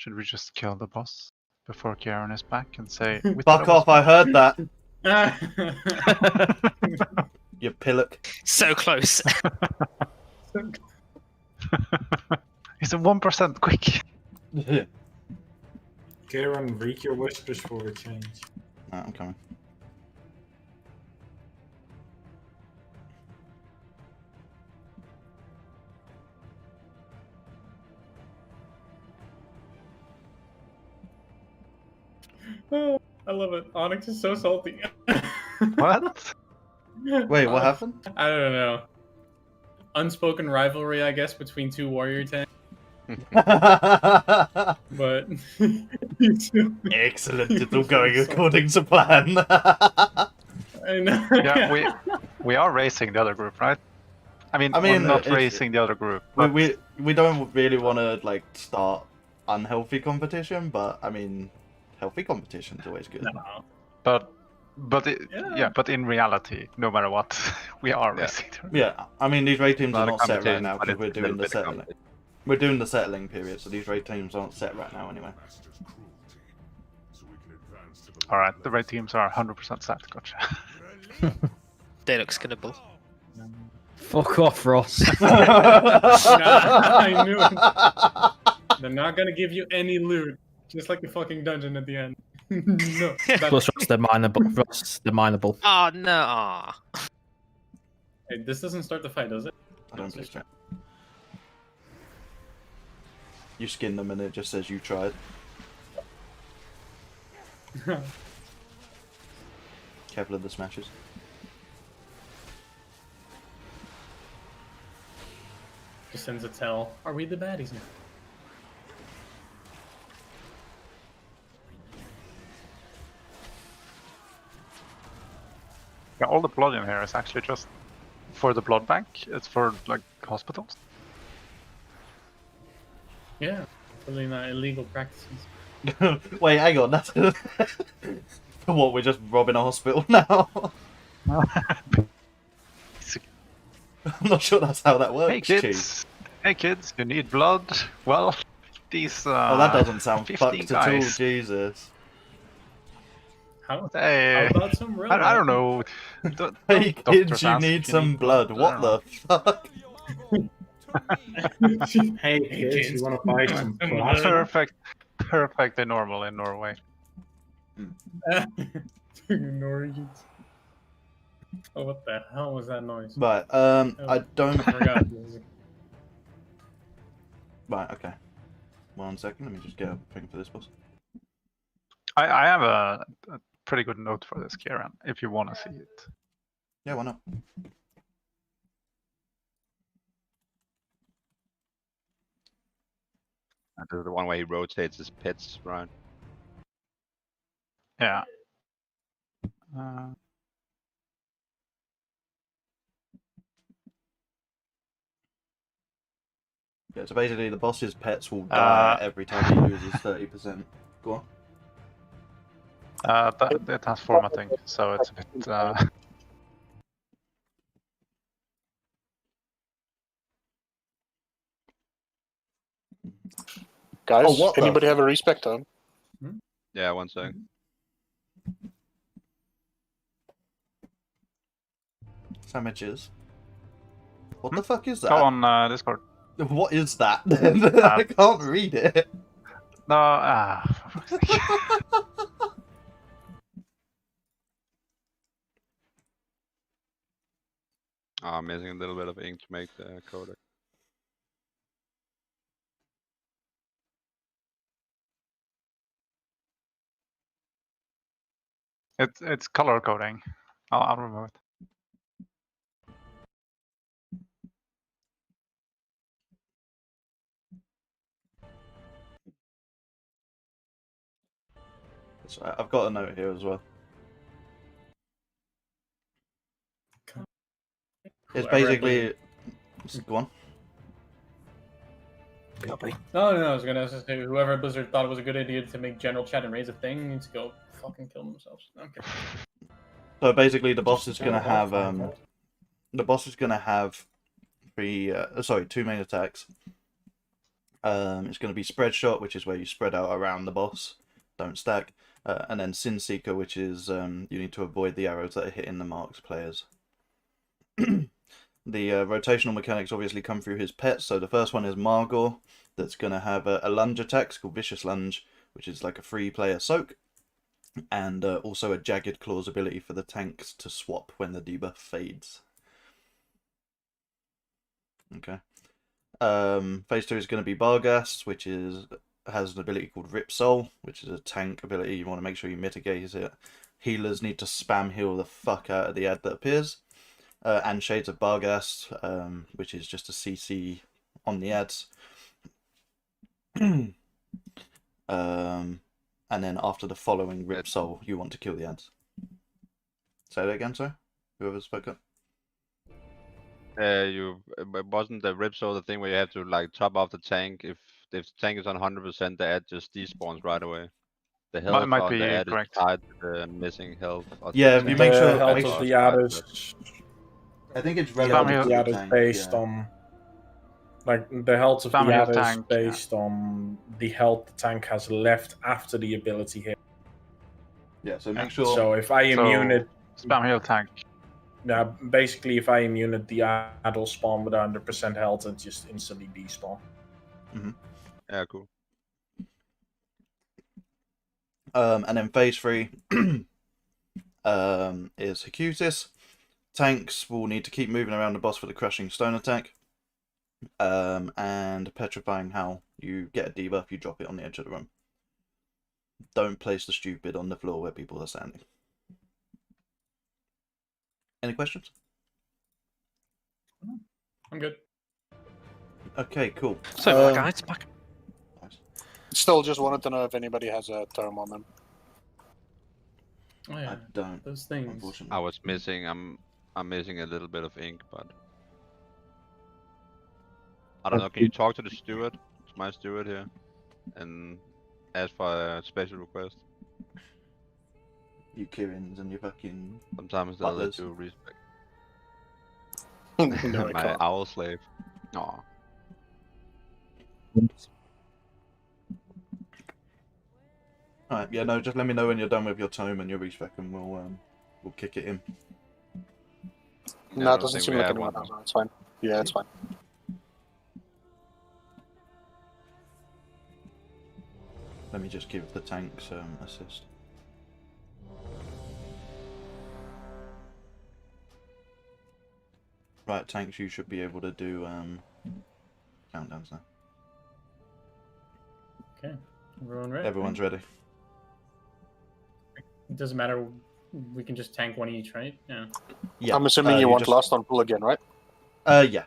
Should we just kill the boss before Kieran is back and say, "We Fuck off! I heard that. You pillock. So close. He's a 1% quick. Kieran, read your whispers for a change. I'm coming. Oh, I love it. Onyx is so salty. What? Wait, what happened? I don't know. Unspoken rivalry, I guess, between two warrior tanks. But Excellent. It's all going according to plan. I know. Yeah, we are racing the other group, right? I mean we're not racing the other group. But... We don't really want to like start unhealthy competition, but I mean, healthy competition is always good. No. But but in reality, no matter what, we are racing. Yeah, I mean these raid teams are not set right now but because we're it's a doing little the bit of settling. We're doing the settling period, so these raid teams aren't set right now anyway. All right, the raid teams are 100% set. Gotcha. They look skinnable. Fuck off, Ross. I knew it. They're not gonna give you any loot, just like the fucking dungeon at the end. No. Plus, Ross, they're mineable. Ross, they're mineable. Oh no. Aw. Hey, this doesn't start the fight, does it? I don't think so. You skin them and it just says you tried. Careful of the smashes. Just sends a tell. Are we the baddies now? Yeah, all the blood in here is actually just for the blood bank. It's for like hospitals. Yeah, really not illegal practices. Wait, hang on. That's what? We're just robbing a hospital now. I'm not sure that's how that works. Hey kids, you need blood? Well, these. Oh, that doesn't sound 15 fucked at all. guys. Jesus. How Hey, about some real I don't know. Hey kids, doctors you ask need if some blood. I What don't the fuck? Hey kids, you want to buy some plasma? Perfectly normal in Norway. Norwegians. Oh, what the hell was that noise? Right, I don't. I forgot. Right, okay. 1 second, let me just get a thing for this boss. I have a pretty good note for this, Kieran, if you want to see it. Yeah, why not? The one where he rotates his pits, right? Yeah. Yeah, so basically the boss's pets will die every time he uses 30%. Go on. It has formatting, so it's a bit. Guys, Oh, what the- anybody have a respect on? Yeah, 1 sec. Sandwiches. What the fuck is that? Go on Discord. What is that? I can't read it. No, for fuck's sake. Oh, I'm missing a little bit of ink to make the codec. It's color coding. I'll remove it. That's right, I've got a note here as well. It's basically. Go on. No, I was gonna say whoever at Blizzard thought it was a good idea to make general chat and raise a thing needs to go fucking kill themselves. Okay. So basically, the boss is gonna have the boss is gonna have 2 main attacks, It's going to be Spread Shot, which is where you spread out around the boss, don't stack. And then Sin Seeker, which is you need to avoid the arrows that are hitting the marks players. The rotational mechanics obviously come through his pets. So the first one is Margor, that's going to have a lunge attack called Vicious Lunge, which is like a free player soak. And also a Jagged Claws ability for the tanks to swap when the debuff fades. Okay. Phase 2 is going to be Barghast, which has an ability called Rip Soul, which is a tank ability. You want to make sure you mitigate it. Healers need to spam heal the fuck out of the ad that appears. And Shades of Barghast, which is just a CC on the ads. And then after the following Rip Soul, you want to kill the ads. Say that again, sir? Whoever spoke up. Wasn't the Rip Soul the thing where you have to like top off the tank? If the tank is on 100%, the ad just despawns right away. The health might on be the ad correct. is tied to the missing health. Yeah, the you tank. make sure- The health make of sure the it's ad tied to is I think it's the health relative of to the the ad is tank. based Yeah. on, like, the health of Spam the heal ad is tank, yeah. based on the health the tank has left after the ability hit. Yeah, so Yeah. make sure. So if I immune it, Spam heal tank. yeah, basically if I immune it, the ad will spawn with 100% health and just instantly despawn. Yeah, cool. And then phase 3 is Hakutis. Tanks will need to keep moving around the boss for the crushing stone attack. And Petrifying Howl. You get a debuff, you drop it on the edge of the room. Don't place the stupid on the floor where people are standing. Any questions? I'm good. Okay, cool. So, guys, back. Nice. Still just wanted to know if anybody has a thermal. Oh yeah, I don't, those things. unfortunately. I was missing. I'm missing a little bit of ink, but I don't know. Can you talk to the steward? It's my steward here, and ask for a special request. You Kirins and your fucking... Sometimes they'll let Butlers. you respect. No, I My can't. owl slave. Aw. Alright, yeah, no, just let me know when you're done with your tome and your respec and we'll kick it in. I No, it don't doesn't think seem we like had anyone one. has one. It's fine. Yeah, it's fine. Let me just give the tanks assist. Right, tanks, you should be able to do countdowns now. Okay, everyone ready? Everyone's ready. It doesn't matter. We can just tank one each, right? Yeah. Yeah. I'm assuming you want just... last on pull again, right? Yeah.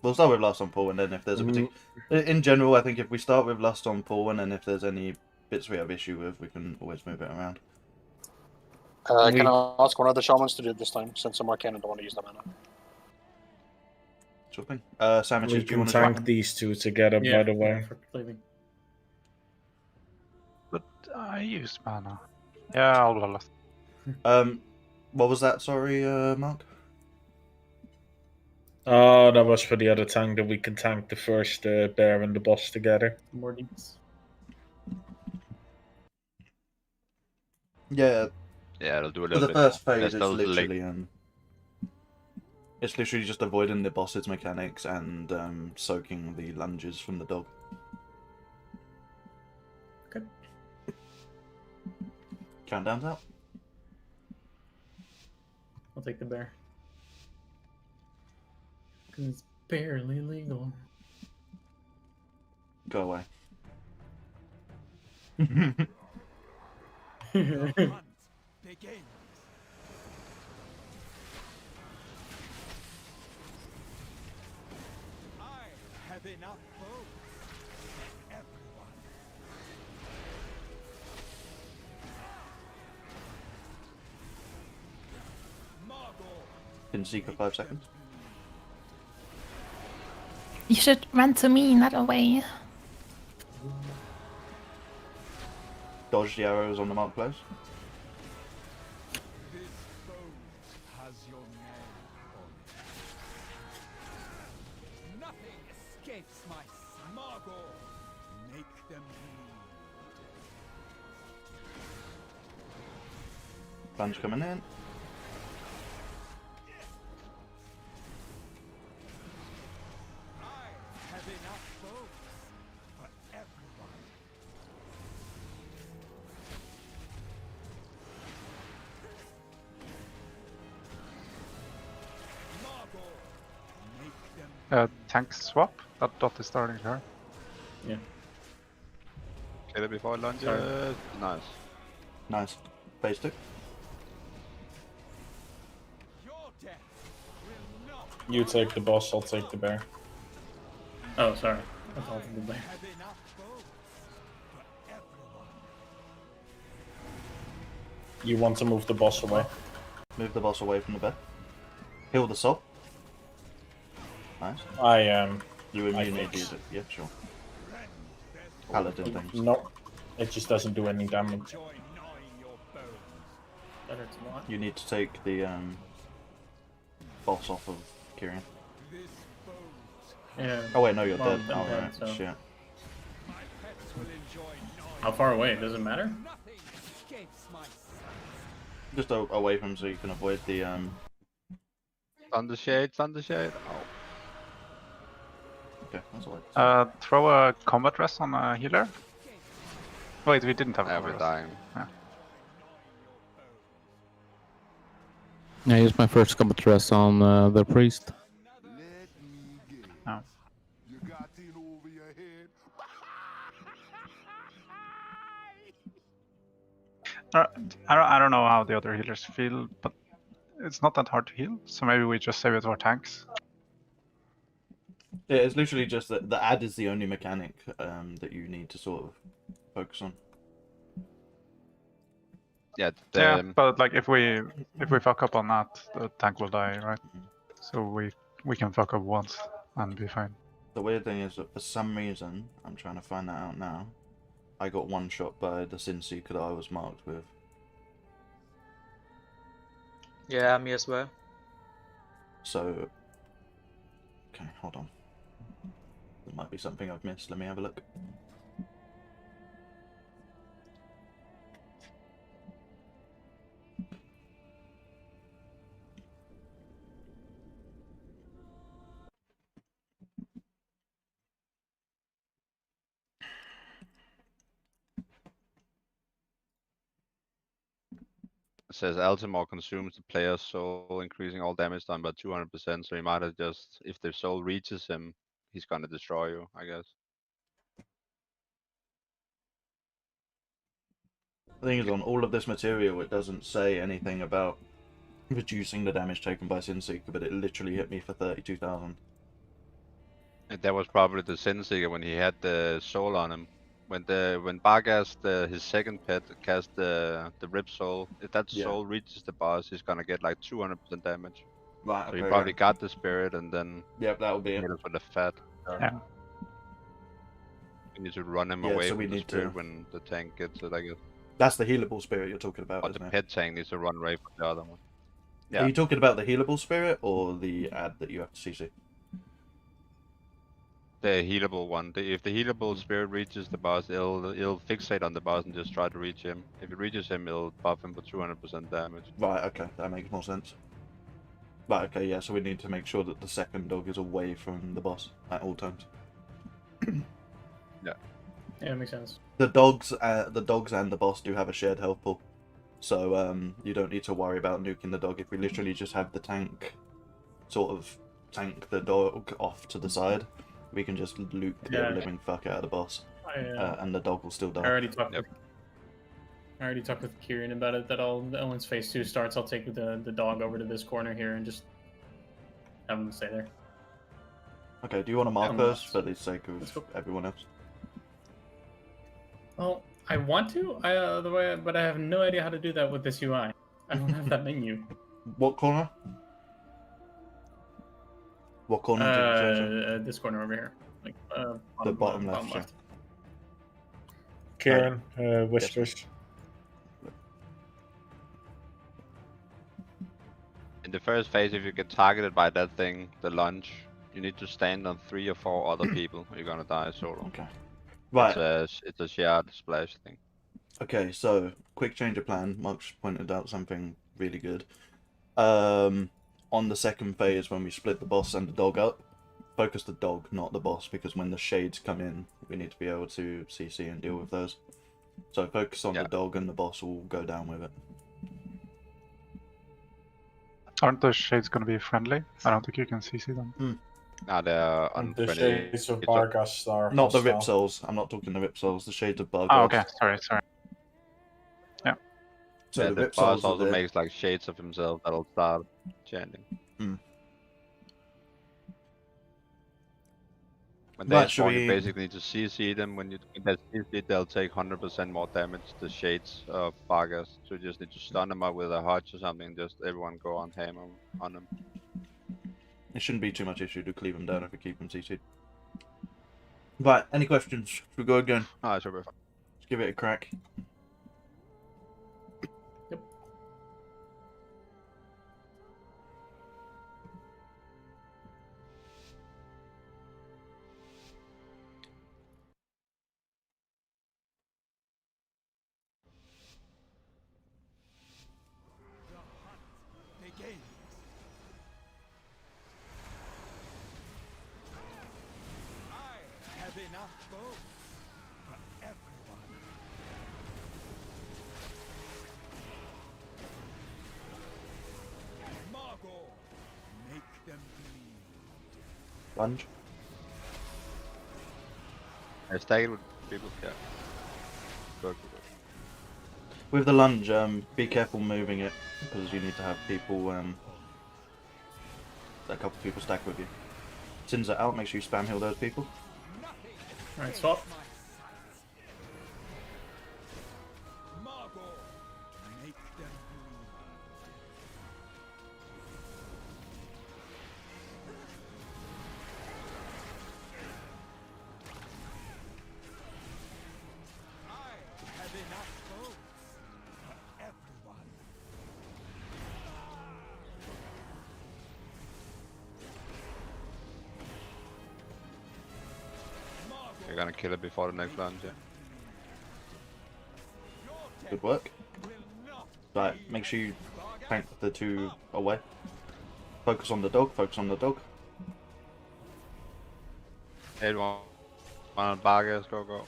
We'll start with last on pull, and then if there's a particular... In general, I think if we start with last on pull, and then if there's any bits we have issue with, we can always move it around. Can I ask one of the shamans to do it this time, since some Arcana don't want to use the mana? Sure thing. Sandwiches, We do you can want to tank try? these two together, by the way. For cleaving. But I use mana. Yeah, I'll roll last. What was that, sorry, Mark? Oh, that was for the other tank, that we can tank the first bear and the boss together. More deeps. Yeah, Yeah, it'll do a for little the bit first more. phase, There's it's those literally it's literally just avoiding the boss's mechanics and soaking the lunges from the dog. Okay. Countdown's out. I'll take the bear. Because it's barely legal. Go away. Enough foes. Everyone. Can seek for 5 seconds. You should run to me, not away. Dodge the arrows on the mark close. This bow has your name on it. Nothing escapes my sight. Margot, make them bleed. Bunch coming in. I have enough bows for everyone. Margot, make them Tank swap. That dot is starting here. Kill it before it lunges. Sorry. Nice. Nice. Base tick. your death will not You take the boss, I'll take the bear. Oh, sorry. That's all from the bear. have enough bows for everyone. You want to move the boss away. Move the boss away from the bear. Heal the soul. Nice. You I need to fix. use it. Yeah, sure. Paladin things. No, it just doesn't do any damage. Enjoy gnawing your bones. That hurts a lot. You need to take the boss off of Kyrian. This bones. Yeah. Oh wait, no, you're Well, dead. I'm Oh dead, right, so- shit. My pets will enjoy gnawing. How far away? Does it matter? Nothing escapes my sight. Just away from so you can avoid the Thunder shade, thunder shade. Oh. Okay, that's alright. Throw a combat rest on a healer. Wait, we didn't have a Yeah, combat we're rest. dying. Yeah, use my first combat rest on the priest. Let me guess. Oh. You got in over your head. I don't know how the other healers feel, but it's not that hard to heal. So maybe we just save it for tanks. Yeah, it's literally just that the add is the only mechanic that you need to sort of focus on. Yeah, Yeah, but like if we fuck up on that, the tank will die, right? So we can fuck up once and be fine. The weird thing is that for some reason, I'm trying to find that out now, I got one shot by the Sin Seeker that I was marked with. Yeah, me as well. So, okay, hold on. There might be something I've missed. Let me have a look. It says Altimore consumes the player's soul, increasing all damage done by 200%. So he might have just, if the soul reaches him, he's gonna destroy you, I guess. The thing is, on all of this material, it doesn't say anything about reducing the damage taken by Sin Seeker, but it literally hit me for 32,000. And that was probably the Sin Seeker when he had the soul on him. When Barghast, his second pet, cast the Rip Soul, if that Yeah. soul reaches the boss, he's gonna get like 200% damage. Right, So he okay, probably yeah. got the spirit and then Yep, that would be it. hit us with the fat. Yeah. We need to run him Yeah, away so we from the need spirit to- when the tank gets it, I guess. That's the healable spirit you're talking about, But isn't the it? pet tank needs to run away from the other one. Are Yeah. you talking about the healable spirit or the ad that you have to CC? The healable one. If the healable spirit reaches the boss, it'll fixate on the boss and just try to reach him. If it reaches him, it'll buff him for 200% damage. Right, okay, that makes more sense. Right, okay, yeah, so we need to make sure that the second dog is away from the boss at all times. Yeah. Yeah, it makes sense. The dogs and the boss do have a shared health pool, so you don't need to worry about nuking the dog. If we literally just have the tank, sort of tank the dog off to the side, we can just loot the Yeah. living fuck out of the boss, I and the dog will still die. already talked. Yep. I already talked with Kieran about it. That once phase 2 starts, I'll take the dog over to this corner here and just have him stay there. Okay, do you want to mark Um, those for the sake let's go. of everyone else? Well, I want to, but I have no idea how to do that with this UI. I don't have that menu. What corner? What corner did you say? This corner over here, like The bottom left, yeah. Kieran, Whispers. In the first phase, if you get targeted by that thing, the lunge, You need to stand on 3 or 4 other people, or you're gonna die solo. Okay. Right. It's a shared splash thing. Okay, so quick change of plan. Mark's pointed out something really good. On the second phase, when we split the boss and the dog up, focus the dog, not the boss, because when the shades come in, we need to be able to CC and deal with those. So focus on the dog, and the boss will go down with it. Aren't the shades going to be friendly? I don't think you can CC them. Nah, they're The unfriendly. shades of Barghast are Not the hostile. Rip Souls. I'm not talking the Rip Souls. The shades of Barghast. Oh, okay. Sorry. Yeah. So Yeah, the the Rip boss Souls are also there. makes like shades of himself that'll start chanting. When they Right, spawn, should you we- basically need to CC them. When you get CC, they'll take 100% more damage. The shades of Vargas, so you just need to stun them up with a hutch or something. Just everyone go on hammer on them. It shouldn't be too much issue to cleave them down if we keep them CC'd. Right, any questions? Should we go again? Ah, should be fine. Let's give it a crack. Begin. I have enough bows for everyone. Margot, make them bleed. Lunge. I stack it with people. Yeah. Good. With the lunge, be careful moving it, because you need to have people, a couple people stack with you. Sins are out, make sure you spam heal those people. Alright, swap. Margot, make them bleed. I have enough bows for everyone. You're gonna kill it before the next lunge. Yeah. Good work. Right, make sure you tank the two away. Focus on the dog, focus on the dog. Everyone on Vargas, go.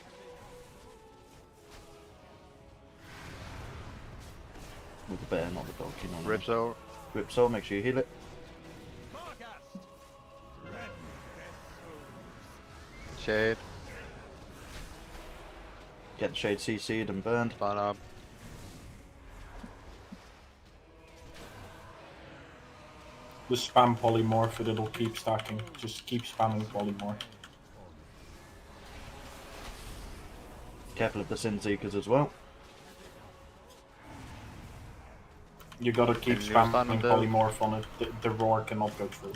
With the bear, not the dog, you know what I mean. Rip Soul. Rip Soul, make sure you heal it. Shade. Get the shade CC'd and burned. Stun up. Just spam polymorph, it'll keep stacking. Just keep spamming polymorph. Careful of the Sin Seekers as well. You gotta keep And you're stunned spamming them. polymorph on it. The roar cannot go through.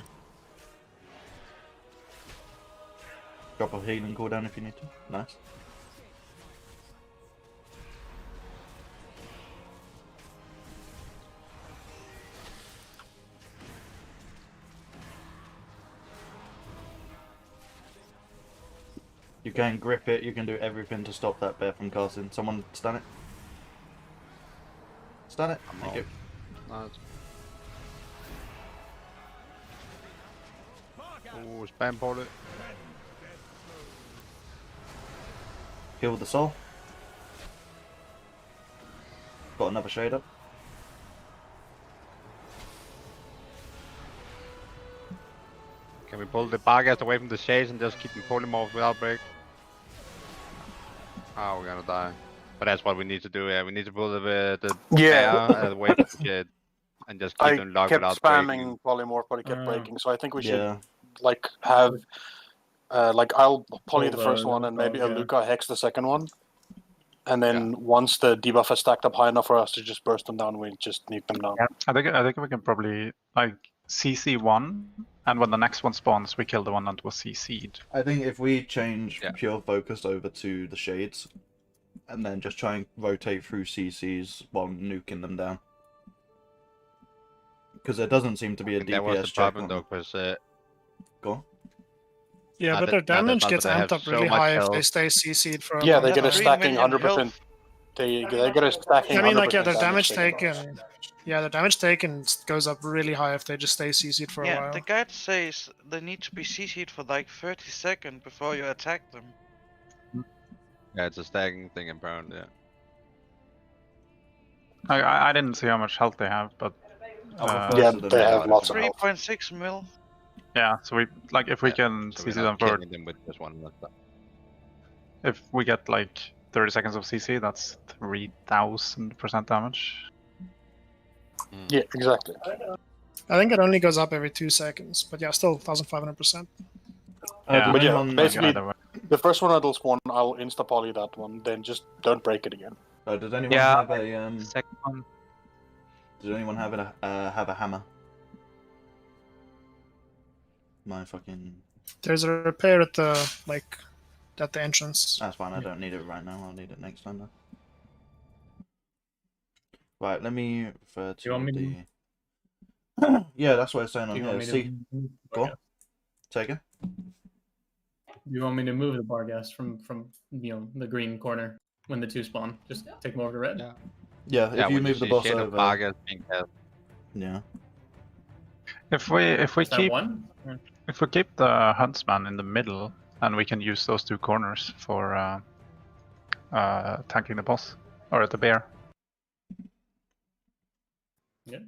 Drop a healing cooldown if you need to. Nice. You can grip it, you can do everything to stop that bear from casting. Someone stun it. Stun it. Thank you. Nice. Oh, spam port it. Heal the soul. Got another shade up. Can we pull the Vargas away from the shades and just keep them polymorph without break? Oh, we're gonna die. But that's what we need to do. Yeah, we need to pull the Yeah. bear away from the shade and just keep I them locked kept without spamming breaking. polymorph, but it kept breaking. So I think we should Yeah. like have like I'll poly the Pull first the one and maybe a dog, yeah. Luca hex the second one. And then once the debuff is stacked up high enough for us to just burst them down, we just nuke them down. I think we can probably like CC one, and when the next one spawns, we kill the one that was CC'd. I think if we change Yeah. pure focus over to the shades, and then just try and rotate through CCs while nuking them down. Because there doesn't seem to be a And that was the DPS check problem on though, them. because Go on. Yeah, but their damage gets amped up really high if they stay CC'd for a yeah, they get a stacking 100%. They get a stacking. I mean, like, yeah, their damage taken. Yeah, the damage taken goes up really high if they just stay CC'd for a while. The guide says they need to be CC'd for like 30 seconds before you attack them. Yeah, it's a stacking thing apparently. Yeah. I didn't see how much health they have, but yeah, they have lots of health. 3.6 mil. Yeah, so we like if we can so CC we're them not for killing them with just one left. if we get like 30 seconds of CC, that's 3000% damage. Yeah, exactly. I think it only goes up every 2 seconds, but yeah, still 1500%. Yeah, But yeah, anyone- basically, either way. the first one that'll spawn, I'll insta poly that one. Then just don't break it again. Does anyone Yeah. have a Second one. Does anyone have a hammer? My fucking. There's a repair at the at the entrance. That's fine. I don't need it right now. I'll need it next time. Though. Right. Let me refer to You want me the. Yeah, that's what it's saying on Do you want here. me See, to go on. Take it. You want me to move the Barghast from the green corner when the 2 spawn? Just take them over to red. Yeah. Yeah, if you when move the see boss Shade of over. Barghast being cast. Yeah. If we Is that keep one? if we keep the huntsman in the middle, and we can use those 2 corners for tanking the boss or the bear. Yeah.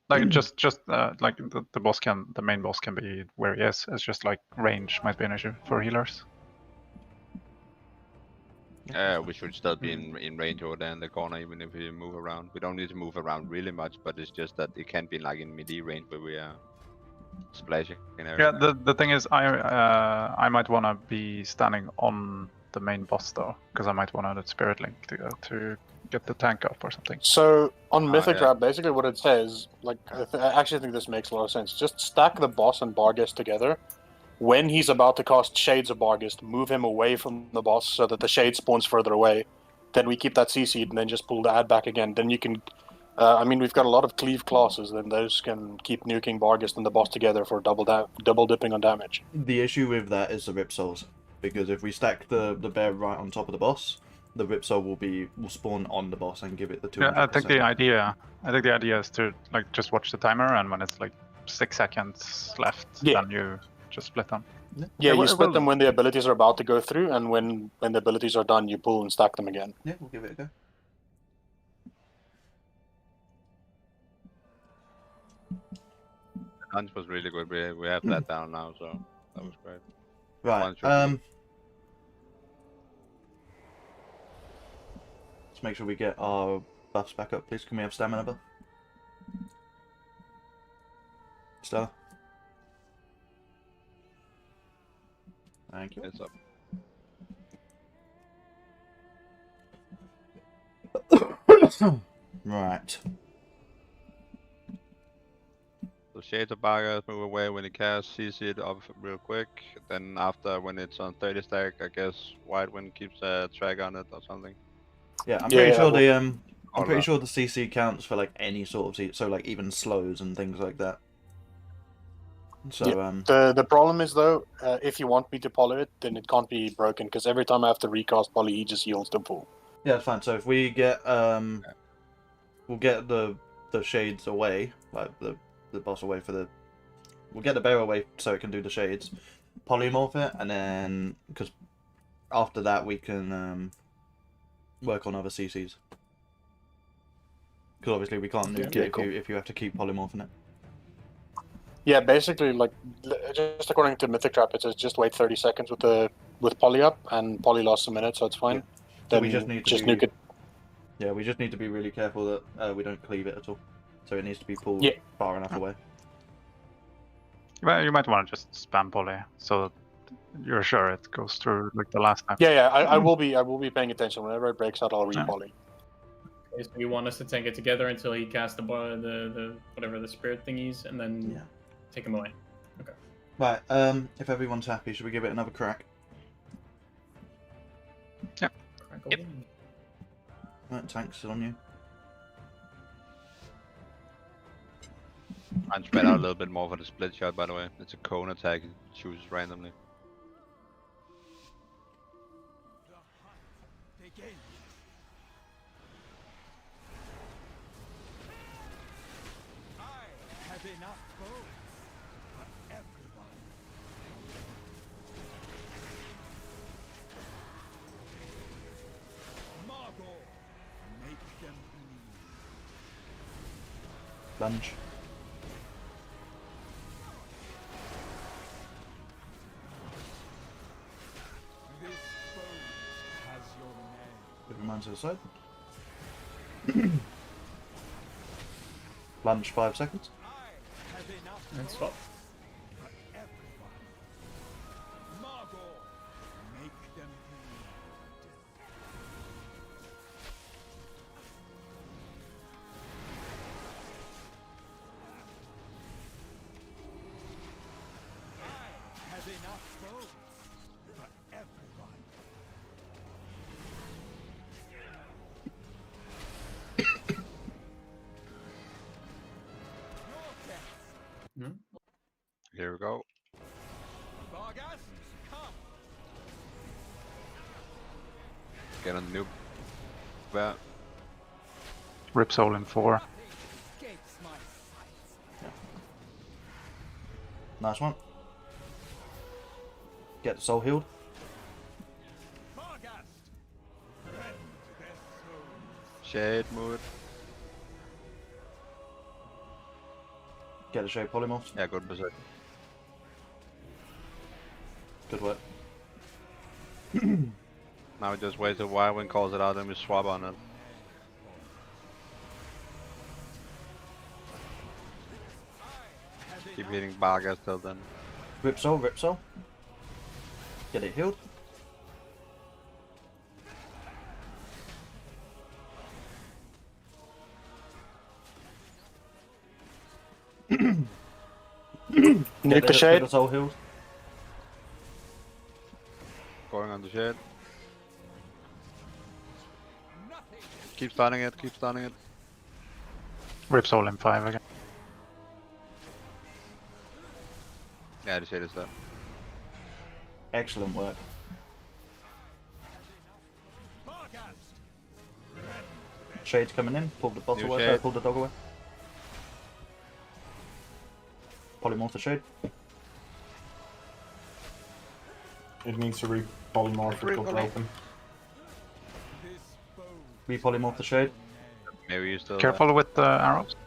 Like just like the boss the main boss can be where he is. It's just like range might be an issue for healers. We should still be in range over there in the corner, even if we move around. We don't need to move around really much, but it's just that it can be like in melee range where we are splashing. Yeah, the thing is, I might want to be standing on the main boss though, because I might want to spirit link to get the tank up or something. So on Mythic yeah. Trap, basically what it says, like I actually think this makes a lot of sense. Just stack the boss and Barghast together. When he's about to cast Shades of Barghast, move him away from the boss so that the shade spawns further away. Then we keep that CC'd and then just pull the ad back again. Then you can. I mean, we've got a lot of cleave classes, then those can keep nuking Barghast and the boss together for double dipping on damage. The issue with that is the Rip Souls, because if we stack the bear right on top of the boss, the Rip Soul will spawn on the boss and give it the 200%. Yeah, I think the idea is to like just watch the timer, and when it's like 6 seconds left, then you just split them. Yeah, you split them when the abilities are about to go through, and when the abilities are done, you pull and stack them again. Yeah, we'll give it a go. Hunch was really good. We have that down now, so that was great. Right. Let's make sure we get our buffs back up, please. Can we have stamina buff? Stella? Thank you. It's up. Right. So Shades of Barghast move away when it casts, CC it up real quick. Then after, when it's on 30 stack, I guess Whitewind keeps a track on it or something. Yeah, I'm pretty sure I'm pretty sure the CC counts for like any sort of so like even slows and things like that. So the problem is though, if you want me to poly it, then it can't be broken because every time I have to recast poly, he just yields to full. Yeah, that's fine. So if we get we'll get the shades away, like the boss away for the. We'll get the bear away so it can do the shades, polymorph it, and then because after that we can work on other CCs. Because obviously we can't nuke it if you have to keep polymorphing it. Yeah, basically, like just according to Mythic Trap, it says just wait 30 seconds with poly up, and poly lasts a minute, so it's fine. Yeah. Then so we just need to nuke it. Yeah, we just need to be really careful that we don't cleave it at all. So it needs to be pulled far enough away. Well, you might want to just spam poly so that you're sure it goes through like the last time. Yeah, I will be paying attention. Whenever it breaks out, I'll re-poly. Okay, so you want us to tank it together until he casts the whatever the spirit thingies, and then take him away. Okay. Right. If everyone's happy, should we give it another crack? Yeah. Yep. Right, tank's still on you. I'm spread out a little bit more for the split shot, by the way. It's a cone attack, it chooses randomly. begin. I have enough bones for everyone. Margot, make them bleed. Lunge. This bone has your name. Give mine to the side. Lunge 5 seconds. I have enough And swap. for everyone. Margot, make them bleed. I have enough bones for everyone. Your death. Here we go. Vargas, come. Get on the new bat. Rip Soul in 4. Escapes my sight. Nice one. Get the soul healed. Vargas, rend their souls. Shade mood. Get the shade polymorphs. Yeah, good position. Good work. Now we just wait till Wild calls it out and we swap on it. Keep hitting Vargas till then. Rip soul, rip soul. Get it healed. Nuke the shade. Get the soul healed. Going on the shade. Keep stunning it, keep stunning it. Rip Soul in 5 again. Yeah, the shade is there. Excellent work. Shade's coming in. Pull the bottle New away. shade. Pull the dog away. Polymorph the shade. It needs to re-polymorph, it got broken. Re-polymorph the shade. Maybe you still. Careful with the arrows.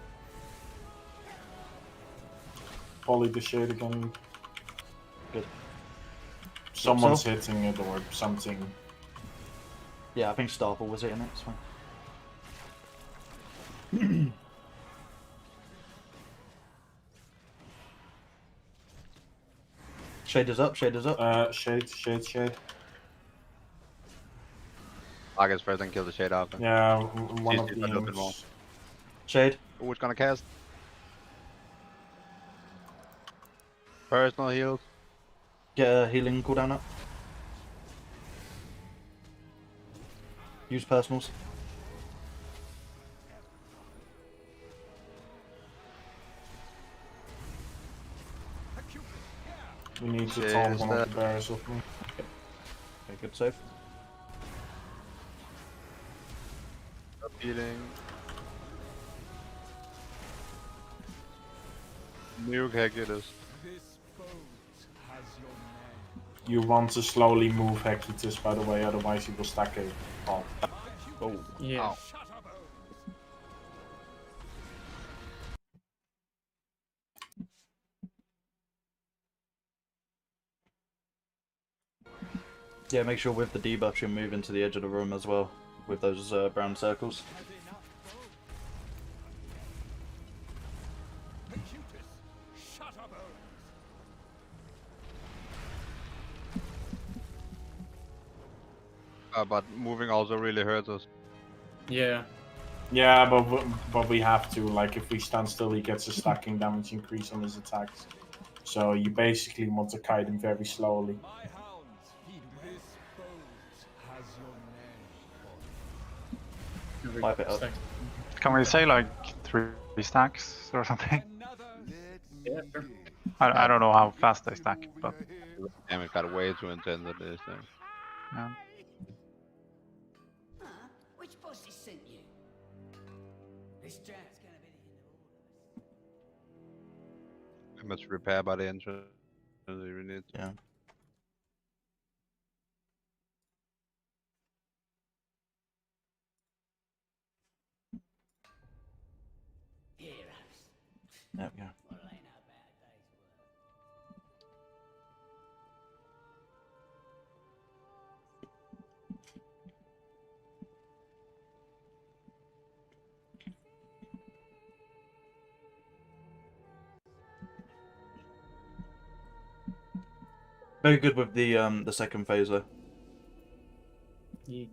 Poly the shade again. Good. Someone's So? hitting it or something. Yeah, I think Starfall was hitting it. It's fine. Shade is up. Shade is up. Shade. Vargas first and kill the shade after. Yeah, one of She's the a little bit more. imps. Shade. Oh, it's gonna cast. Personal heals. Get a healing cooldown up. Use personals. We need to Shade taunt is one of dead. the bears with me. Okay, good save. Stop healing. Nuke Hecutus. This boat has your name. You want to slowly move Hecutus, by the way, otherwise he will stack a bomb. Oh. Yeah. Ow. Yeah, make sure with the debuff you move into the edge of the room as well, with those brown circles. But moving also really hurts us. Yeah. Yeah, but we have to, like, if we stand still he gets a stacking damage increase on his attacks. So you basically want to kite him very slowly. My hounds feed this boat has your name. Wipe it up. Can we say like 3 stacks or something? Yeah, sure. I don't know how fast they stack, but Damn, it got way too intense at this thing. yeah. How much repair by the entrance do we need? Yeah. There we go. Very good with the second phase though. Yeah.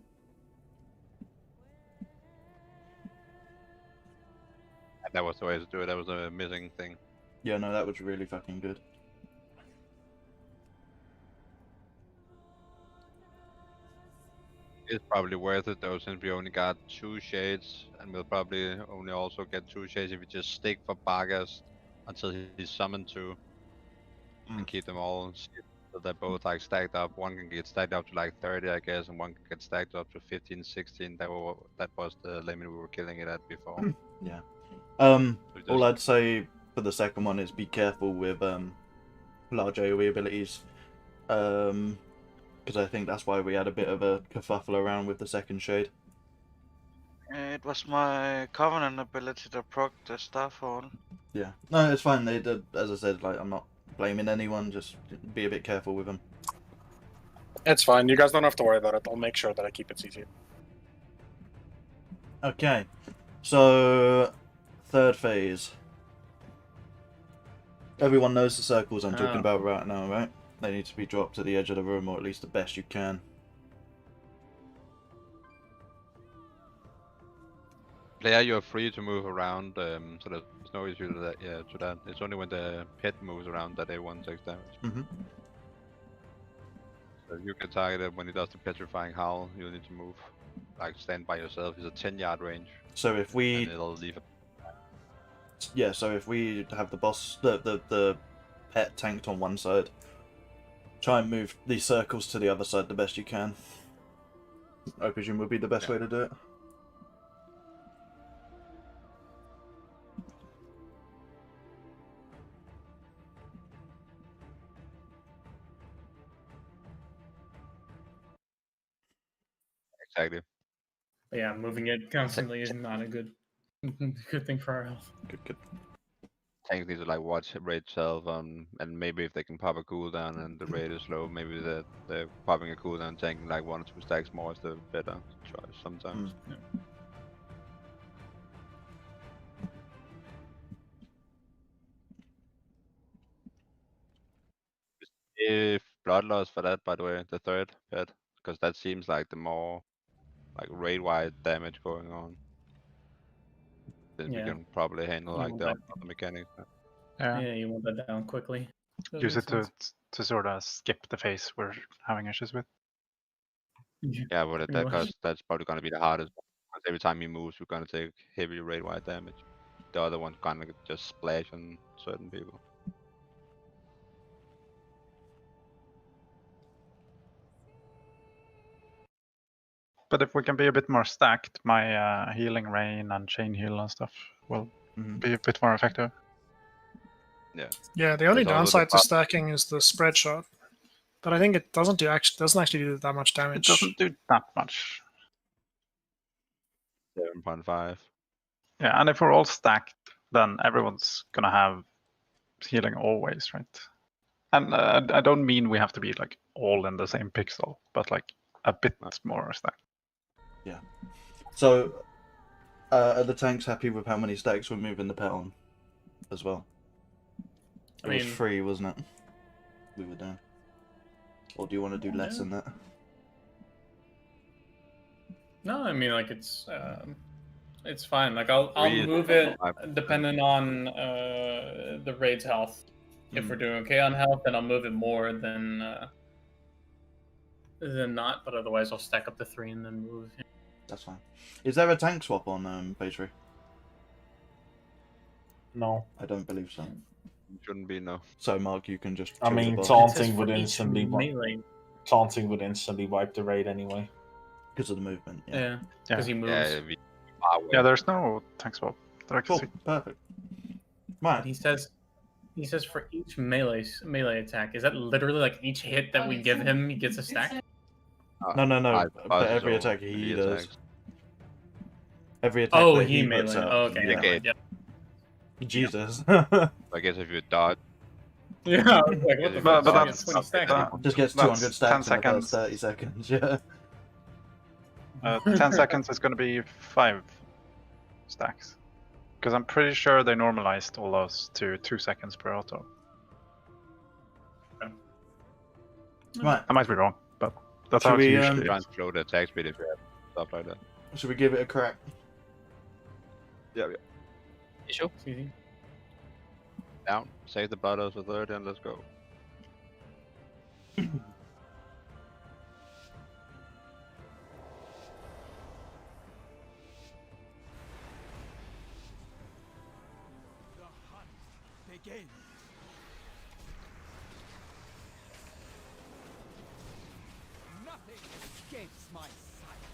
That was the way to do it. That was a missing thing. Yeah, no, that was really fucking good. It's probably worth it though, since we only got 2 shades, and we'll probably only also get 2 shades if we just stick for Vargas until he's summoned to, and keep them all so they're both like stacked up. One can get stacked up to like 30, I guess, and one can get stacked up to 15, 16. That was the limit we were killing it at before. Yeah. So All just- I'd say for the second one is be careful with large AoE abilities. Because I think that's why we had a bit of a kerfuffle around with the second shade. It was my Covenant ability to proc the Starfall. Yeah. No, it's fine. They did, as I said, like I'm not blaming anyone. Just be a bit careful with them. It's fine. You guys don't have to worry about it. I'll make sure that I keep it CC. Okay. So, third phase. Everyone knows the circles I'm talking about right now, right? They need to be dropped to the edge of the room, or at least the best you can. Player, you're free to move around, so there's no issue to that. Yeah, to that. It's only when the pet moves around that everyone takes damage. Mm-hmm. So if you get targeted when he does the petrifying howl, you'll need to move. Like stand by yourself. It's a 10-yard range. So if we, and it'll leave it. yeah, so if we have the boss, the pet tanked on one side, try and move these circles to the other side the best you can. I presume would be the best way to do it. Exactly. But yeah, moving it constantly is not a good good thing for our health. Good. Tanks need to like watch raid self, and maybe if they can pop a cooldown and the raid is low, maybe they're popping a cooldown, tanking like 1 or 2 stacks more is the better choice sometimes. Yeah. If bloodloss for that, by the way, the third pet, because that seems like the more like raid-wide damage going on. Then Yeah. we can probably handle You like want the that- other mechanics. Yeah, you want that down quickly. That Use makes it sense. to sort of skip the phase we're having issues with. Yeah, but pretty much. that's probably gonna be the hardest. Because every time he moves, we're gonna take heavy raid-wide damage. The other one's gonna just splash on certain people. But if we can be a bit more stacked, my healing rain and chain heal and stuff will be a bit more effective. Yeah. Yeah, the only There's also the downside to buff. stacking is the spread shot, but I think it doesn't actually do that much It damage. doesn't do that much. 7.5. Yeah, and if we're all stacked, then everyone's gonna have healing always, right? And I don't mean we have to be like all in the same pixel, but like a bit more stacked. Yeah. So, are the tanks happy with how many stacks we're moving the pet on as well? It was 3, wasn't it? We were down. Or do you want to do less than that? No, I mean like it's fine. Like I'll Three is move it 5%. depending on the raid's health. If we're doing okay on health, then I'll move it more than not. But otherwise, I'll stack up the 3 and then move. That's fine. Is there a tank swap on phase 3? No. I don't believe so. Shouldn't be, no. So Mark, you can just. I chill the mean, boss. taunting would instantly wipe the raid anyway. Because of the movement. Yeah, because he moves. Yeah, Yeah, there's no tank swap that I can Cool, see. perfect. Right. He says for each melee attack, is that literally like each hit that we give him, he gets a stack? No. Five But bosses every or attack he melee does. attacks. Every attack Oh, that he puts melee. out. Oh, okay, never Okay. mind. Yeah. Jesus. I guess if you dodge, Yeah, I was like, what the But fuck? that's- 20 stacks. Just gets That's 200 stacks 10 in the first seconds. 30 seconds, yeah. 10 seconds is going to be 5 stacks. Because I'm pretty sure they normalized all those to 2 seconds per auto. Right. I might be wrong, but that's Should how it we, usually try is. and slow the attack speed if you have stuff like that. Should we give it a crack? Yeah. You sure? Easy. Down. Save the butters for 30 and let's go. The hunt begins. Nothing escapes my sight.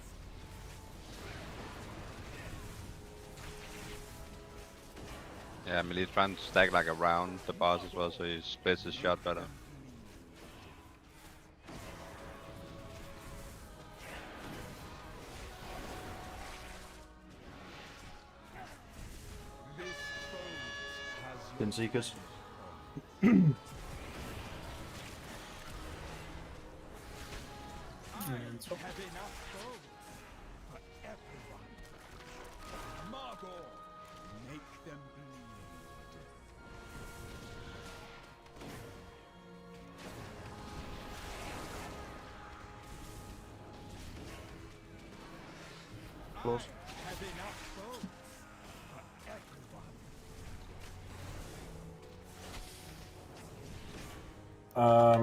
Yeah, Melee trying to stack like around the boss as well, so he splits his shot better. Pin Seekers. And so- Have enough gold for everyone. Margor, make them bleed. Close. Have enough gold for everyone.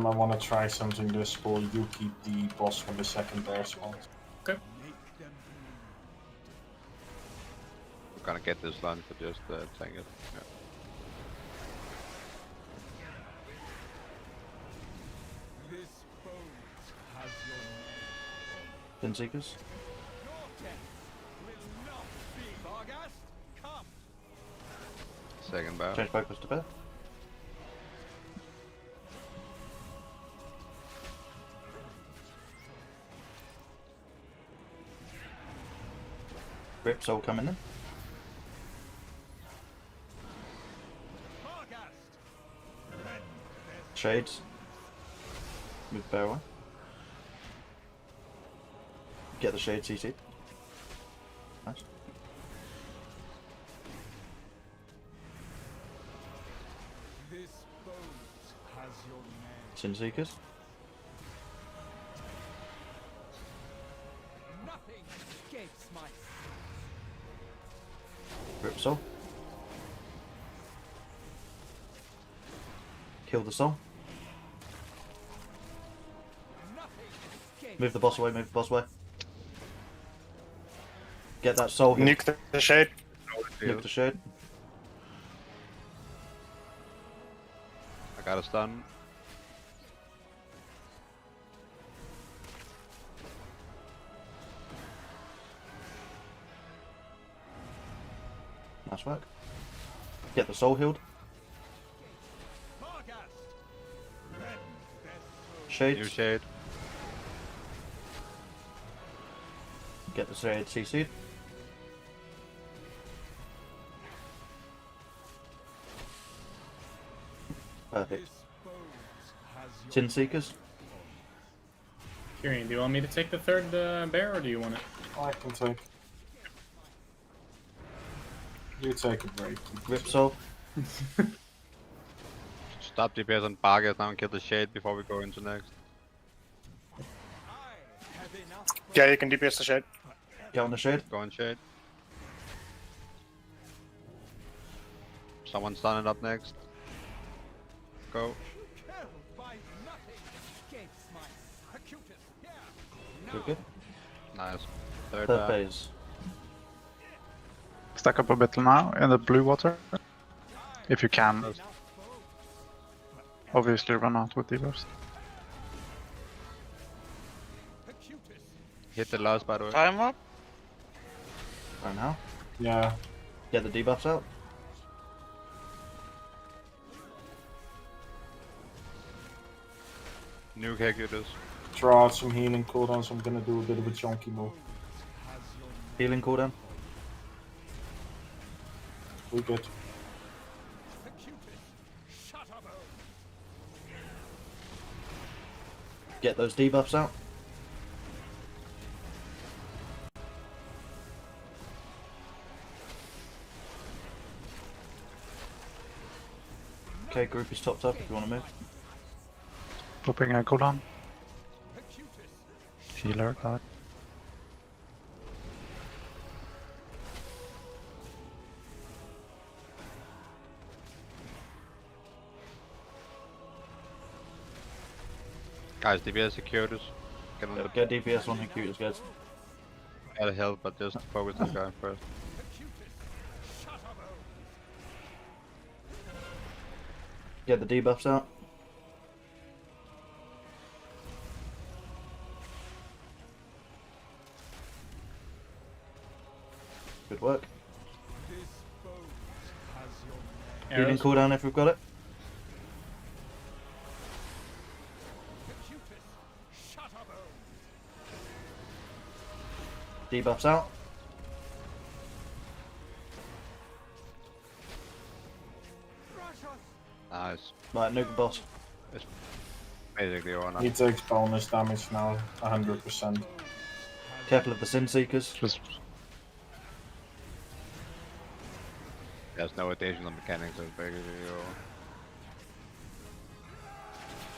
I want to try something this for you keep the boss for the second bear spot. Okay. Make them We're gonna get this lunge for just tank it. Yeah. bleed. This boat has your name. Pin Seekers. Your death will not be Vargast. Come. Second bar. Change focus to bear. Rip Soul coming in. Shades. Move bear away. Get the shade CC. Nice. This boat has your name. Sin Seekers. Nothing escapes my Rip Soul. Kill the soul. nothing escapes. Move the boss away, move the boss away. Get that soul here. Nuke the shade. Nuke the shade. I got a stun. Nice work. Get the soul healed. Shades. New shade. Get the shade CC'd. Perfect. Tin Seekers. Kieran, do you want me to take the third bear, or do you want it? I can take. You take a break. Rip Soul. Stop DPS on Bargas now and kill the shade before we go into next. Yeah, you can DPS the shade. Get on the shade. Go on shade. Someone stun it up next. Go. Good, good. Nice. Third Third bar. phase. Stack up a bit now in the blue water. If you can. Obviously run out with debuffs. Hit the last by the way. Time up. Right now. Yeah. Get the debuffs out. Nuke executors. Draw out some healing cooldowns. I'm gonna do a bit of a chunky move. Healing cooldown. We good. Get those debuffs out. Okay, group is topped up if you want to move. Popping a cooldown. Healer, got it. Guys, DPS securities. Get on the Get DPS on Executors, guys. Gotta help, but just focus this guy first. Get the debuffs out. Good work. Healing Arrows. cooldown if we've got it. Debuffs out. Nice. Right, nuke the boss. It's basically or not. He takes bonus damage now, 100%. Careful of the Sin Seekers. Just There's no additional mechanics, so it's basically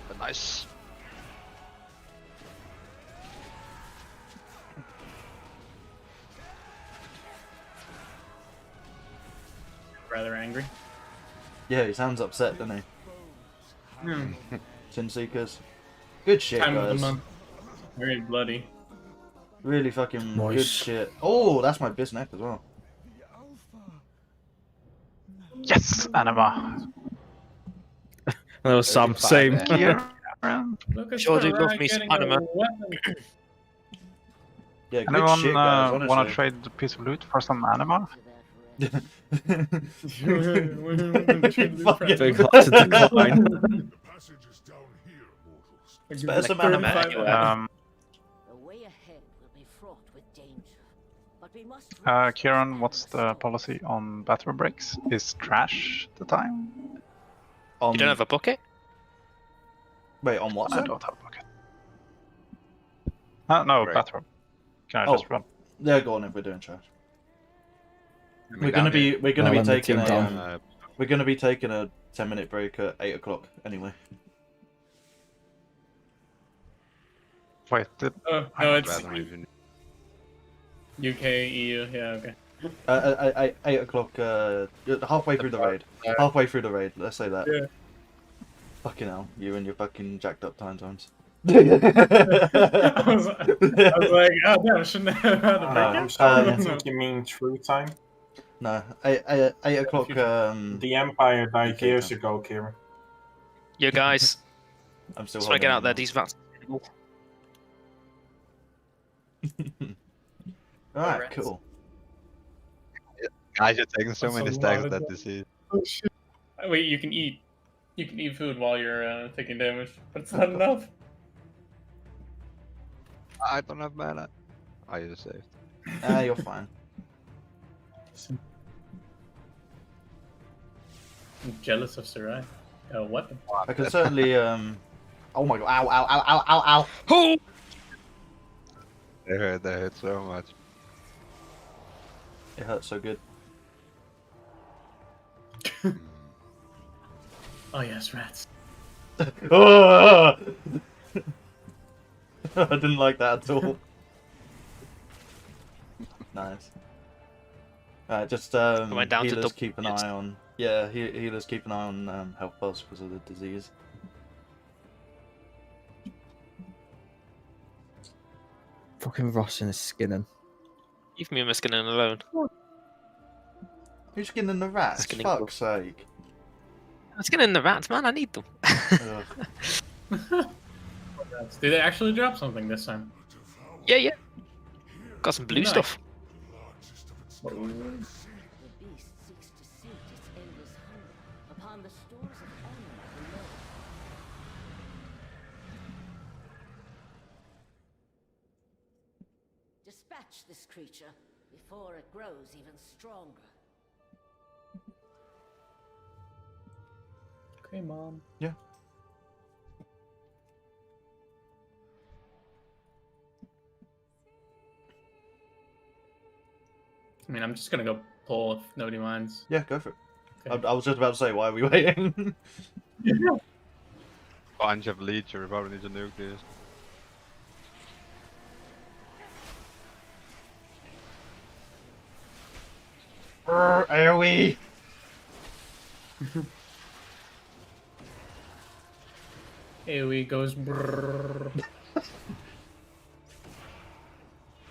but nice. Rather angry. Yeah, he sounds upset, doesn't he? Hmm. Sin Seekers. Good shit, Time of the guys. month. Very bloody. Really fucking good Nice. shit. Oh, that's my bisneck as well. yes, Anima. That was some same. Here. Look at Sure do Sarai love me getting Spider-Man. a weapon. Yeah, good Anyone shit, guys, want honestly. to trade a piece of loot for some Anima? Fucking Big lots of decline. Like, better some 35 anime. The way ahead will be fraught with danger, but we must. Kieran, what's the policy on bathroom breaks? Is trash the time? You don't have a bucket? Wait, on what? I Sir? don't have a bucket. No, Great. bathroom. Can I Oh. just run? Yeah, go on if we're doing trash. I mean, We're gonna down here. be I'll end the taking team a down. we're gonna be taking a 10-minute break at 8 o'clock anyway. Wait, did Oh, no, it's Rather even- UK, EU, yeah, okay. 8 o'clock. Halfway through the raid. Halfway through the raid. Let's say that. Yeah. Fucking hell, you and your fucking jacked up time zones. I was like, oh damn, I shouldn't have had a break. I'm sorry, I Um, think you mean true time. No, 8 o'clock. The Empire died Okay, years time. ago, Kieran. You guys, I'm still. just want to get out there. holding These vats. on. Alright, Rats. cool. Guys, you're taking so That's many a stacks lot that of disease. Oh shit. Wait, you can eat. You can eat food while you're taking damage, but it's not enough. I don't have mana. Oh, you're saved. Ah, you're fine. I'm jealous of Sarai. A weapon. I can certainly. Oh my god! Ow! Ow! Ow! Ow! Ow! Ow! Oh! They hurt so much. It hurts so good. Oh yes, rats. Oh! I didn't like that at all. Nice. Just went down to healers double keep an digits. eye on. Yeah, healers keep an eye on health bars because of the disease. Fucking Ross in his skinning. Leave me and my skinning alone. Who's skinning the rats? Skinning Fuck's sake. I'm skinning the rats, man. I need them. Ugh. Did they actually drop something this time? Yeah. Got some blue Nice. stuff. The beast dispatch this creature before it grows even stronger. Okay, Mom. Yeah. I mean, I'm just gonna go pull if nobody minds. Yeah, go for it. Okay. I was just about to say, why are we waiting? Bunch of leech, we probably need to nuke this. AoE! AoE goes brrrr. I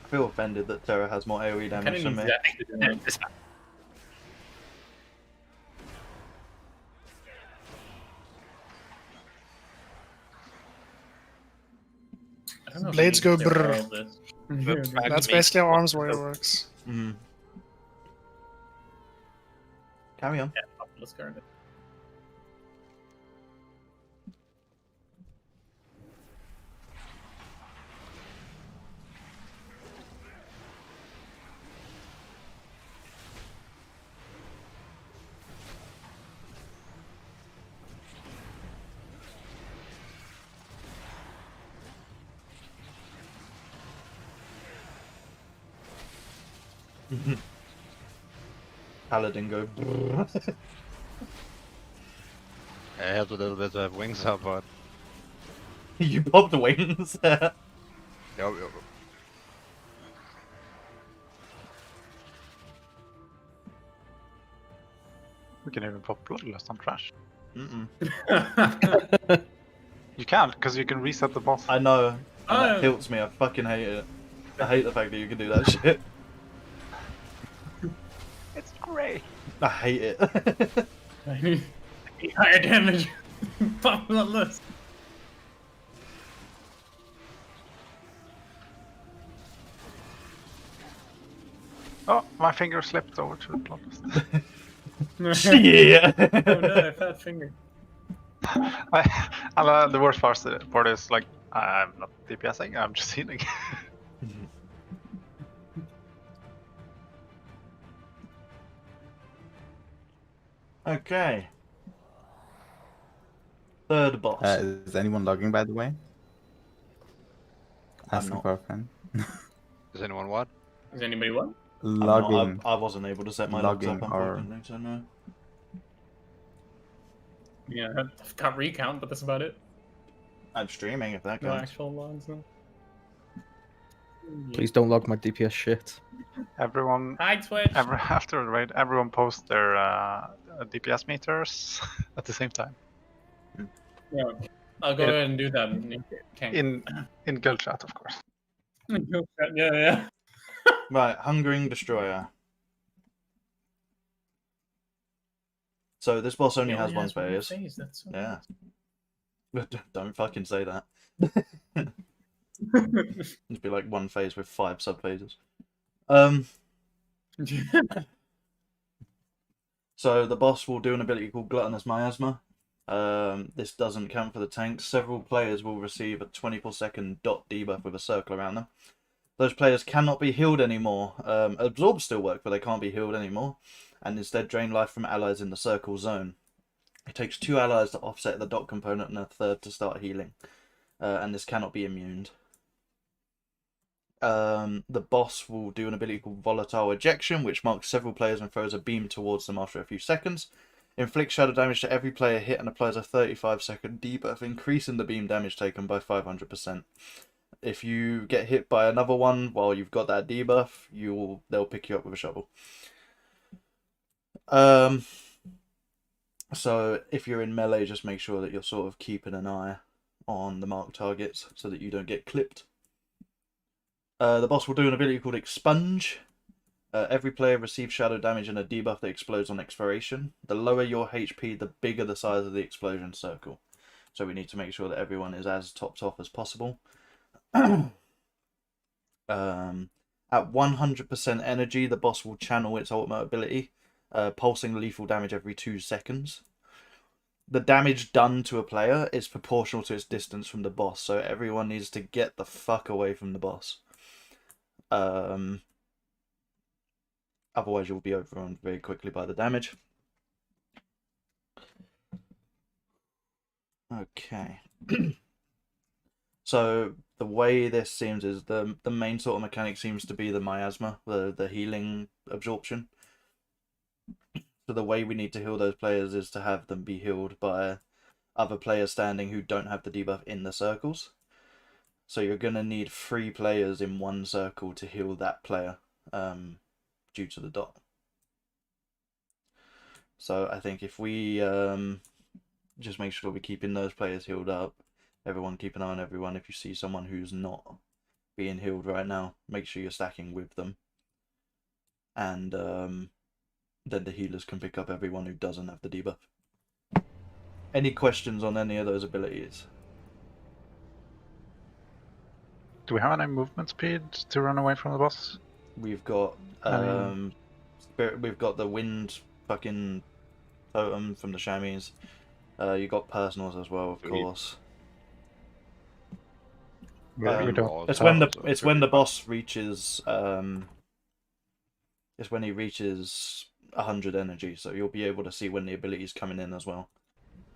feel offended that Terra has more AoE damage than me. I don't know if Blades we need go to clear brrr. all of this. That's basically how Arms Warrior works. Mm. Carry on. Yeah, let's go. Paladin go. It helps a little bit to have wings up, but You popped the wings. yo. We can even pop Bloodlust on trash. Mm-mm. You can't, because you can reset the boss. I know. And that Oh. tilts me. I fucking hate it. I hate the fact that you can do that shit. It's great. I hate it. Higher damage. Pop Bloodlust. Oh, my finger slipped over to the Bloodlust. Yeah. Oh no, fat finger. The worst part is, like, I'm not DPSing, I'm just healing. Okay. Third boss. Is anyone logging, by the way? I'm Asking not. for a friend. Is anyone what? Is anybody what? I'm not. Logging. I wasn't able to set my logs up, Logging or- unfortunately, so no. Yeah, I've got recount, but that's about it. I'm streaming if that No counts. actual logs, no. Please don't log my DPS shit. Everyone, Hi, Twitch. after the raid, everyone post their DPS meters at the same time. Yeah, I'll go ahead and do that. In guild chat, of course. Yeah. Right, Hungering Destroyer. So this boss only has one phase. That's so Yeah. Don't fucking say that. It'd be like one phase with 5 sub-phases. So the boss will do an ability called Gluttonous Miasma. This doesn't count for the tanks. Several players will receive a 24-second dot debuff with a circle around them. Those players cannot be healed anymore. Absorb still work, but they can't be healed anymore, and instead drain life from allies in the circle zone. It takes 2 allies to offset the dot component and a third to start healing, and this cannot be immuned. The boss will do an ability called Volatile Ejection, which marks several players and throws a beam towards them after a few seconds. Inflicts shadow damage to every player hit and applies a 35-second debuff, increasing the beam damage taken by 500%. If you get hit by another one while you've got that debuff, they'll pick you up with a shovel. So if you're in melee, just make sure that you're sort of keeping an eye on the marked targets so that you don't get clipped. The boss will do an ability called Expunge. Every player receives shadow damage and a debuff that explodes on expiration. The lower your HP, the bigger the size of the explosion circle. So we need to make sure that everyone is as topped off as possible. At 100% energy, the boss will channel its ultimate ability, pulsing lethal damage every 2 seconds. The damage done to a player is proportional to its distance from the boss, so everyone needs to get the fuck away from the boss. Otherwise, you'll be overrun very quickly by the damage. Okay. So the way this seems is the main sort of mechanic seems to be the miasma, the healing absorption. So the way we need to heal those players is to have them be healed by other players standing who don't have the debuff in the circles. So you're going to need 3 players in one circle to heal that player due to the dot. So I think if we just make sure we're keeping those players healed up, everyone keep an eye on everyone. If you see someone who's not being healed right now, make sure you're stacking with them. And then the healers can pick up everyone who doesn't have the debuff. Any questions on any of those abilities? Do we have any movement speed to run away from the boss? We've got we've got the wind fucking totem from the chamois. You got personals as well, of course. It's when the boss reaches it's when he reaches 100 energy, so you'll be able to see when the ability's coming in as well.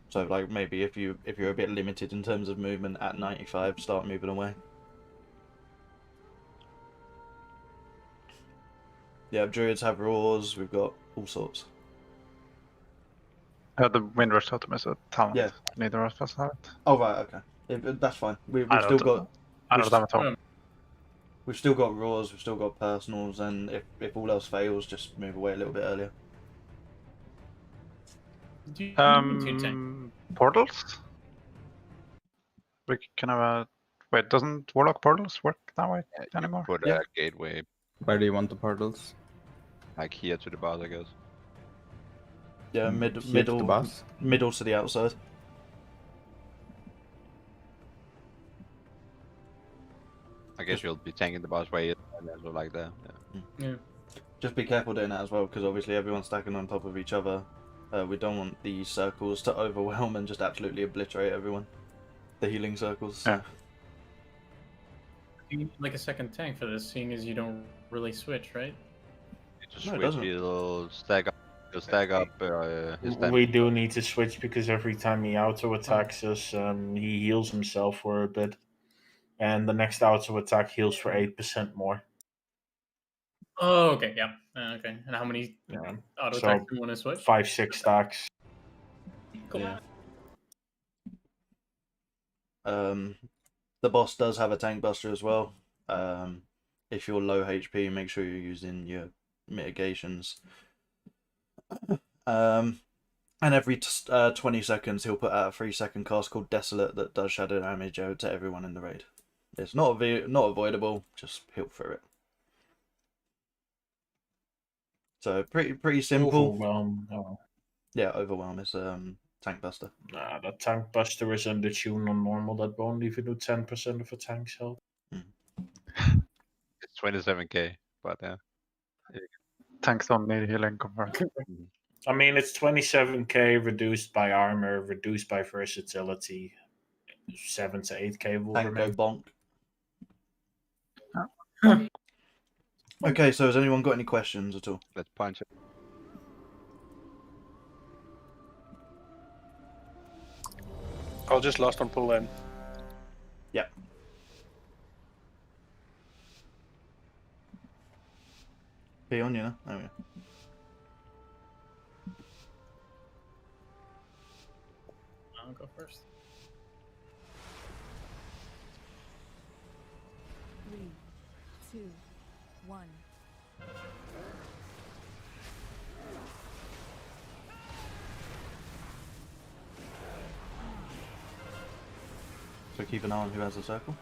So like maybe if you're a bit limited in terms of movement at 95, start moving away. Yeah, druids have roars. We've got all sorts. The Windrush Totem is a talent. Yeah. Neither of us have it. Oh right, okay. That's fine. We've still got. I don't have a totem. We've still got roars. We've still got personals, and if all else fails, just move away a little bit earlier. Portals? We can have a... Wait, doesn't Warlock Portals work that way anymore? Put a gateway. Where do you want the portals? Like here to the boss, I guess. Yeah, Here to the middle boss? middle to the outside. I guess you'll be tanking the boss way and then like that. Yeah. Just be careful doing that as well, because obviously everyone's stacking on top of each other. We don't want the circles to overwhelm and just absolutely obliterate everyone. The healing circles. Yeah. You need like a second tank for this, seeing as you don't really switch, right? Just switch, he'll stack up. He'll stack up his damage. We do need to switch because every time he auto attacks us, he heals himself for a bit, and the next auto attack heals for 8% more. Oh, okay, yeah, okay. And how many auto attacks do you want to switch? 5-6 stacks. Cool. Yeah. The boss does have a tank buster as well. If you're low HP, make sure you're using your mitigations. And every 20 seconds, he'll put out a 3-second cast called Desolate that does shadow damage to everyone in the raid. It's not avoidable, just heal through it. So pretty simple. Overwhelm. Oh. Yeah, Overwhelm is tank buster. Nah, the tank buster is in the tune on normal. That won't even do 10% of a tank's health. It's 27k, but yeah. Tanks don't need healing confirmed. I mean, it's 27k reduced by armor, reduced by versatility. 7 to 8k will Tank go remain. bonk. Okay, so has anyone got any questions at all? Let's punch it. I'll just last on pull in. Yep. Be on, you know? There we go. I'll go first. 3, 2, 1. So keep an eye on who has the circle.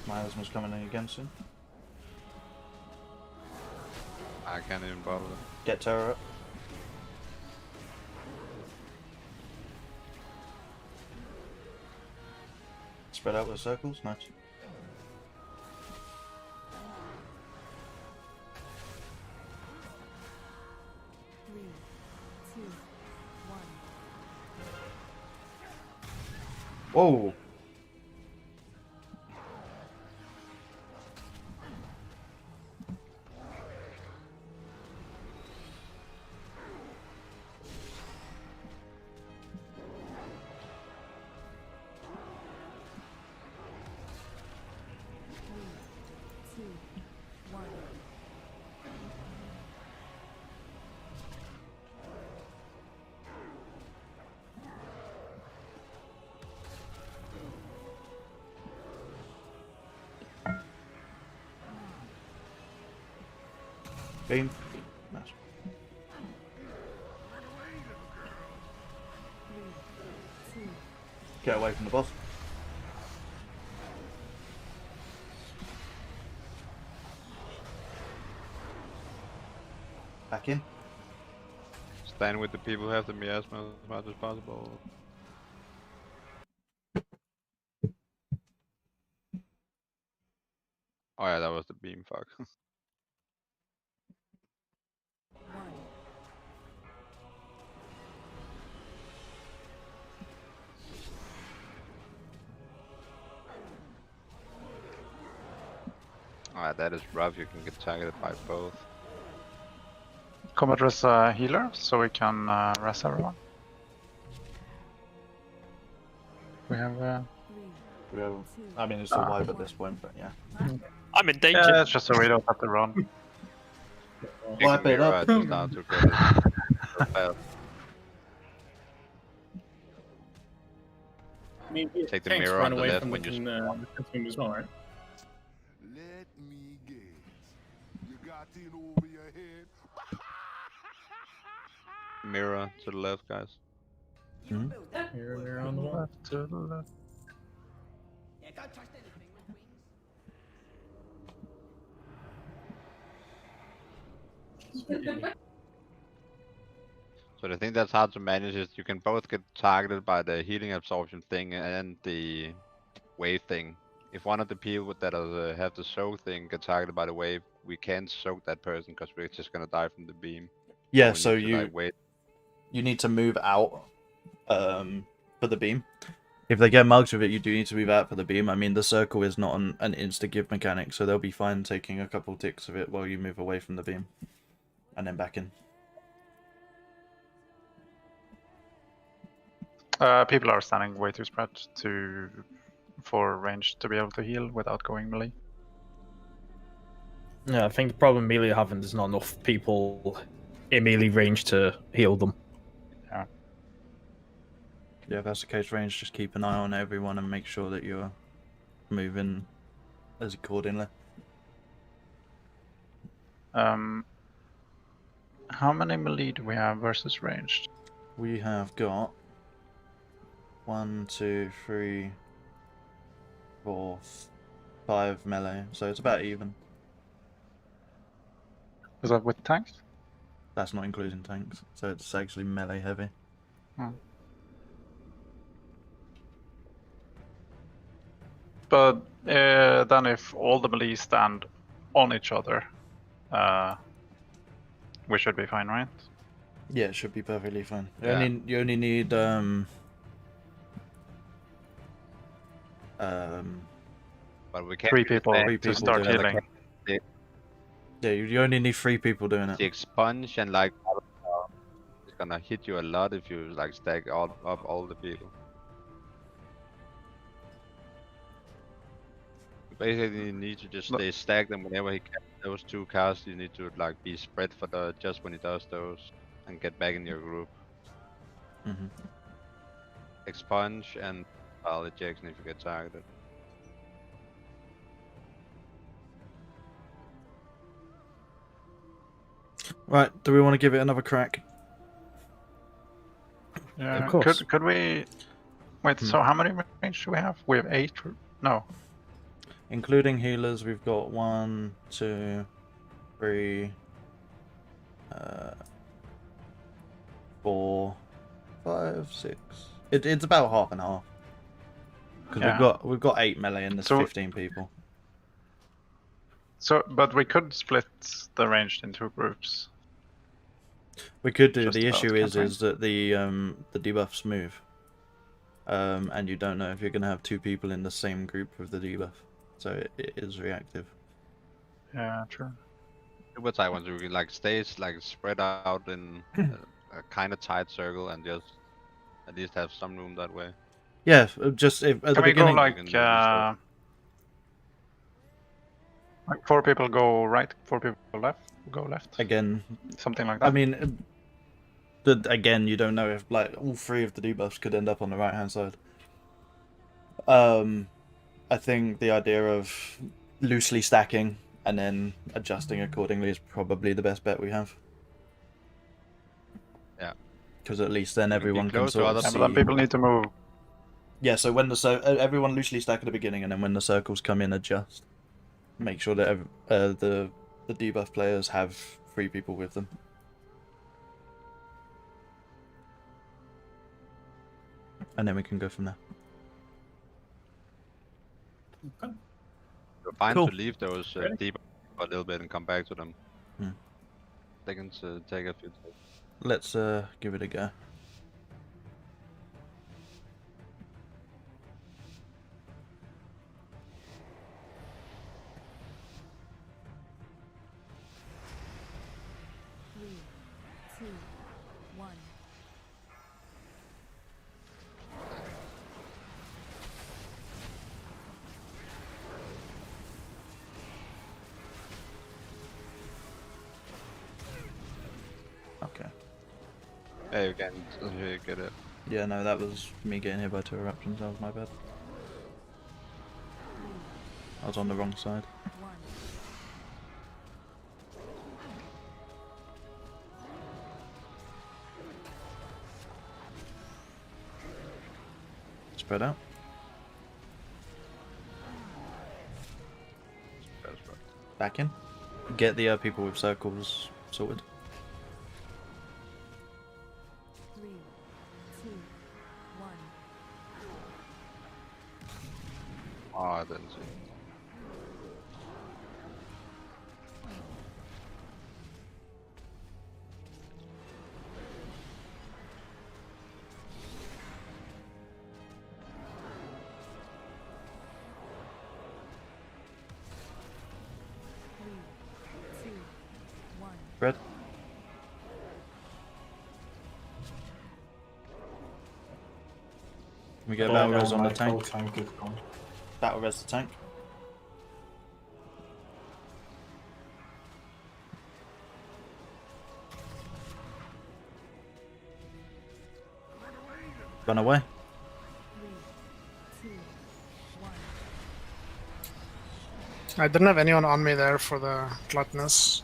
Miasma's coming in again soon. I can't even bother. Get Terror up. Spread out with circles, nice. Whoa. Beam. Nice. Get away from the boss. Back in. Stand with the people who have the miasma as much as possible. Oh yeah, that was the beam, fuck. Alright, that is rough, you can get targeted by both. Come address a healer so we can rest everyone. We have. We have. I mean, it's a wipe at this point, but yeah. I'm in danger. Yeah, it's just so we don't have to run. Wipe it up. Just down to go. I mean, Take the tanks mirror run on the away left from when you the team as well, right? Let me guess. You got in over your head. Mirror to the left, guys. Hmm? Here on the wall. Left to the left. Yeah, don't trust anything with wings. So the thing that's hard to manage is you can both get targeted by the healing absorption thing and the wave thing. If one of the people that have the soak thing get targeted by the wave, we can't soak that person because we're just gonna die from the beam. Yeah, we so need to, like, wait. you need to move out for the beam. If they get mugged with it, you do need to move out for the beam. I mean, the circle is not an insta-give mechanic, so they'll be fine taking a couple ticks of it while you move away from the beam. And then back in. People are standing way too spread for range to be able to heal without going melee. Yeah, I think the problem melee having is not enough people in melee range to heal them. Yeah. Yeah, if that's the case, range, just keep an eye on everyone and make sure that you're moving as accordingly. How many melee do we have versus ranged? We have got 1, 2, 3, 4, 5 melee, so it's about even. Is that with tanks? That's not including tanks, so it's actually melee heavy. Hmm. But then if all the melee stand on each other, we should be fine, right? Yeah, it should be perfectly fine. Yeah. You only need But we can't three people three to people start doing healing. Yeah, you only need 3 people doing it. The expunge and like it's gonna hit you a lot if you like stack up all the people. You basically need to just stay stacked, and whenever he casts those 2 casts, you need to like be spread for just when he does those and get back in your group. Mhm. Expunge and pile ejection if you get targeted. Right, do we want to give it another crack? Yeah, Of course. Could we... Wait, so how many range do we have? We have 8? No. Including healers, we've got 1, 2, 3, 4, 5, 6. It's about half and half. Because we've got 8 melee and there's 15 people. So, but we could split the ranged in 2 groups. We could do. Just The about issue is campaign. that the debuffs move. and you don't know if you're going to have two people in the same group with the debuff, so it is reactive. Yeah, true. What I want to do, like stays like spread out in a kind of tight circle and just at least have some room that way. Yeah, just if at Can the we beginning. go like 4 people go right, 4 people go left? Again, something like that. I mean, again, you don't know if like all 3 of the debuffs could end up on the right hand side. I think the idea of loosely stacking and then adjusting accordingly is probably the best bet we have. Yeah. Because at least then everyone can close to sort of other see. But then people need to move. Yeah, so when everyone loosely stack at the beginning, and then when the circles come in, adjust. Make sure that the debuff players have 3 people with them. And then we can go from there. Okay. You're fine Cool. to leave those debuffs for a little bit and come back to them. They can take a few days. Let's give it a go. Okay. Yeah, you can get it. Yeah, no, that was me getting hit by 2 eruptions. That was my bad. I was on the wrong side. Spread out. Back in. Get the people with circles sorted. 3, 2, 1. Oh, I didn't see. Red. We get battle res on the tank. Battle res the tank. Run away. 3, 2, 1. I didn't have anyone on me there for the gluttonous.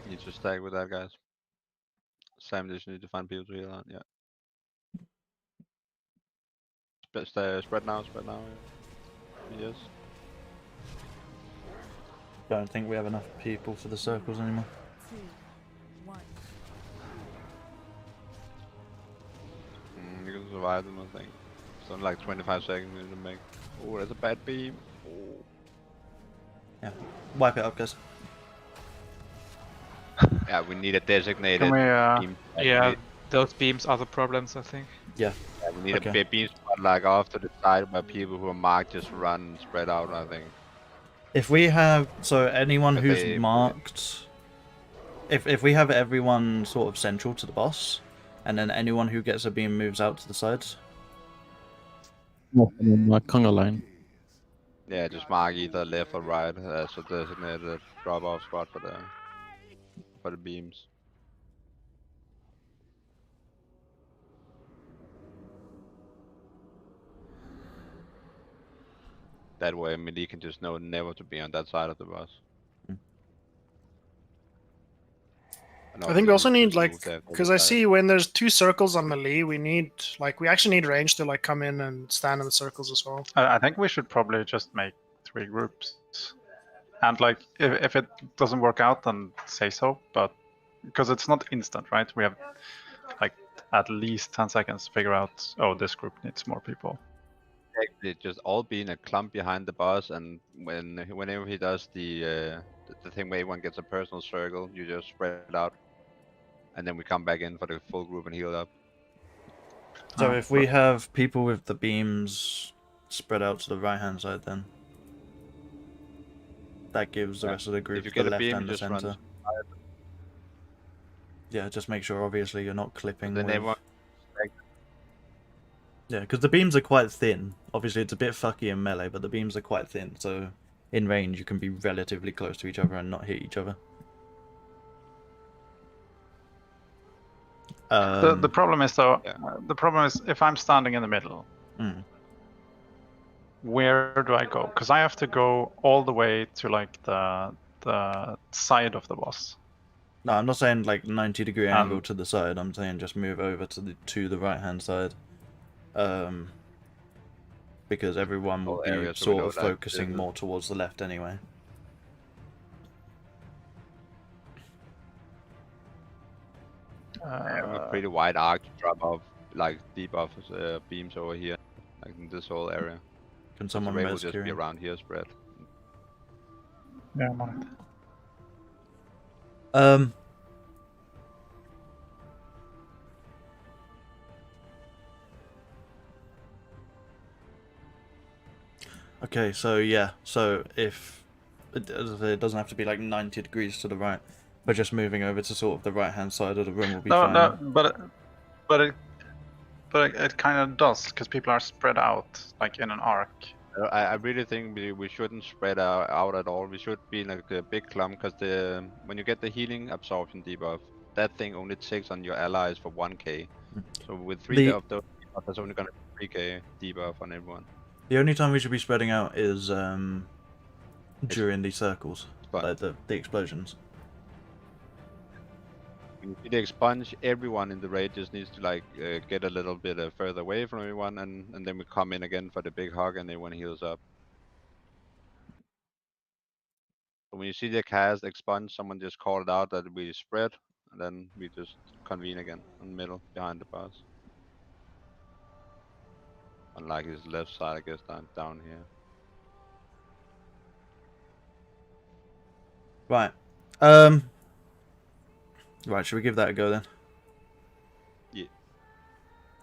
Need to stack with that, guys. Sam just need to find people to heal on. Yeah. Spread now. Yeah. Yes. Don't think we have enough people for the circles anymore. 2, 1. You can survive them, I think. It's only like 25 seconds you need to make. Oh, that's a bad beam. Oh. Yeah. Wipe it up, guys. Yeah, we need a designated Can we, beam. Yeah, those beams are the problems, I think. Yeah. Yeah, we need a big beam spot like off to the side where people who are marked just run and spread out, I think. If we have anyone If who's they- marked, if we have everyone sort of central to the boss, and then anyone who gets a beam moves out to the sides. My conga line. Yeah, just mark either left or right as a designated drop-off spot for the beams. That way, melee can just know never to be on that side of the boss. I think we also need because I see when there's 2 circles on melee, we actually need range to come in and stand in the circles as well. I think we should probably just make regroups. And like, if it doesn't work out, then say so. But because it's not instant, right? We have like at least 10 seconds to figure out. Oh, this group needs more people. Actually, just all be in a clump behind the boss, and whenever he does the thing where everyone gets a personal circle, you just spread it out, and then we come back in for the full group and heal up. So if we have people with the beams spread out to the right-hand side, then that gives the rest of the group the left and the center. Yeah, just make sure obviously you're not clipping. Then everyone. Yeah, because the beams are quite thin. Obviously, it's a bit fucky in melee, but the beams are quite thin, so in range you can be relatively close to each other and not hit each other. The problem is though. The problem is if I'm standing in the middle. Where do I go? Because I have to go all the way to like the side of the boss. No, I'm not saying like 90-degree angle to the side. I'm saying just move over to the right-hand side. Because everyone will be sort of focusing more towards the left anyway. I have a pretty wide arc to drop off, like debuff beams over here, like in this whole area. Can someone will just be around here spread? Yeah, I'm on it. Okay, so yeah, so if it doesn't have to be like 90 degrees to the right, but just moving over to sort of the right-hand side of the room will be fine. No, but it kind of does because people are spread out like in an arc. I really think we shouldn't spread out at all. We should be in like a big clump because when you get the healing absorption debuff, that thing only takes on your allies for 1k. So with 3 of those, there's only gonna be 3k debuff on everyone. The only time we should be spreading out is during these circles, like the explosions. When you see the expunge, everyone in the raid just needs to like get a little bit further away from everyone, and then we come in again for the big hug, and everyone heals up. So when you see the cast expunge, someone just call it out that we spread, and then we just convene again in the middle behind the boss. Unlike his left side, I guess down here. Right. Right, should we give that a go then? Yeah.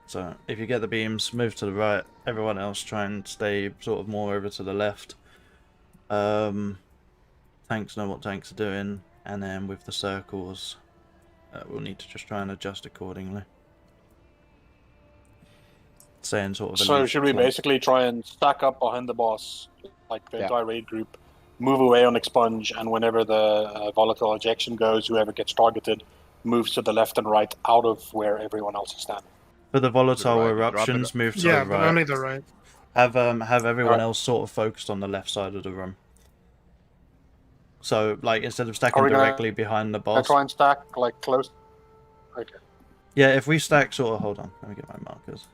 So, if you get the beams, move to the right. Everyone else try and stay sort of more over to the left. Tanks know what tanks are doing. And then with the circles, we'll need to just try and adjust accordingly. Saying sort of. So should we basically try and stack up behind the boss, like the entire raid group, move away on expunge, and whenever the volatile ejection goes, whoever gets targeted moves to the left and right out of where everyone else is standing. For the volatile eruptions, move to the right. Yeah, only the right. Have everyone else sort of focused on the left side of the room. So, like, instead of stacking directly behind the boss, try and stack like close. Okay. Yeah, if we stack sort of, hold on, let me get my markers.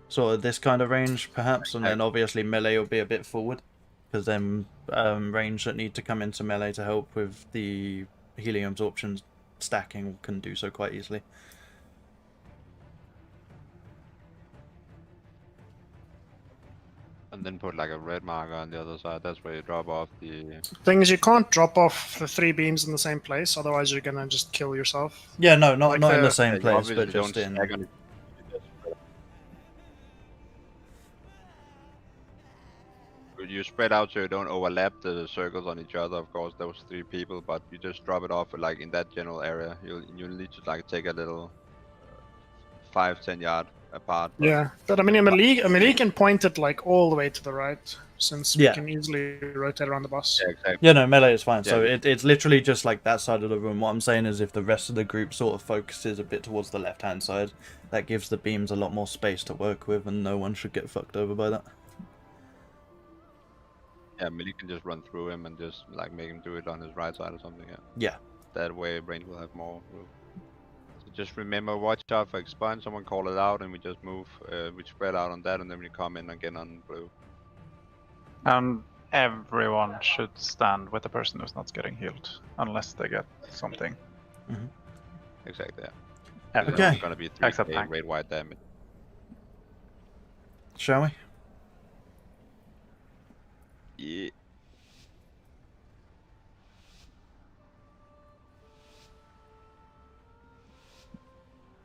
Sort of this kind of range, perhaps, and then obviously melee will be a bit forward, because then range that need to come into melee to help with the healing absorption stacking can do so quite easily. And then put like a red marker on the other side. That's where you drop off the. Thing is, you can't drop off the 3 beams in the same place, otherwise you're gonna just kill yourself. Yeah, no, not in the same place, but just in. You spread out so you don't overlap the circles on each other. Of course, those 3 people, but you just drop it off like in that general area. You'll need to like take a little 5-10 yard apart. Yeah, but I mean, a melee can point it like all the way to the right, since we can easily rotate around the boss. Yeah, exactly. Yeah, no, melee is fine. Yeah. So it's literally just like that side of the room. What I'm saying is if the rest of the group sort of focuses a bit towards the left-hand side, that gives the beams a lot more space to work with, and no one should get fucked over by that. Yeah, melee can just run through him and just like make him do it on his right side or something. Yeah. That way, range will have more room. So just remember, watch out for expunge. Someone call it out, and we just move. We spread out on that, and then we come in again on blue. And everyone should stand with the person who's not getting healed, unless they get something. Exactly. Yeah. Everyone. It's only gonna be 3k Except tank. rate wide damage. Shall we? Yeah.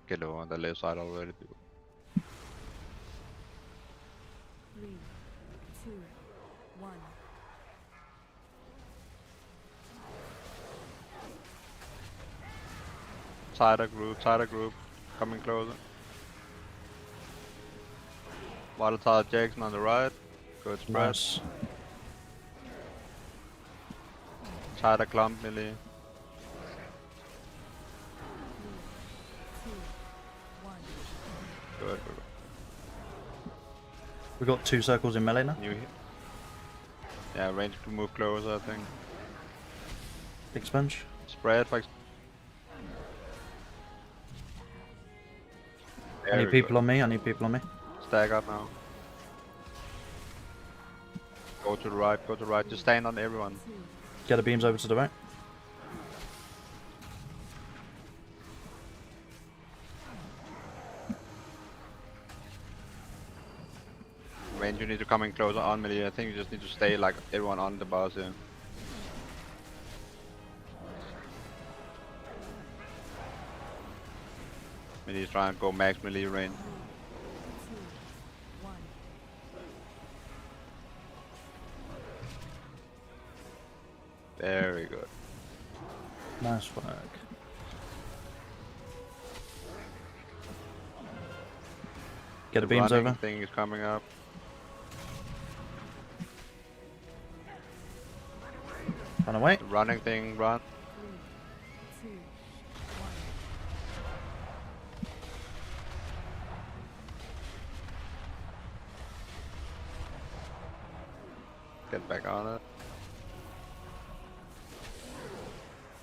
Get over on the left side already, people. 3, 2, 1. Tighter group, coming closer. Watertower Jackson on the right. Good spread. Nice. Tighter clump melee. 3, 2, 1. Good. We got 2 circles in melee now. New hit. Yeah, range to move closer, I think. Big sponge. Spread like. I need people on me. I need people on me. Stack up now. Go to the right, just stand on everyone. Get the beams over to the right. Range, you need to come in closer on melee. I think you just need to stay like everyone on the boss here. Melee try and go max melee range. 1. Very good. Nice work. Get the beams running over. Thing is coming up. Run away. The running thing, run. 3, 2, 1. Get back on it.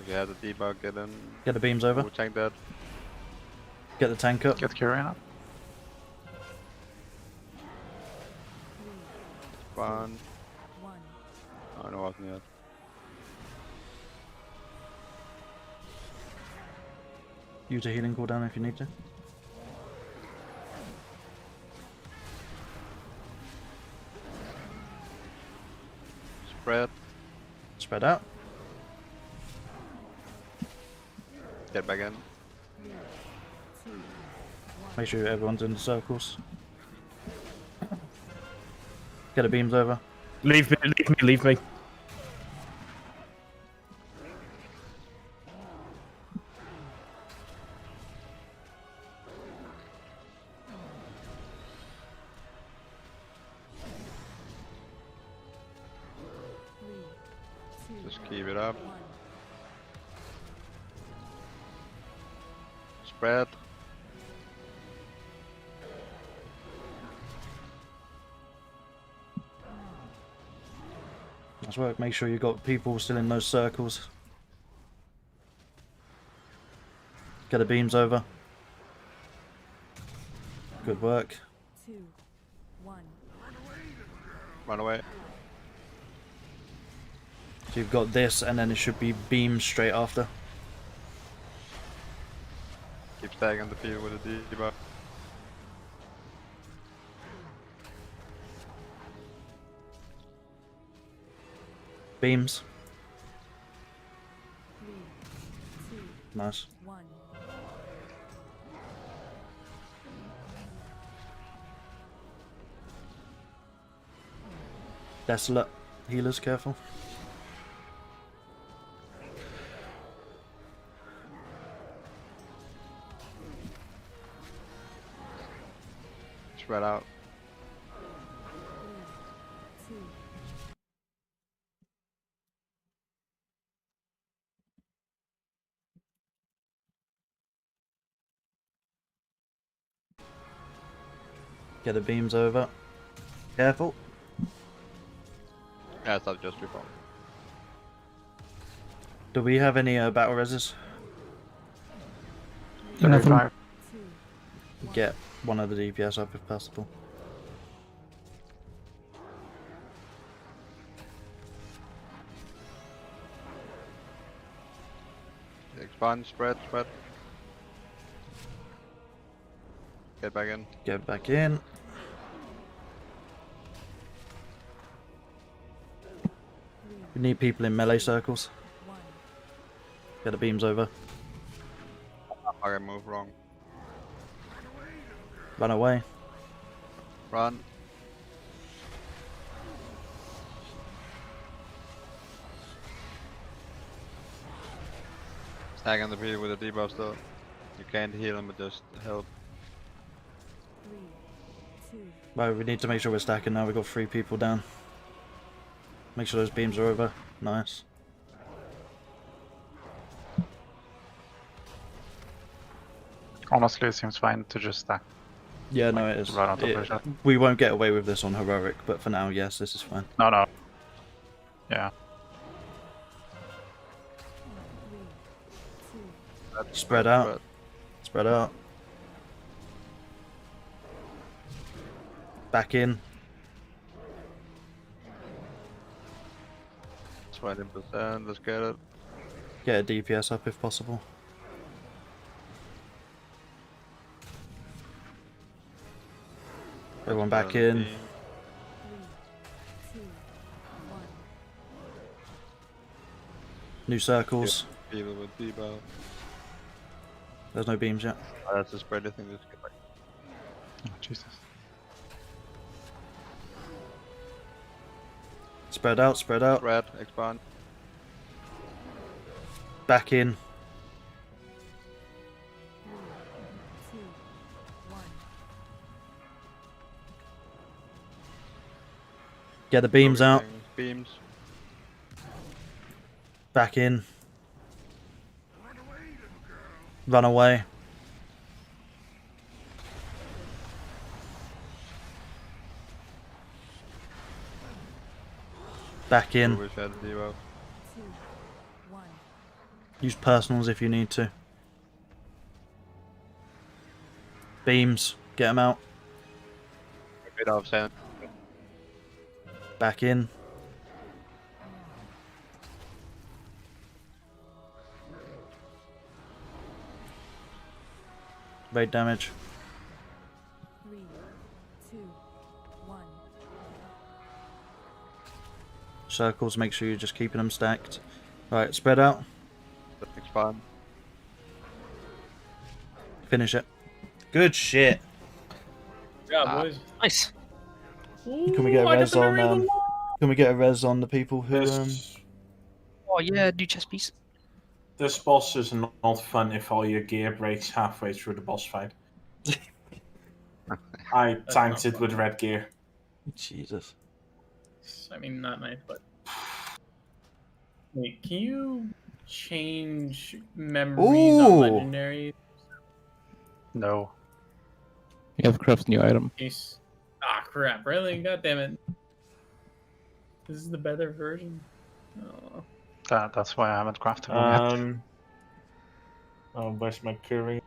If you have the debug, get in. Get the beams over. We'll tank that. Get the tank up. Get Kyrian up. Fun. 1. Oh, no, wasn't yet. Use a healing cooldown if you need to. Spread. Spread out. Get back in. 3, 2, 1. Make sure everyone's in the circles. Get the beams over. Leave me. Just keep it up. Spread. Nice work. Make sure you got people still in those circles. Get the beams over. Good work. 2, 1. Run away. So you've got this, and then it should be beams straight after. Keep stacking the field with the debug. Beams. 3, 2, Nice. 1. Desolate. Healers, careful. Spread out. 3, 2. Get the beams over. Careful. Yeah, it's not just before. Do we have any battle reses? Nothing. Get one of the DPS up if possible. Expand, spread. Get back in. Get back in. We need people in melee circles. Get the beams over. I move wrong. Run away. Run. Stack on the people with a debuff still. You can't heal them, but just help. Right, we need to make sure we're stacking now. We've got 3 people down. Make sure those beams are over. Nice. Honestly, it seems fine to just stack. Yeah, no, it is. Right on top of each other. We won't get away with this on heroic, but for now, yes, this is fine. No. Yeah. Spread out. Spread out. Back in. 20%, let's get it. Get a DPS up if possible. Everyone back in. New circles. People with debuff. There's no beams yet. Oh, that's a spread, I think. Let's get back. Oh, Jesus. Spread out, spread out. Spread, expand. Back in. Get the beams out. Beams. Back in. Run away. Back in. Wish I had a debuff. Use personals if you need to. Beams. Get them out. Bit off sound. Back in. Raid damage. 3, 2, 1. Circles, make sure you're just keeping them stacked. Right, spread out. Expand. Finish it. Good shit. Yeah, boys. Nice. Can we get a I got res the on? Marine Can we get a res on the people who? Oh yeah, new chess piece. This boss is not fun if all your gear breaks halfway through the boss fight. I tanked it with red gear. Jesus. I mean, not nice, but. Wait, can you change memories on Ooh. legendary? No. You have craft new item. Jeez. Ah, crap! Really? God damn it! This is the better version. Oh. That's why I haven't crafted one yet. Oh, where's my curry?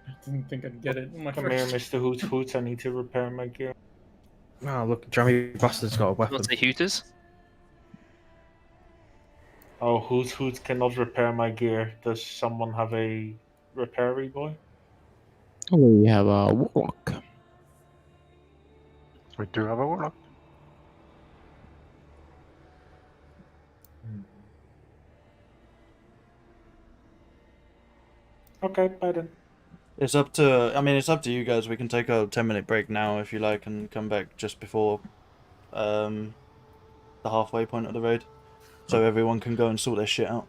I didn't think I'd get it. On my Come here, first. Mr. Hoot Hoot. I need to repair my gear. Oh, look, Jammy Bastard's got a You weapon. want to say Hooters? Oh, Hoot Hoot cannot repair my gear. Does someone have a repairy boy? We have a warlock. We do have a warlock. Okay, bye then. It's up to. I mean, it's up to you guys. We can take a 10-minute break now if you like, and come back just before the halfway point of the raid, so everyone can go and sort their shit out.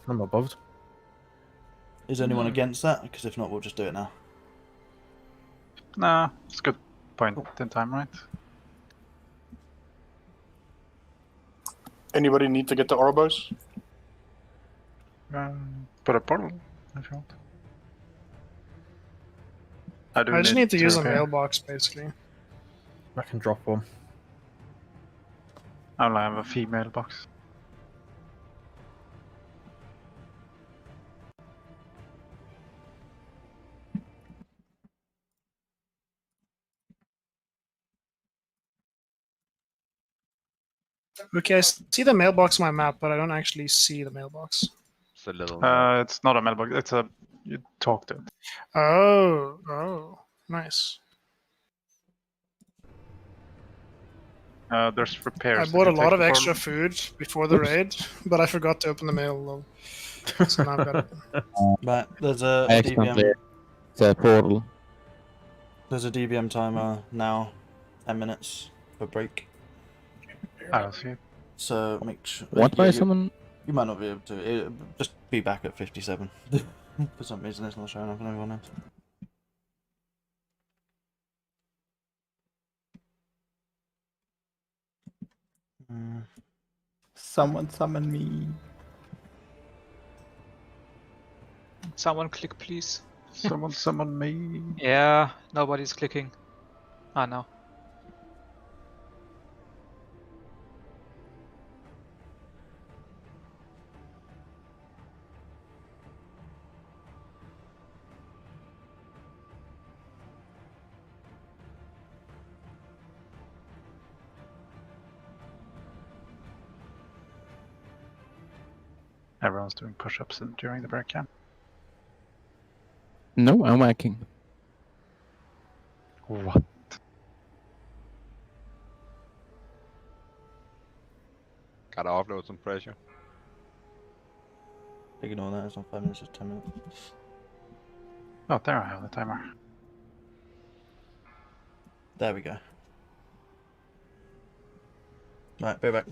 I'm not bothered. Is anyone against that? Because if not, we'll just do it now. Nah, it's a good point in time, right? Anybody need to get the Orbos? Put a portal if you want. I just need to use a repair. mailbox, basically. I can drop one. I only have a female box. Okay, I see the mailbox on my map, but I don't actually see the mailbox. It's a little. It's not a mailbox. It's a you talk to it. Oh, nice. There's repairs. I Did bought you a lot take of the extra portal? food before the raid, but I forgot to open the mail though. So now I've got it. Right, there's a I accidentally DBM. the portal. There's a DBM timer now. 10 minutes for break. I see it. So make sure. What yeah, by someone? You might not be able to. Just be back at 57. For some reason, it's not showing up on everyone else. Someone summon me. Someone click, please. Someone summon me. Yeah, nobody's clicking. Ah, no. Everyone's doing push-ups during the break camp. No, I'm whacking. What? Gotta offload some pressure. Ignore that, it's not 5 minutes, it's 10 minutes. Oh, there I have the timer. There we go. Right, be back.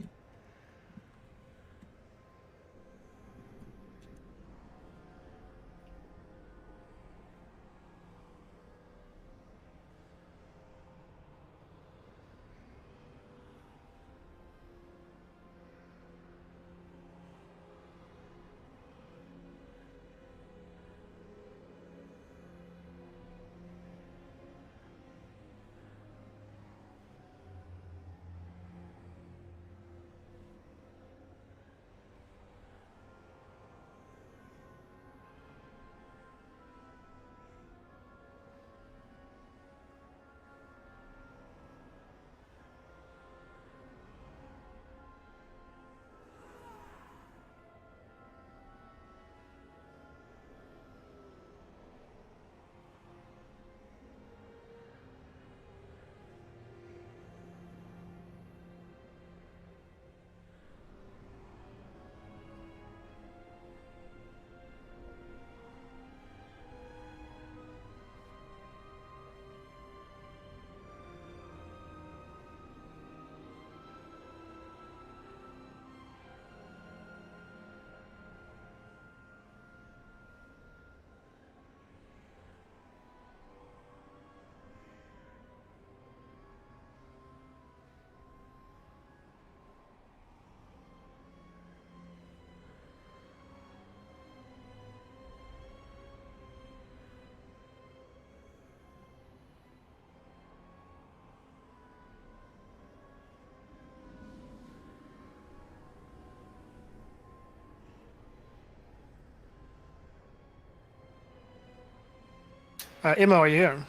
Emma, are you here?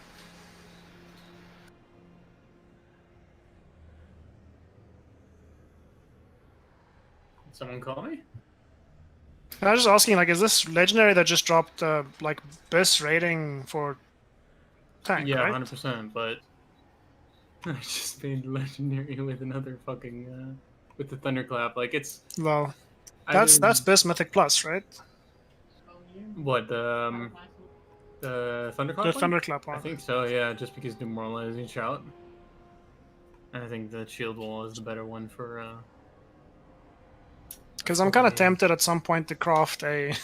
Someone call me? I was just asking, like, is this legendary that just dropped, like, best rating for tank, Yeah, right? 100%, but I just made legendary with another fucking, with the thunderclap. Like, it's... Well, I that's didn't- best mythic plus, right? What, the thunderclap The one? thunderclap I one. think so, yeah, just because demoralizing shout. And I think the shield wall is the better one for, Because I'm kind of tempted at some point to craft a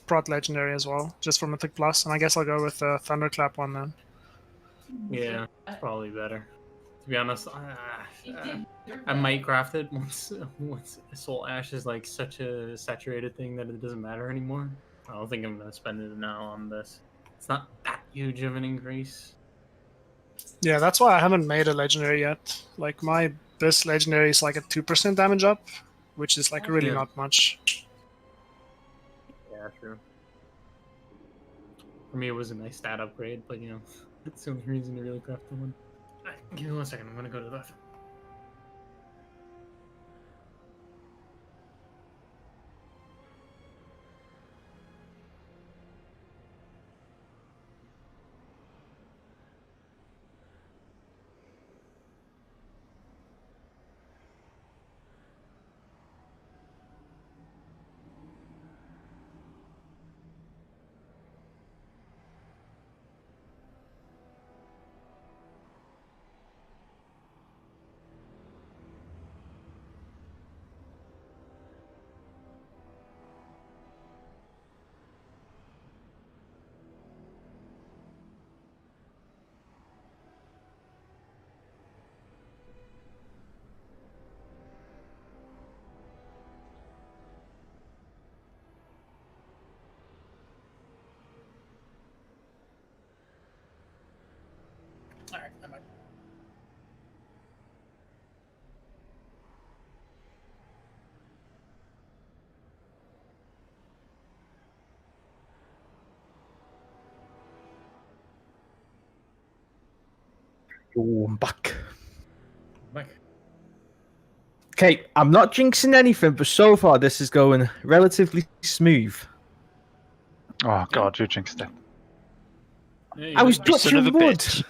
prot legendary as well, just for mythic plus, and I guess I'll go with the thunderclap one then. Yeah, it's probably better. To be honest, I might craft it once Soul Ash is like such a saturated thing that it doesn't matter anymore. I don't think I'm gonna spend it now on this. It's not that huge of an increase. Yeah, that's why I haven't made a legendary yet. Like, my best legendary is like a 2% damage up, which is like really Yeah. not much. Yeah, true. For me, it was a nice stat upgrade, but you know, that's the only reason to really craft the one. Give me 1 second, I'm gonna go to the bathroom. Alright, I'm back. Oh, I'm back. Back. Okay, I'm not jinxing anything, but so far this is going relatively smooth. Oh god, you jinxed it. Yeah, I was you son of a touching wood. bitch.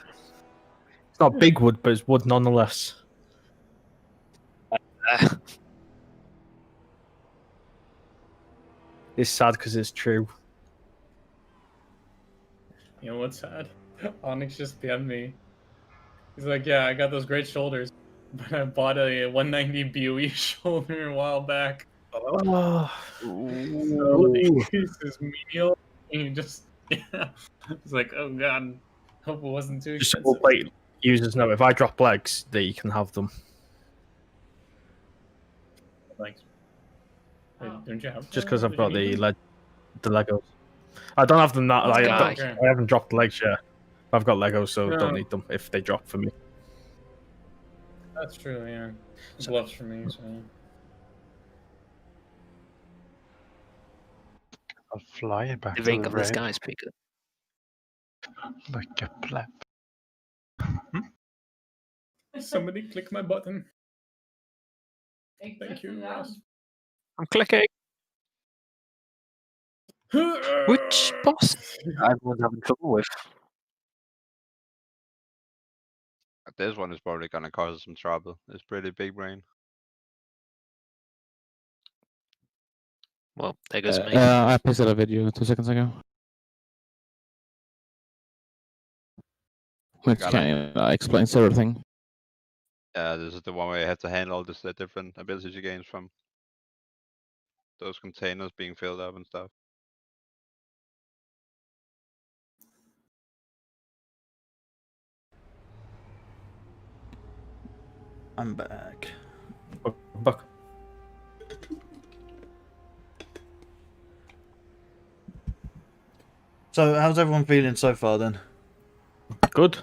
It's not big wood, but it's wood nonetheless. It's sad because it's true. You know what's sad? Onyx just PM'd me. He's like, yeah, I got those great shoulders, but I bought a 190 BOE shoulder a while back. Oh, So it increases menial. And you just, yeah. It's like, oh god, hope it wasn't too just so expensive. plate users know, if I drop legs, they can have them. Like, don't you have? Just because I've did got you need the Legos. I don't have them that. Oh, Like, okay. I haven't dropped legs yet. I've got Legos, so No. don't need them if they drop for me. That's true, yeah. Gloves for me, so. I'll fly back The to ring the of the raid sky speaker. like a pleb. Somebody click my button. Thank you, Ross. I'm clicking. Which boss? Everyone's having trouble with. This one is probably gonna cause some trouble. It's pretty big brain. Well, there goes me. I posted a video 2 seconds ago. Which Got kind of explains everything. Yeah, this is the one where you have to handle all the different abilities you gain from those containers being filled up and stuff. I'm back. Back. So, how's everyone feeling so far then? Good.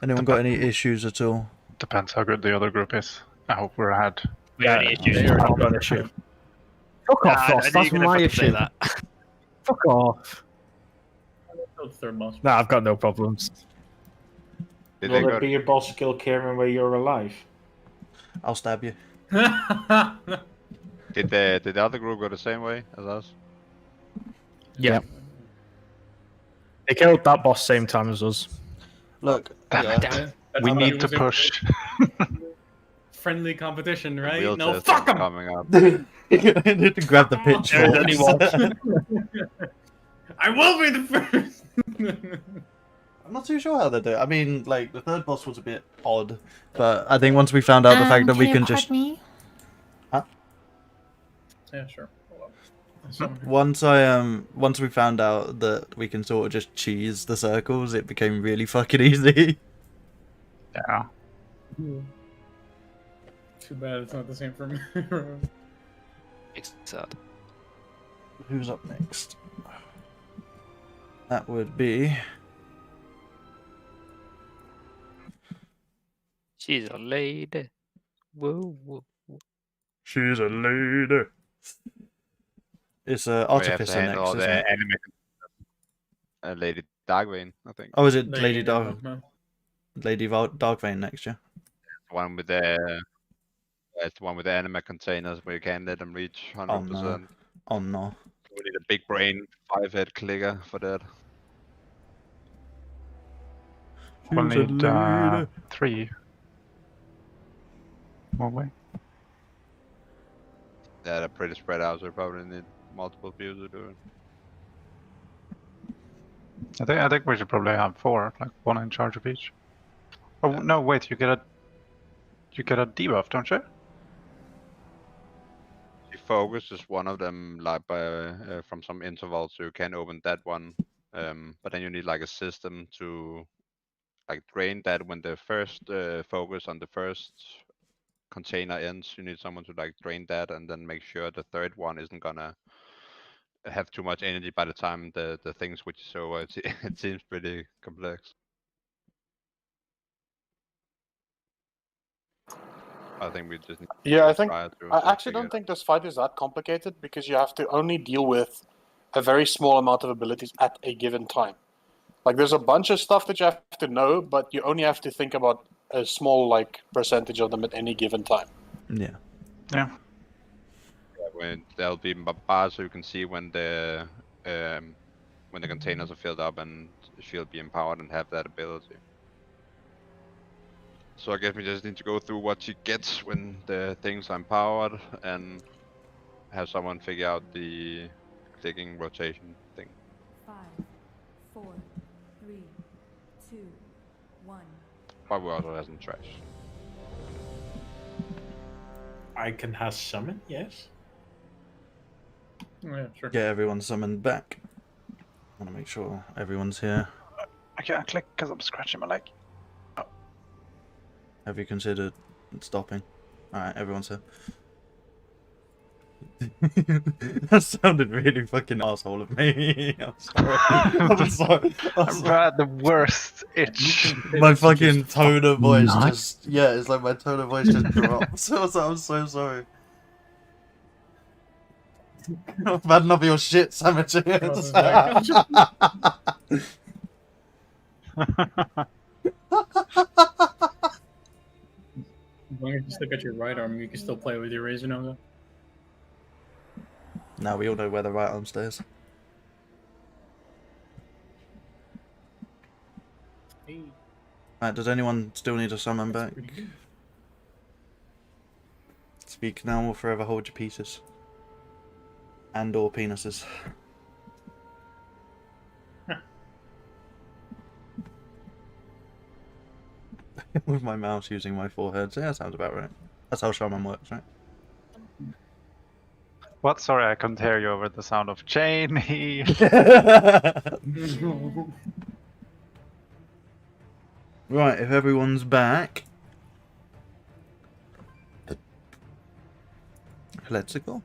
Anyone got any issues at all? Depends how good the other group is. I hope we're ahead. Yeah, I've got an issue. Fuck off, Frost. That's my issue. Fuck off. Third boss. Nah, I've got no problems. Did Will there be a boss kill Kieran where you're alive? I'll stab you. Did the other group go the same way as us? Yeah. They killed that boss same time as us. Look, Damn it. We That's need what to it was. push. Friendly competition, right? Wheel No, test fuck is him! coming up. You need to grab the pitchfork. I will be the first! I'm not too sure how they do it. I mean, like, the third boss was a bit odd, but I think once we found out the fact that we can just... Me? Huh? Yeah, sure. Hold on. Once we found out that we can sort of just cheese the circles, it became really fucking easy. Yeah. Too bad it's not the same for me. It's sad. Who's up next? That would be... She's a lady. Whoa, whoa, whoa. She's a lady. It's We have to Artificer handle next, all isn't the it? anime. Lady Darkvein, I think. Oh, is it Lady Lady Dark- no. Darkvein next, yeah? The one with the it's the one with the anime containers where you can't let them reach 100%. Oh no. Oh no. We need a big brain 5-head clicker for that. We'll She's a need lady. 3 more way. Yeah, they're pretty spread out, so we probably need multiple views to do it. I think we should probably have 4, like 1 in charge of each. Oh no, wait, you get a debuff, don't you? The focus is one of them, like by from some interval, so you can open that one. But then you need like a system to like drain that when the first focus on the first container ends. You need someone to like drain that and then make sure the third one isn't gonna have too much energy by the time the thing switches over. It seems pretty complex. I think we just need Yeah, I to think try to I actually don't think this fight is that complicated because you have to only deal with a very small amount of abilities at a given time. Like there's a bunch of stuff that you have to know, but you only have to think about a small like percentage of them at any given time. Yeah. Yeah. When there'll be bars so you can see when the containers are filled up and she'll be empowered and have that ability. So I guess we just need to go through what she gets when the things are empowered and have someone figure out the clicking rotation thing. 5, 4, 3, 2, 1. But we also have some trash. I can have summon, yes. Yeah, sure. Get everyone summoned back. I want to make sure everyone's here. I can't click because I'm scratching my leg. Have you considered stopping? Alright, everyone's here. That sounded really fucking asshole of me. I'm sorry. I'm sorry. I've had the worst itch. My fucking tone of voice just... Yeah, it's like my tone of voice just dropped. So I'm so sorry. I've had enough of your shit sandwiches. As long as you still got your right arm, you can still play with your razor now, though. Now we all know where the right arm stays. Hey. Alright, does anyone still need a summon back? Speak now or forever hold your pieces. And or penises. With my mouse using my forehead. Yeah, that sounds about right. That's how shaman works, right? What? Sorry, I couldn't hear you over the sound of chain. Right, if everyone's back, let's go.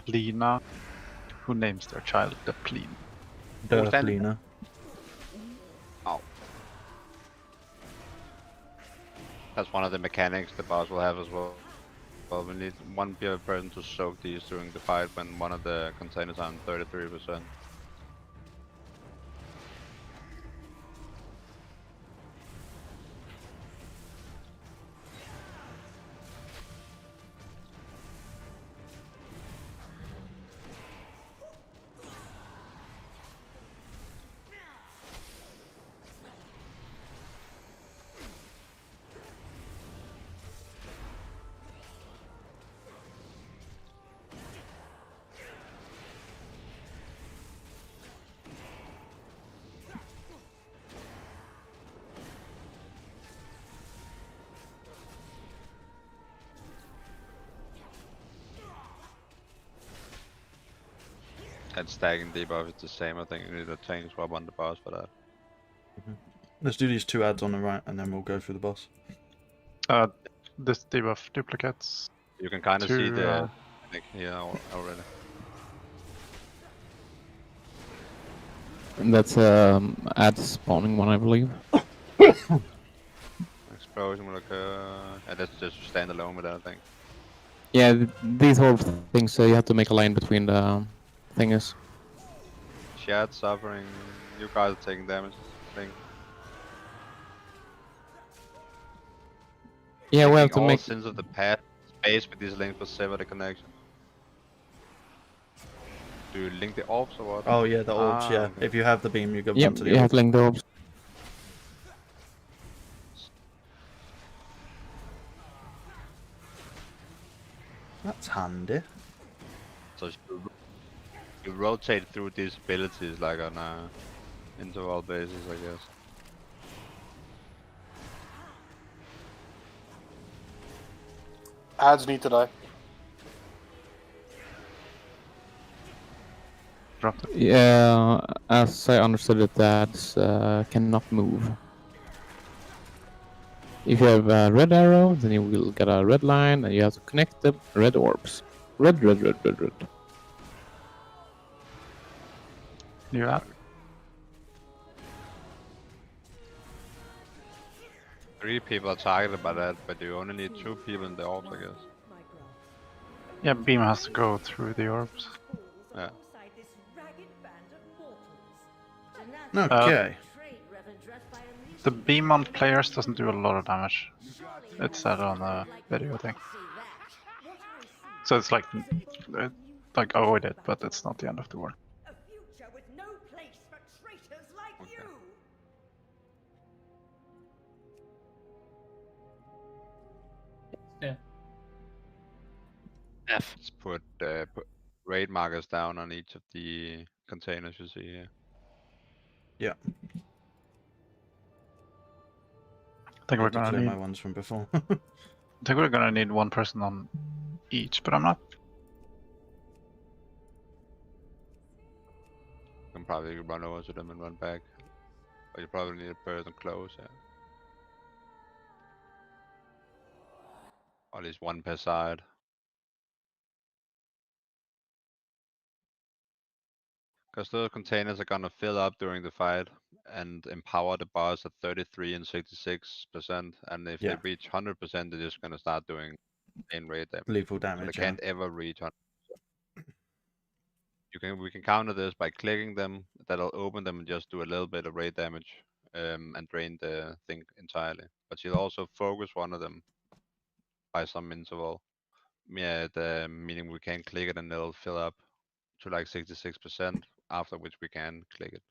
Lena. Who names their child the Pleen? Lena. Oh. That's one of the mechanics the boss will have as well. Well, we need one person to soak these during the fight when one of the containers are on 33%. And stacking debuff is the same. I think you need a chain swap on the boss for that. Let's do these two ads on the right and then we'll go through the boss. This debuff duplicates. You can kind of see the mechanic here already. And that's ad spawning one, I believe. Explosion will occur. And that's just standalone with that, I think. Yeah, these whole things, so you have to make a line between the things. Shared suffering. You guys are taking damage, I think. Yeah, we have to all make. sins of the past space with these links will sever the connection. Do you link the orbs or what? Oh yeah, the orbs, yeah. Okay. If you have the beam, you go Yep, onto the you have orbs. to link the orbs. That's handy. So you rotate through these abilities like on a interval basis, I guess. Ads need to die. Yeah, as I understood it, that cannot move. If you have a red arrow, then you will get a red line, and you have to connect the red orbs. Red. Yeah. 3 people are targeted by that, but you only need 2 people in the orbs, I guess. Yeah, beam has to go through the orbs. Yeah. Okay. The beam on players doesn't do a lot of damage. It said on the video thing. So it's like avoid it, but it's not the end of the world. Yeah. F. Let's put raid markers down on each of the containers you see here. Yeah. I think we're to gonna clear need my ones from before. I think we're gonna need one person on each, but I'm not. You can probably run over to them and run back. But you probably need a person close, yeah. Or at least one per side. Because those containers are gonna fill up during the fight and empower the boss at 33 and 66%. And if they Yeah. reach 100%, they're just gonna start doing in rate damage. Lethal So damage, they can't ever reach 100%. We can counter this by clicking them. That'll open them and just do a little bit of rate damage, and drain the thing entirely. But you'll also focus one of them by some interval. Yeah, meaning we can click it and it'll fill up to like 66%, after which we can click it.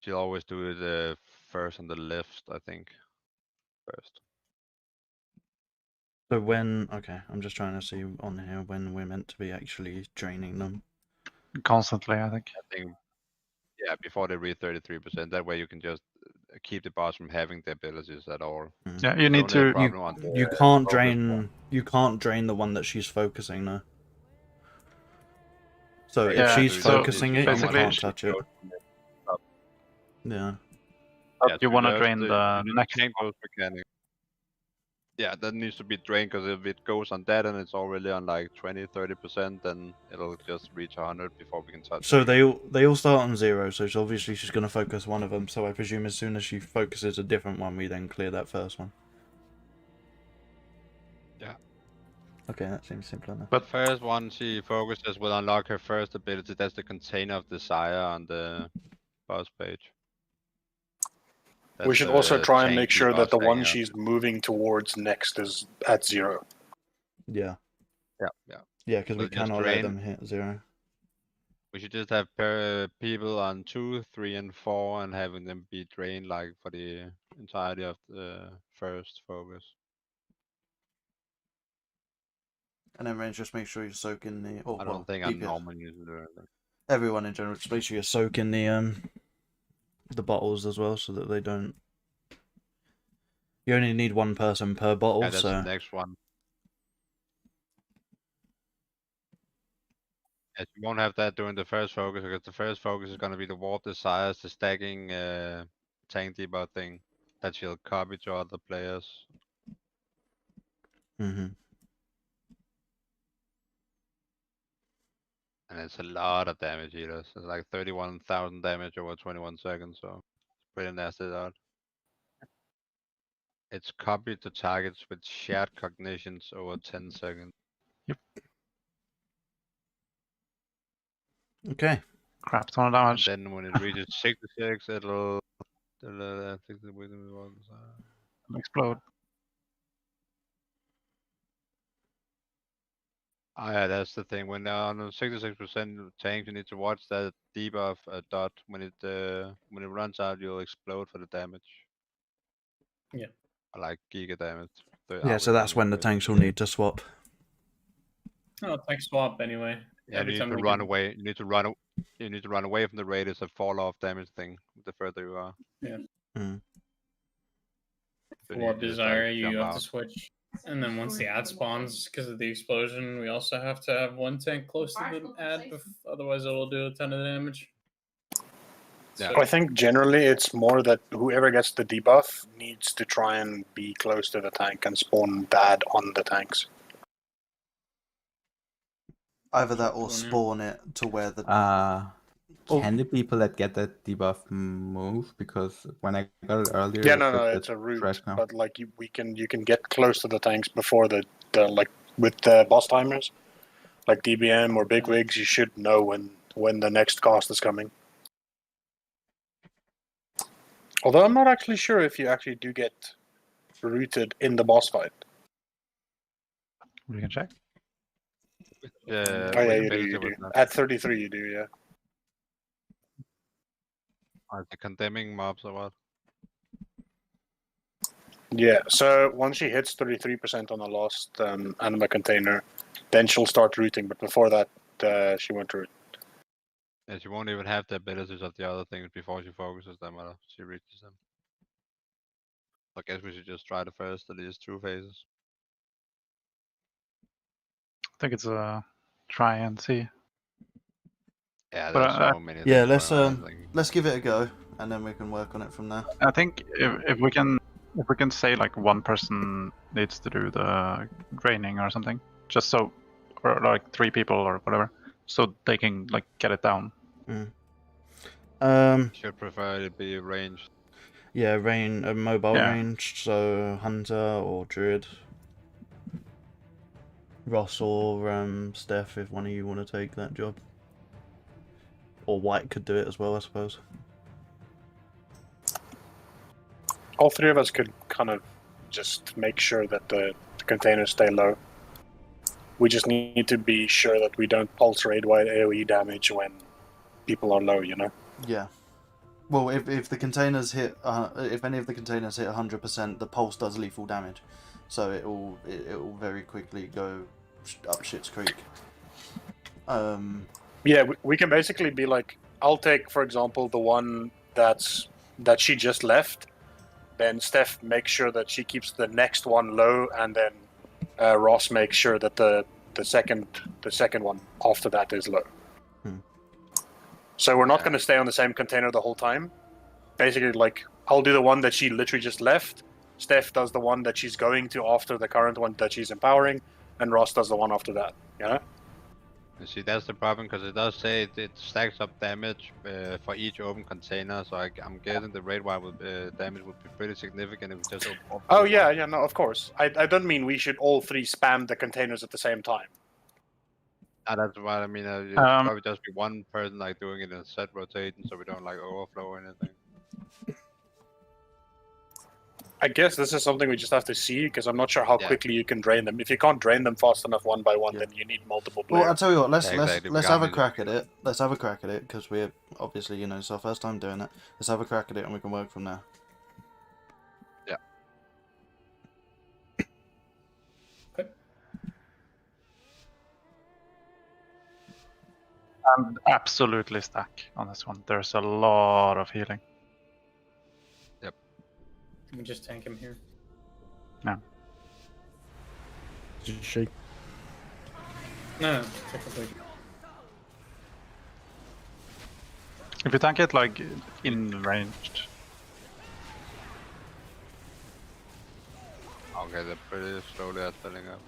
You'll always do it first on the left, I think. First. So when, okay, I'm just trying to see on here when we're meant to be actually draining them. Constantly, I think. I think, yeah, before they reach 33%. That way you can just keep the boss from having the abilities at all. Yeah, you need to. You can't drain. You can't drain the one that she's focusing though. So if Yeah, she's so focusing it, you basically can't touch it. Yeah. Yeah, You so want to just, drain the you need to next change those mechanics. Yeah, that needs to be drained, because if it goes on that and it's already on like 20-30%, then it'll just reach 100 before we can touch So it. they all start on 0. So obviously she's going to focus one of them. So I presume as soon as she focuses a different one, we then clear that first one. Yeah. Okay, that seems simple enough. But first one she focuses will unlock her first ability. That's the Container of Desire on the boss page. We should That's also the try and make tanky sure that boss the one hanging out. she's moving towards next is at 0. Yeah. Yeah. Yeah, because we So just cannot let drain. them hit 0. We should just have people on 2, 3, and 4 and having them be drained like for the entirety of the first focus. And then range, just make sure you soak in the. Oh, I well, don't think I'm DPS. normally using it. Everyone in general, just make sure you soak in the bottles as well, so that they don't. You only need one person per bottle, Yeah, that's so. the next one. Yes, you won't have that during the first focus, because the first focus is going to be the Warp Desires, the stacking tank debug thing that she'll copy to other players. Mm-hmm. And it's a lot of damage eaters. It's like 31,000 damage over 21 seconds, so it's pretty nasty out. It's copied to targets with shared cognitions over 10 seconds. Yep. Okay. Crap ton of damage. And then when it reaches 66, it'll explode. Oh yeah, that's the thing. When they're on 66% tank, you need to watch that debuff dot. When it runs out, you'll explode for the damage. Yeah. Like giga damage. Yeah, so that's when the tanks will need to swap. No, it's like swap anyway. Yeah, Every you need time to they run can- away. You need to run. You need to run away from the raid. It's a fall off damage thing. The further you are. Yeah. Mm. So you For just, Desire, like, you jump have out. to switch. And then once the ad spawns, because of the explosion, we also have to have one tank close to the ad, otherwise it'll do a ton of damage. Yeah. I think generally it's more that whoever gets the debuff needs to try and be close to the tank and spawn bad on the tanks. Either that or spawn it to where the. Can the people that get that debuff move? Because when I got it earlier, Yeah, it no, said it's a route, trash now. but like you can get close to the tanks before the like with the boss timers, like DBM or big wigs. You should know when the next cast is coming. Although I'm not actually sure if you actually do get rooted in the boss fight. We can check. Oh yeah, you do. At 33, you do, yeah. Are the condemning mobs or what? Yeah, so once she hits 33% on the last anima container, then she'll start rooting, but before that, she won't root. Yeah, she won't even have the abilities of the other things before she focuses them or she reaches them. I guess we should just try the first of these 2 phases. I think it's a try and see. Yeah, But, there's so many Yeah, things going on, I think. let's give it a go, and then we can work on it from there. I think if we can say like one person needs to do the draining or something, just so, or like 3 people or whatever, so they can like get it down. Should prefer it be ranged. Yeah, mobile Yeah. range, so Hunter or Druid. Ross or Steph, if one of you want to take that job. Or White could do it as well, I suppose. All 3 of us could kind of just make sure that the containers stay low. We just need to be sure that we don't pulse raid wide AoE damage when people are low, you know? Yeah. Well, if the containers hit, if any of the containers hit 100%, the pulse does lethal damage, so it will very quickly go up shit's creek. Yeah, we can basically be like, I'll take, for example, the one that she just left. Then Steph makes sure that she keeps the next one low, and then Ross makes sure that the second one after that is low. So we're not going to stay on the same container the whole time. Basically, like, I'll do the one that she literally just left. Steph does the one that she's going to after the current one that she's empowering, and Ross does the one after that. Yeah. You see, that's the problem, because it does say it stacks up damage for each open container, so I'm guessing the raid-wide damage would be pretty significant if we just open. Oh yeah, no, of course. I don't mean we should all 3 spam the containers at the same time. That's what I mean. It probably just be one person like doing it in a set rotation, so we don't like overflow or anything. I guess this is something we just have to see, because I'm not sure how quickly you can drain them. If you can't drain them fast enough one by one, then you need multiple players. Well, I'll tell you what. Let's have a crack at it. Let's have a crack at it, because we're obviously, it's our first time doing it. Let's have a crack at it, and we can work from there. Yeah. And absolutely stack on this one. There's a lot of healing. Yep. Can we just tank him here? No. She. No, technically. If you tank it like in ranged. Okay, they're pretty slowly filling up.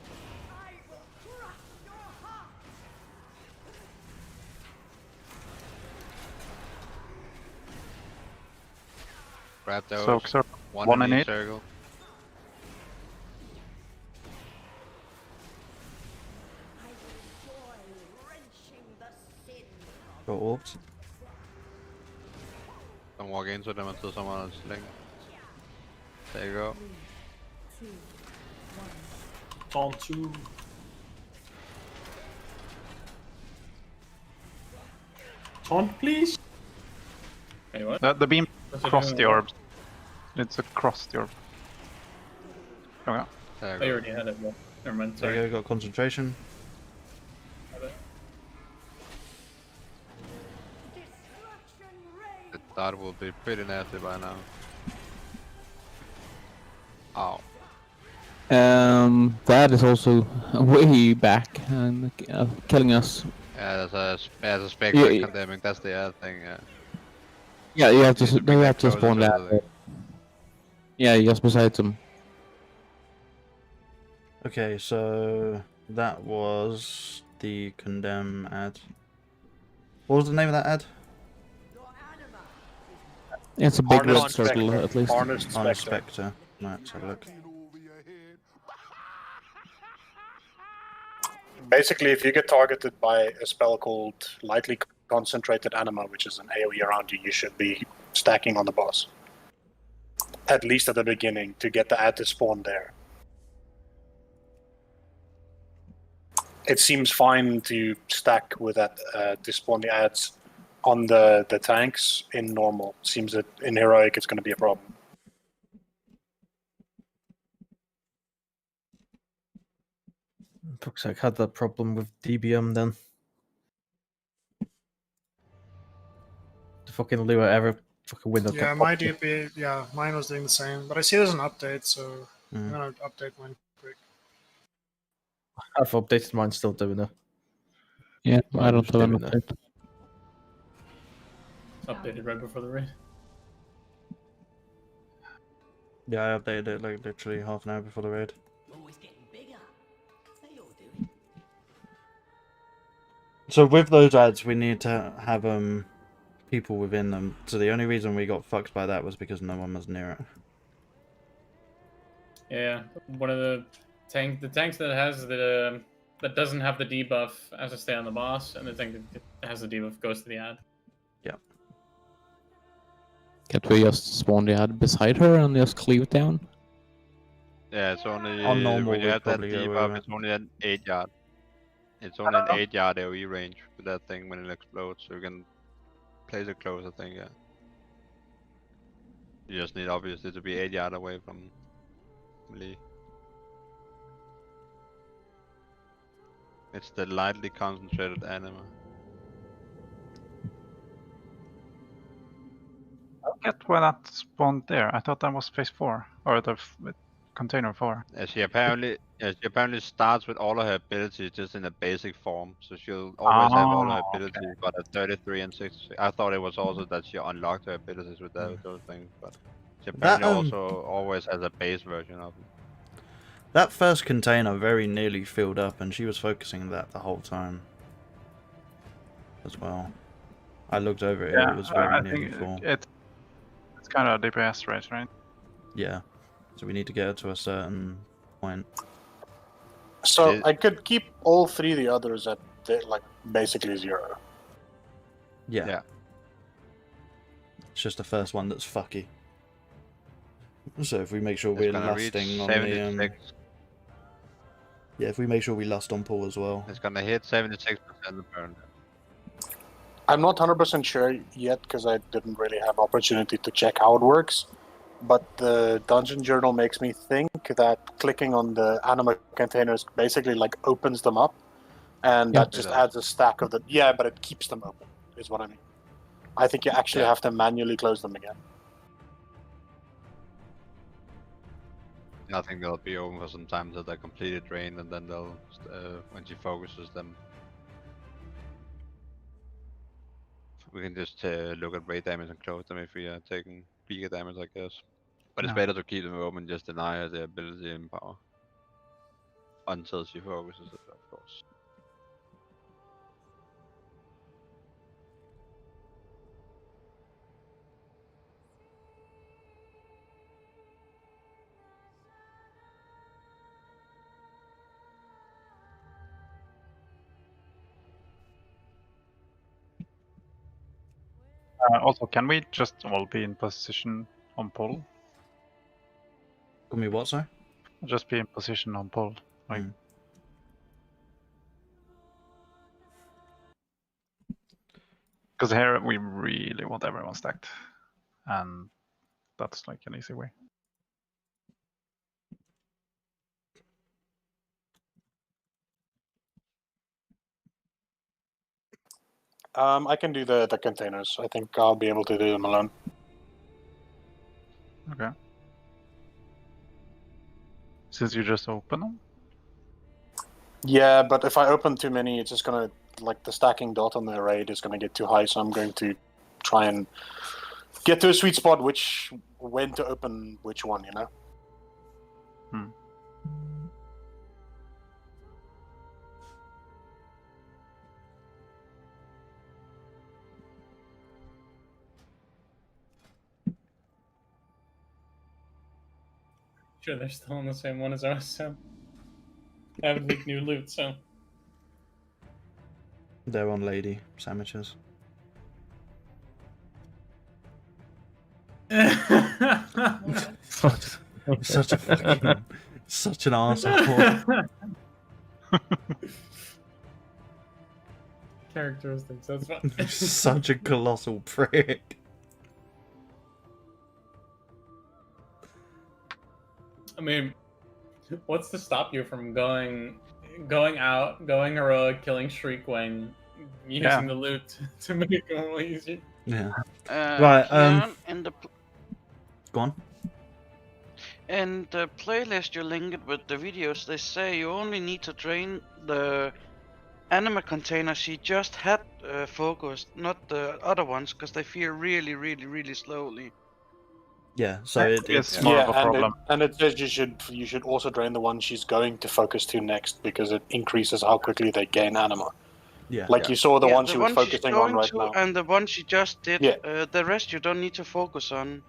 Grab those. Soak, sir. One in in each it. circle. Got orbs. Don't walk into them until someone is linked. There you go. Taunt 2. Taunt, please. Hey, what? The beam What's it across doing? the orb. It's across the orb. Okay. There Oh, you already had it. Well, never mind. Sorry. There you go. Got concentration. The dart will be pretty nasty by now. Ow. That is also way back and killing us. Yeah, there's a spec Yeah, like yeah. condemning. That's the other thing. Yeah. Yeah, you have You need to. to bring They that have to closer spawn to that. the thing. Yeah, just beside them. Okay, so that was the condemn ad. What was the name of that ad? It's a big Harness red circle, Spectre. at least. Harness Honest Spectre. Spectre. Right, let's have a look. Basically, if you get targeted by a spell called Lightly Concentrated Anima, which is an AoE around you, you should be stacking on the boss. At least at the beginning, to get the ad to spawn there. It seems fine to stack with that to spawn the ads on the tanks in normal. Seems that in heroic it's going to be a problem. Fuck's sake, had that problem with DBM then. The fucking lure ever fucking window Yeah, kept my popping. DP, yeah, mine was doing the same. But I see there's an update, so I'm Mm. gonna update mine quick. I've updated mine, still doing it. Yeah, I Mine's don't have an doing it. update. Updated right before the raid. Yeah, I updated it like literally half an hour before the raid. So with those ads, we need to have people within them. So the only reason we got fucked by that was because no one was near it. Yeah, one of the tanks that has the that doesn't have the debuff has to stay on the boss, and the tank that has the debuff goes to the ad. Yeah. Can't we just spawn the ad beside her and just cleave it down? Yeah, it's only On normal, when you we'd have that probably get away debuff. with It's only an 8-yard. It's only an 8-yard AoE range with that thing when it explodes, so you can place it close. I think. Yeah. You just need obviously to be 8-yard away from melee. It's the lightly concentrated anima. I get why that spawned there. I thought that was phase 4 or the container 4. She apparently starts with all of her abilities just in a basic form, so she'll always have all of her abilities, but at 33 and 66. I thought it was also that she unlocked her abilities with those things, but she apparently also always has a base version of them. That first container very nearly filled up, and she was focusing on that the whole time as well. I looked over it, it was very nearly full. It's kind of a DPS race, right? Yeah, so we need to get her to a certain point. So I could keep all three of the others at like basically 0. Yeah. It's just the first one that's fucky. So if we make sure we're lusting on the yeah, if we make sure we lust on Paul as well. It's gonna hit 76% apparently. I'm not 100% sure yet because I didn't really have opportunity to check how it works. But the dungeon journal makes me think that clicking on the anima containers basically like opens them up, and that just adds a stack of the. Yeah, but it keeps them open, is what I mean. I think you actually have to manually close them again. I think they'll be open for some time until they're completely drained, and then they'll when she focuses them. We can just look at raid damage and close them if we are taking bigger damage, I guess. But it's better to keep them open, just deny her the ability and power. Until she focuses it, of course. Also, can we just all be in position on pull? Can we what, sorry? Just be in position on pull. Like. Because here we really want everyone stacked. And that's like an easy way. I can do the containers. I think I'll be able to do them alone. Okay. Since you just open them? Yeah, but if I open too many, it's just gonna, like, the stacking dot on the array is gonna get too high, so I'm going to try and get to a sweet spot when to open which one, you know? Hmm. Sure, they're still on the same one as us, so. I haven't leaked new loot, so. They're on lady sandwiches. such a fucking, such an arsehole. Characteristics, that's fine. Such a colossal prick. I mean, what's to stop you from going out, going heroic, killing Shriekwing, using the loot to make it a little easier? Yeah. Right. Kieran, in the Go on. in the playlist you link it with the videos, they say you only need to drain the anima containers you just had focused, not the other ones, because they feel really, really, really slowly. Yeah. So it's more of a problem. And it says you should also drain the one she's going to focus to next, because it increases how quickly they gain anima. Yeah. Like you saw the one the she was one she's focusing on going right to now. and the one she just did. Yeah. The rest you don't need to focus on.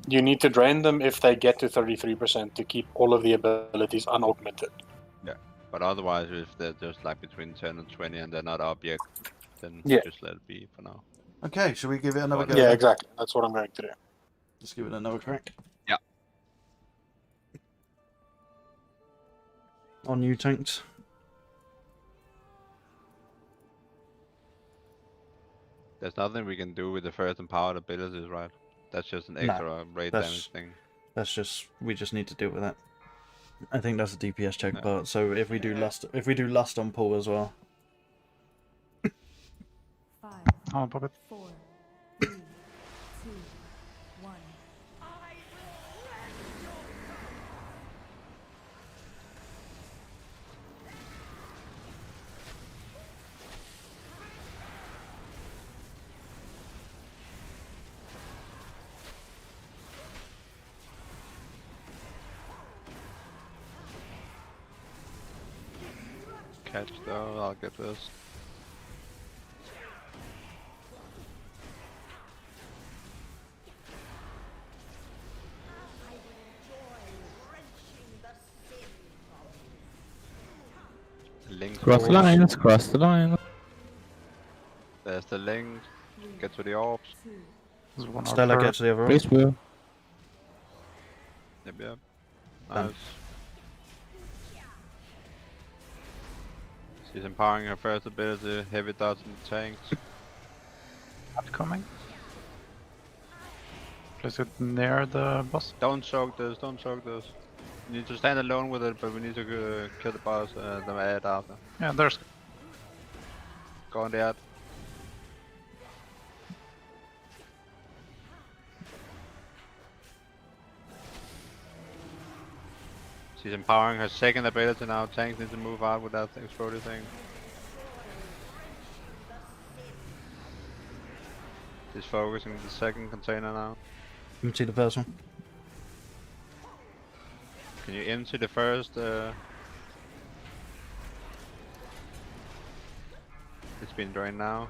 You need to drain them if they get to 33% to keep all of the abilities unaugmented. Yeah, but otherwise, if they're just like between 10 and 20 and they're not up yet, then Yeah. just let it be for now. Okay. Should we give it another go? Yeah, then? exactly. That's what I'm going to do. Let's give it another crack. Yeah. On you, tanks. There's nothing we can do with the first empowered abilities, right? That's just an No, extra rate that's- damage thing. That's just we just need to deal with that. I think that's a DPS check part. So if we do lust on pull as well. 5, I'll pop it. 4, 3, 2, 1. Catch though, I'll get this. Link. Cross the lines, cross the lines. There's the link. Get to the orbs. Stella, get to the other Please, will. Yep, yep. Done. Nice. She's empowering her first ability, heavy dots in the tanks. Not coming. Place it near the boss. Don't choke this, don't choke this. You need to stand alone with it, but we need to kill the boss, the ad after. Yeah, there's. Go on the ad. She's empowering her second ability now. Tanks need to move out with that exploding thing. She's focusing the second container now. Let me see the first one. Can you empty the first? It's been drained now.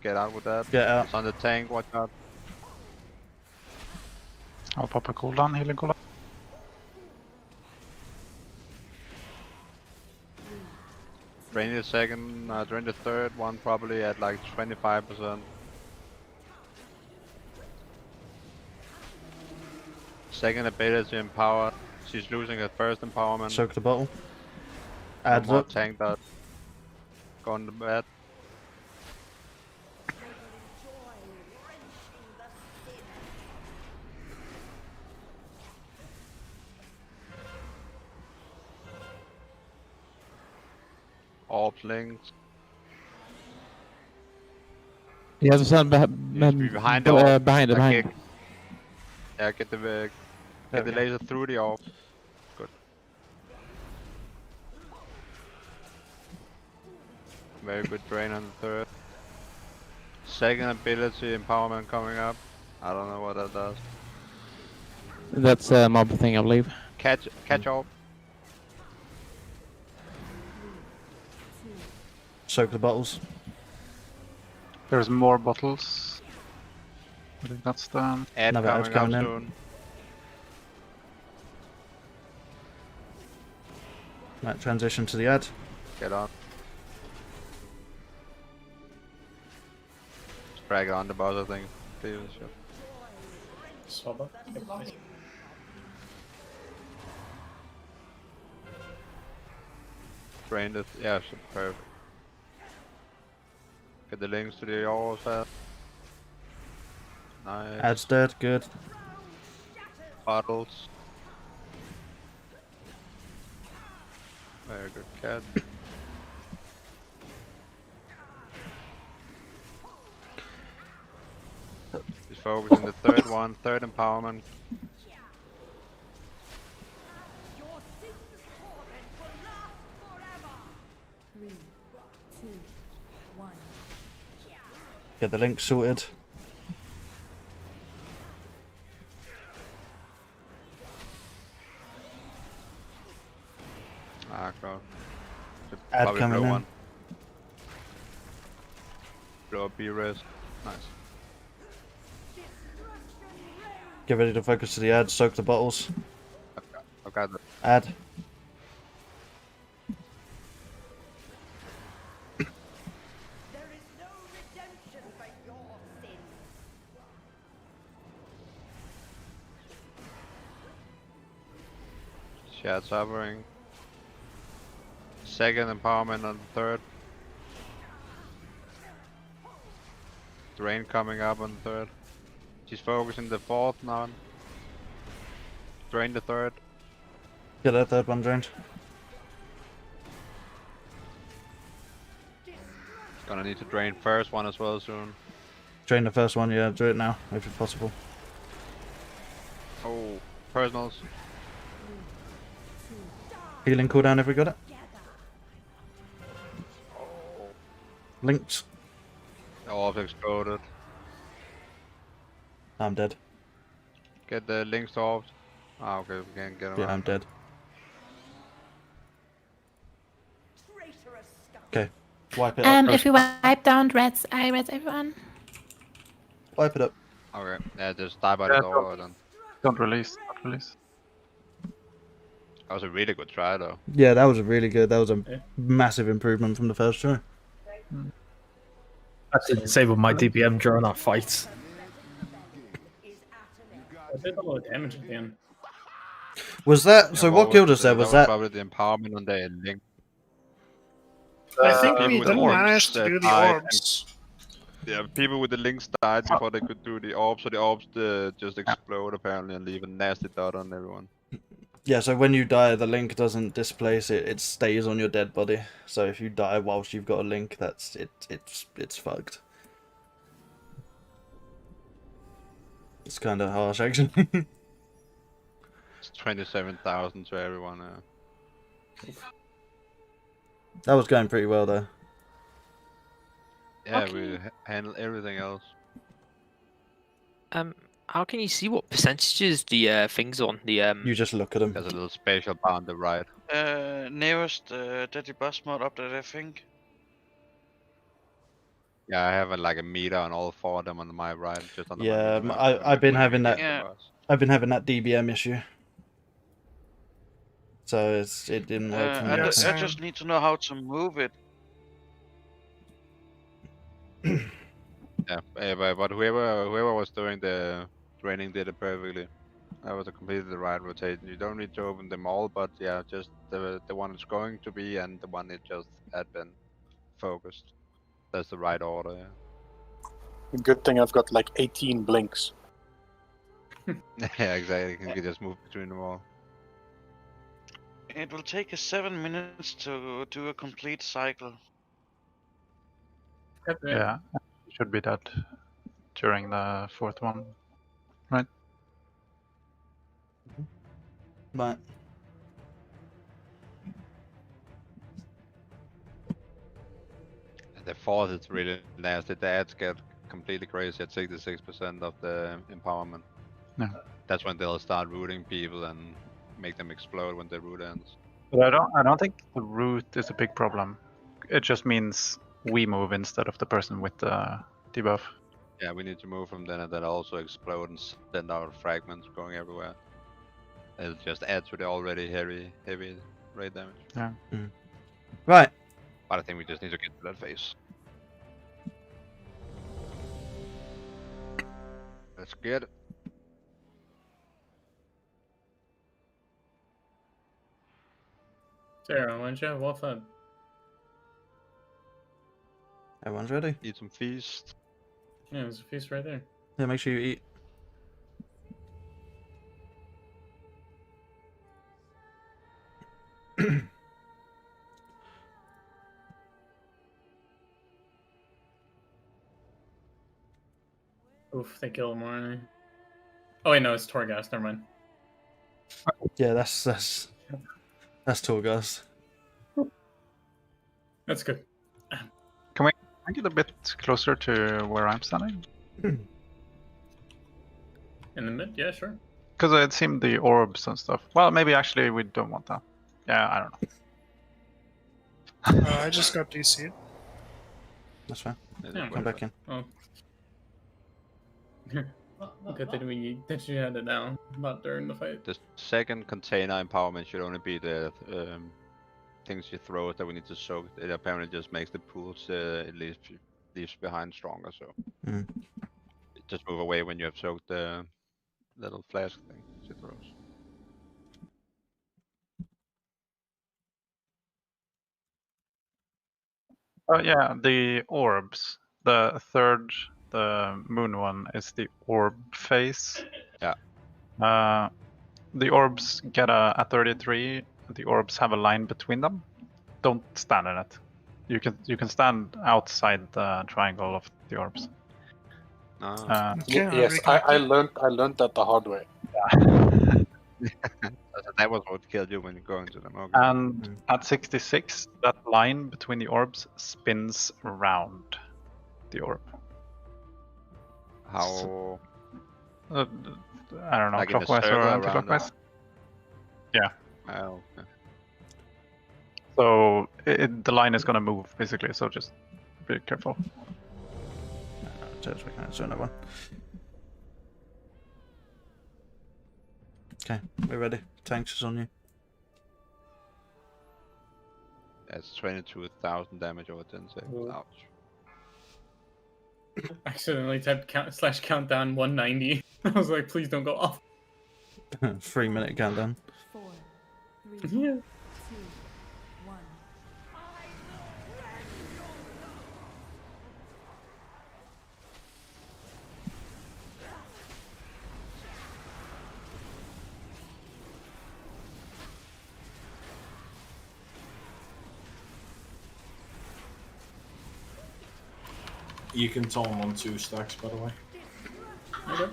Get out with that. Get out. It's on the tank, watch out. I'll pop a cooldown, healing cooldown. Drain the second, drain the third one probably at like 25%. Second ability empowered. She's losing her first empowerment. Soak the bottle. No Add more up. tank dot. Go on the bed. Orbs links. You have to stand Behind the behind orb. it, behind. Yeah, get the Get the we go. laser through the orbs. Good. Very good drain on the third. Second ability empowerment coming up. I don't know what that does. That's a mob thing, I believe. Catch orb. Soak the bottles. There's more bottles. I think that's the... Ad Another ad coming up coming in. soon. Right, transition to the ad. Get on. Drag on the boss, I think. Swabber. Drain it. Yeah, perfect. Get the links to the orbs fast. Nice. Ad's dead, good. Bottles. Very good cat. Just focus on the third one, third empowerment. Three, two, one. Get the link sorted. Ah, God. Should Ad probably coming blow in. one. Blow up B-res. Nice. Get ready to focus to the ad. Soak the bottles. I've got the Ad. Shared suffering. Second empowerment on the third. Drain coming up on the third. She's focusing the fourth now. Drain the third. Get that third one drained. Gonna need to drain first one as well soon. Drain the first one, yeah, do it now, if it's possible. Oh, personals. Healing cooldown, have we got it? Linked. Orbs exploded. I'm dead. Get the links to orbs. Ah, okay, we can't get them. Yeah, I'm dead. Okay, wipe it up. If you wipe down reds, I red everyone. Wipe it up. Okay, yeah, just die by the door then. Don't release, don't release. That was a really good try though. Yeah, that was really good. That was a massive improvement from the first try. I did disable my DPM during our fight. I did a lot of damage at the end. Was that so? What killed us there? Was that? Probably the empowerment on the link. I think people we with didn't orbs manage to that do the died orbs. Yeah, people with the links died before they could do the orbs, so the orbs just explode apparently and leave a nasty dot on everyone. Yeah, so when you die, the link doesn't displace it; it stays on your dead body. So if you die whilst you've got a link, that's it. It's fucked. It's kind of harsh, actually. It's 27,000 to everyone. That was going pretty well, though. Yeah, we handle everything else. How can you see what percentages the things on the You just look at them. There's a little spatial bar on the right. Nearest Daddy Boss mod update, I think. Yeah, I have like a meter on all four of them on my right, just on the Yeah, minimap. I've been having that. Yeah. I've been having that DBM issue. So it didn't work for me. I just need to know how to move it. Yeah, but whoever was doing the training did it perfectly. That was a completely the right rotation. You don't need to open them all, but yeah, just the one it's going to be and the one it just had been focused. That's the right order. Yeah. Good thing I've got like 18 blinks. Yeah, exactly. You can just move between them all. It will take us 7 minutes to do a complete cycle. Yeah, it should be dead during the fourth one, right? Right. The fourth is really nasty. The ads get completely crazy at 66% of the empowerment. Yeah. That's when they'll start rooting people and make them explode when the root ends. But I don't think the root is a big problem. It just means we move instead of the person with the debuff. Yeah, we need to move from then and then also explode and send out fragments going everywhere. It'll just add to the already heavy raid damage. Yeah. Right. But I think we just need to get to that phase. Let's get it. Sarah, why don't you have well fed? Everyone's ready? Eat some feast. Yeah, there's a feast right there. Yeah, make sure you eat. Oof, they killed more. Oh wait, no, it's Torghast. Never mind. Yeah, that's Torghast. That's good. Can we get a bit closer to where I'm standing? In the mid, yeah, sure. Because it seemed the orbs and stuff. Well, maybe actually we don't want that. Yeah, I don't know. I just got DC'd. That's fine. Yeah, Come back in. Oh. Good that you had it down, not during the fight. The second container empowerment should only be the things you throw that we need to soak. It apparently just makes the pools it leaves behind stronger. So just move away when you have soaked the little flask thing she throws. Oh yeah, the orbs. The third, the moon one, is the orb phase. Yeah. The orbs get a 33. The orbs have a line between them. Don't stand in it. You can stand outside the triangle of the orbs. Yes, I learned that the hard way. That was what killed you when you go into them. Okay. And at 66, that line between the orbs spins around the orb. How? I don't know, Like in a clockwise or circle around anti-clockwise? Yeah. Oh, okay. So the line is gonna move basically. So just be careful. Another one. Okay, we're ready. Tanks is on you. That's 22,000 damage over 10 seconds. Ouch. Accidentally typed countdown 190. I was like, please don't go off. 3-minute countdown. 4, 3, Yeah. 2, 1. You can tell them on 2 stacks, by the way. Okay.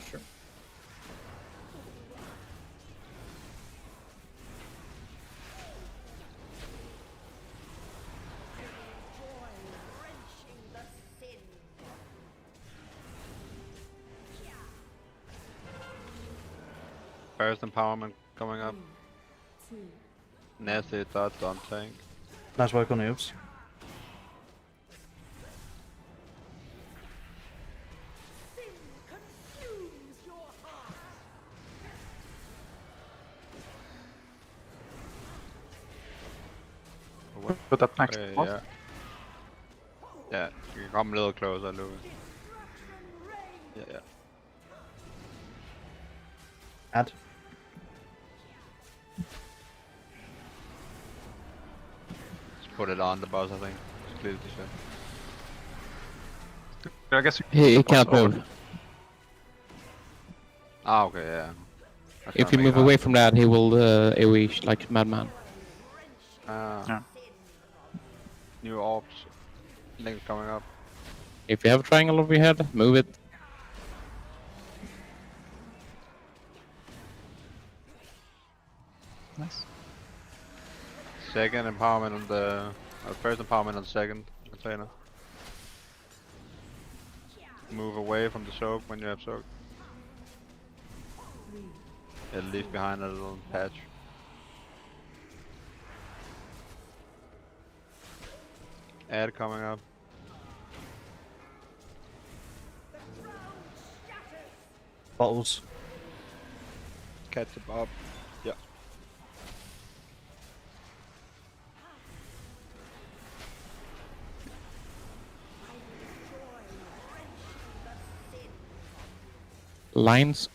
Sure. First empowerment coming up. 2. Nasty dot on tank. Nice work on the orbs. Put that next. Yeah. Yeah, you can come a little closer, Louis. Yeah. Add. Just put it on the boss, I think. Just clear the shit. I guess He can't move. Ah, okay, yeah. If you move away from that, he will AoE like madman. Yeah. New orbs. Link coming up. If you have a triangle over your head, move it. Second empowerment on the first empowerment on the second container. Move away from the soak when you have soak. And leave behind a little patch. Ad coming up. Bottles. Catch him up. Yeah. Lines.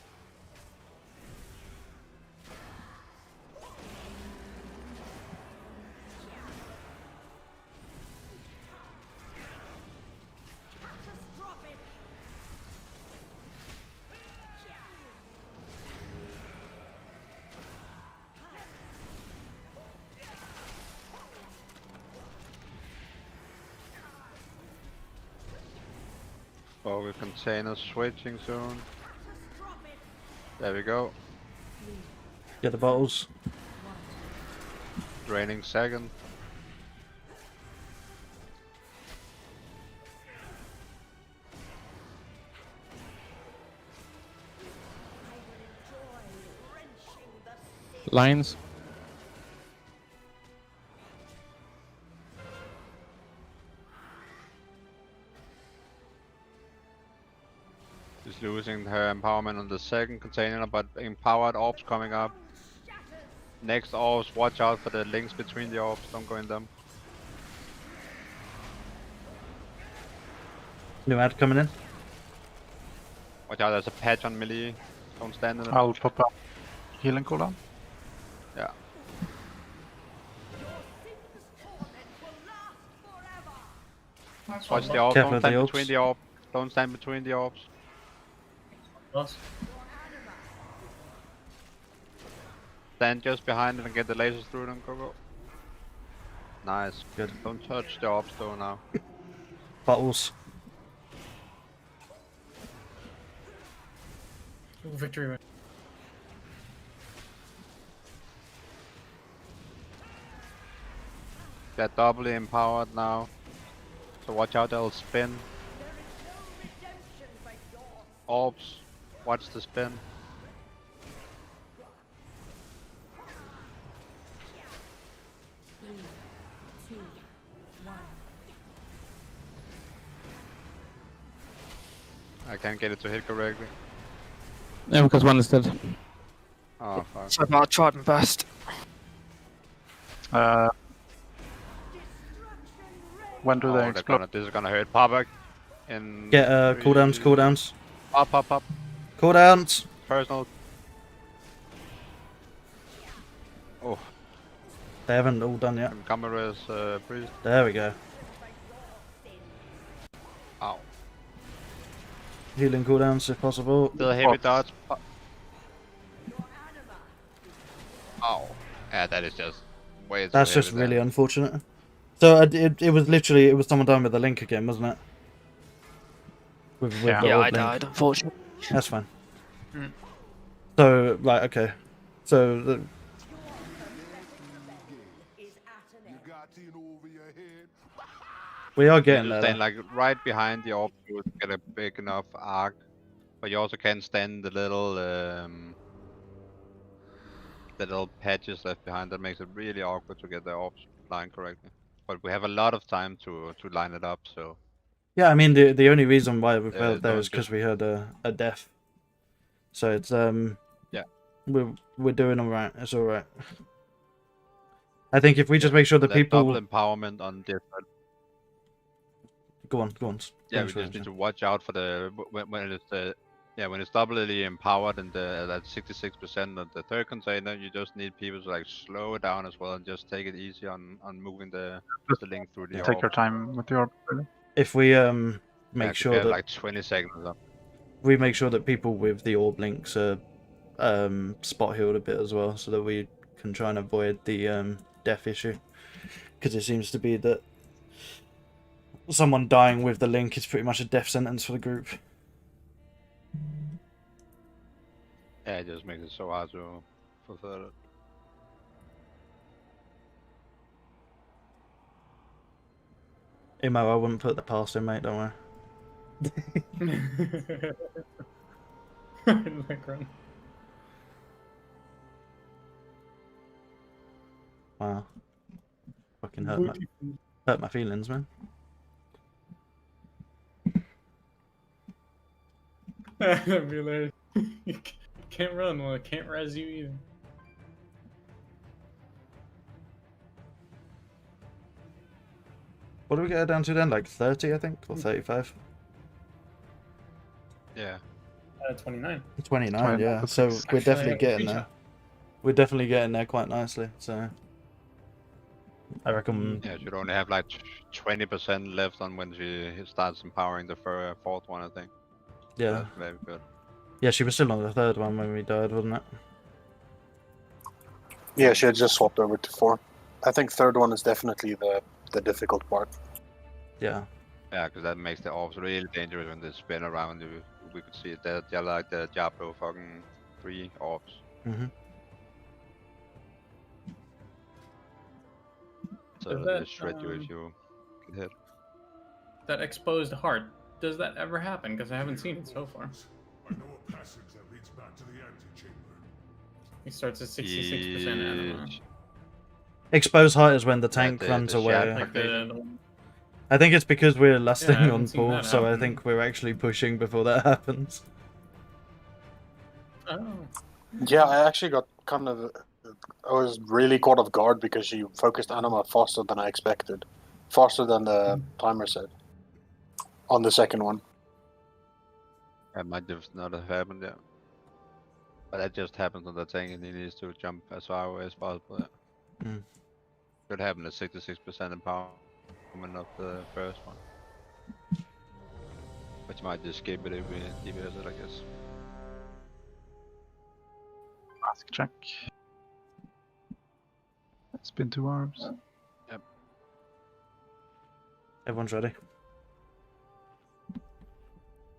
Oh, with containers switching soon. There we go. Get the bottles. Draining second. Lines. She's losing her empowerment on the second container, but empowered orbs coming up. Next orbs, watch out for the links between the orbs, don't go in them. New ad coming in. Watch out, there's a patch on melee. Don't stand in it. I'll pop up healing cooldown. Yeah. Watch the orbs, Careful don't of the stand orbs. between the orbs. Don't stand between the orbs. Stand just behind it and get the lasers through them, go. Nice. Good. Don't touch the orbs though now. Bottles. Victory. They're doubly empowered now. So watch out, they'll spin. Orbs, watch the spin. I can't get it to hit correctly. Yeah, because one is dead. Oh fuck. So I tried my best. When do they explode? This is gonna hurt Papa. In Get cooldowns, cooldowns. Up. Cooldowns. Personal. Oh. They haven't all done yet. Cameras, priest. There we go. Ow. Healing cooldowns if possible. Still heavy darts. Ow. Yeah, that is just way too That's just heavy really there. unfortunate. So it was literally it was someone dying with the link again, wasn't it? With Yeah, the I orb link. died, unfortunately. That's fine. Mm. So right, okay. So the, we are getting you there. stand though. like right behind the orb to get a big enough arc, but you also can stand the little patches left behind. That makes it really awkward to get the orbs lined correctly. But we have a lot of time to line it up, so Yeah, I mean the only reason why we failed there don't is because just- we had a death. So it's yeah, we're doing all right. It's all right. I think if we just make sure the that people double empowerment on this. go on. Yeah, we Finish just what need I'm to watch out for the when it's the when it's doubly empowered and at 66% of the third container. You just need people to like slow it down as well and just take it easy on moving the link through the Take orb. your time with the orb. Really. If we Yeah, make 'cause sure we have that like 20 seconds up. we make sure that people with the orb links are spot healed a bit as well, so that we can try and avoid the death issue. Because it seems to be that someone dying with the link is pretty much a death sentence for the group. Yeah, it just makes it so hard to fulfill it. Emo, I wouldn't put the past in, mate. Don't worry. Macron. Wow. Fucking hurt my feelings, man. That'd be hilarious. You can't run, well, it can't res you either. What do we get her down to then? Like 30, I think, or 35? Yeah. 29. 29, yeah. So we're Actually, definitely yeah, getting good there. job. We're definitely getting there quite nicely. So I reckon. Yeah, should only have like 20% left on when she starts empowering the fourth one, I think. Yeah. That's very good. Yeah, she was still on the third one when we died, wasn't it? Yeah, she had just swapped over to 4. I think third one is definitely the difficult part. Yeah. Yeah, because that makes the orbs really dangerous when they spin around you. We could see it. They're like the Diablo fucking 3 orbs. Mm-hmm. So Does they that, shred you if you get hit. That exposed heart, does that ever happen? Because I haven't seen it so far. I know a passage that leads back to the antechamber. He starts at 66% anima. Exposed height is when the tank the runs shat away. Like the I think it's because we're lasting I haven't on seen pull, that so I happen. think we're actually pushing before that happens. Oh. Yeah, I actually got kind of. I was really caught off guard because she focused anima faster than I expected. Faster than the timer said. On the second one. That might just not have happened yet. But that just happens on the tank and he needs to jump as far away as possible. Yeah. Mm. Should happen at 66% empowerment of the first one. Which might just skip it if we DPS it, I guess. Mask check. It's been 2 arms. Yep. Everyone's ready.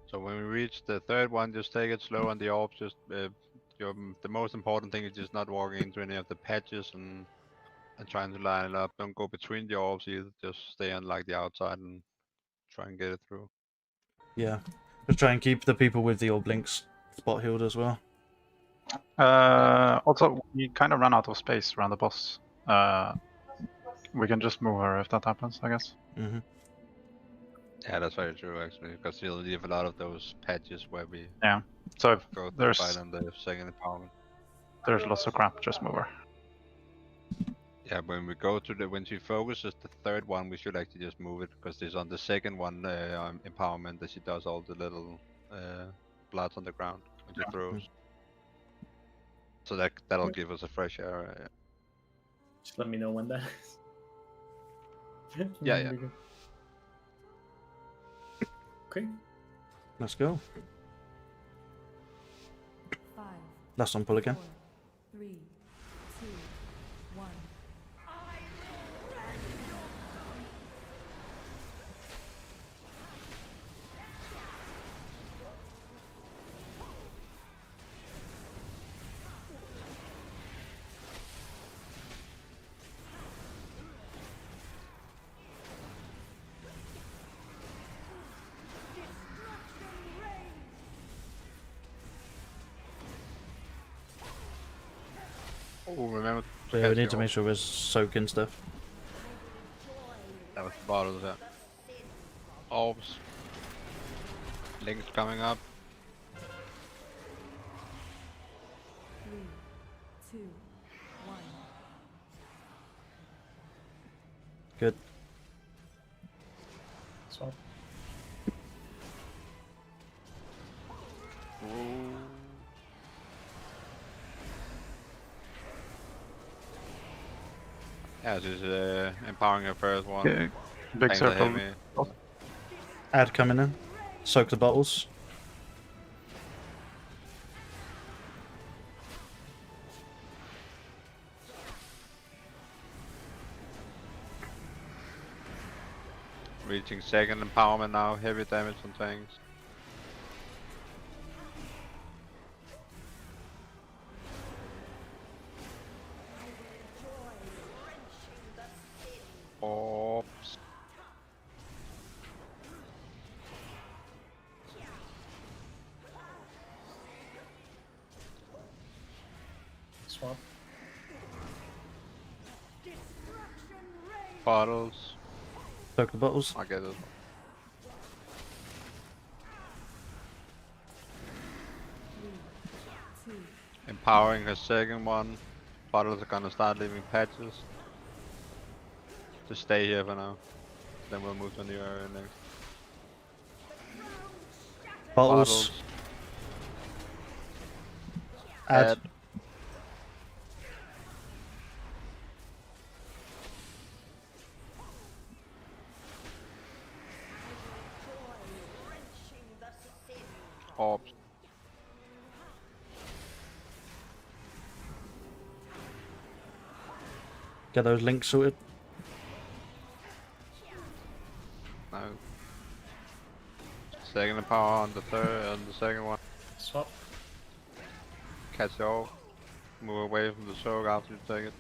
So when we reach the third one, just take it slow on the orbs. Just the most important thing is just not walking into any of the patches and trying to line it up. Don't go between the orbs either. Just stay on like the outside and try and get it through. Yeah. Just try and keep the people with the orb links spot healed as well. Also, we kind of ran out of space around the boss. We can just move her if that happens, I guess. Mm-hmm. Yeah, that's very true actually, because you'll leave a lot of those patches where we So if go to there's fight on the second empowerment. there's lots of crap, just move her. Yeah, when we go to when she focuses the third one, we should actually just move it, because there's on the second one empowerment that she does all the little bloods on the ground when she throws. So that'll give us a fresh area. Just let me know when that is. Yeah. Okay. Let's go. 5, Last one pull again. 4, 3, 2, 1. Oh, remember. Yeah, we need to make sure we're soaking stuff. That was the bottles, yeah. Orbs. Links coming up. 3, 2, 1. Good. Swap. Yeah, she's empowering her first one. Okay. Big Tanks are circle. heavy. Ad coming in. Soak the bottles. Reaching second empowerment now, heavy damage on tanks. Orbs. Swap. Bottles. Soak the bottles. I get it. Empowering her second one. Bottles are gonna start leaving patches. Just stay here for now. Then we'll move to a new area next. Bottles. Add. Orbs. Get those links sorted. No. Second power on the third, on the second one. Swap. Catch it off. Move away from the soak after you take it.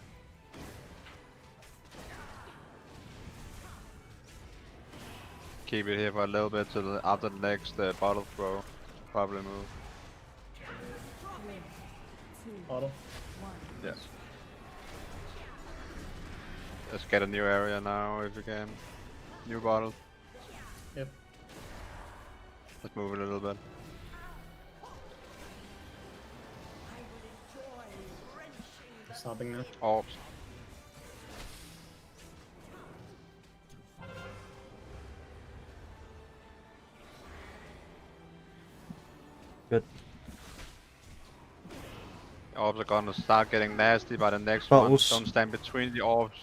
Keep it here for a little bit till after the next bottle throw. Probably move. Bottle. Yes. Let's get a new area now if you can. New bottle. Yep. Let's move it a little bit. Stopping now. Orbs. Good. Orbs are gonna start getting nasty by the next Bottles. one. Don't stand between the orbs.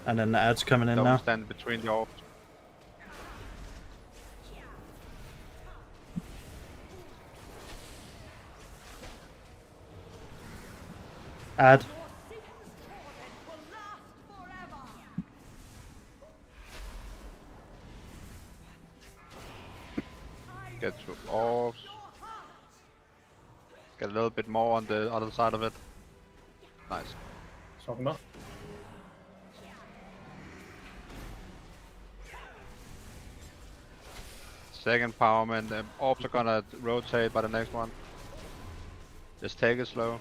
And then the ad's coming in Don't now. stand between the orbs. Add. Get to orbs. Get a little bit more on the other side of it. Nice. Swapping off. Second powerman. The orbs are gonna rotate by the next one. Just take it slow.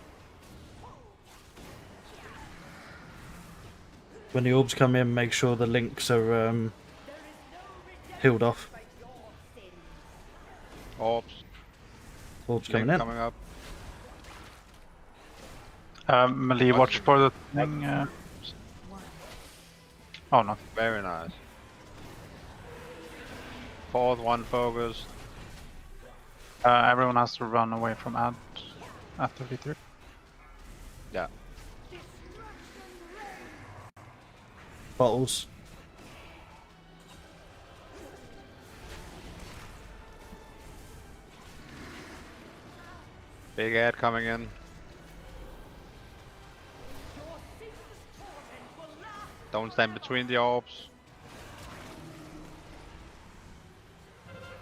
When the orbs come in, make sure the links are healed off. Orbs. Orbs Link coming in. coming up. Melee, watch for the thing. Oh no. Very nice. Fourth one focused. Everyone has to run away from ad after V3. Yeah. Bottles. Big ad coming in. Don't stand between the orbs.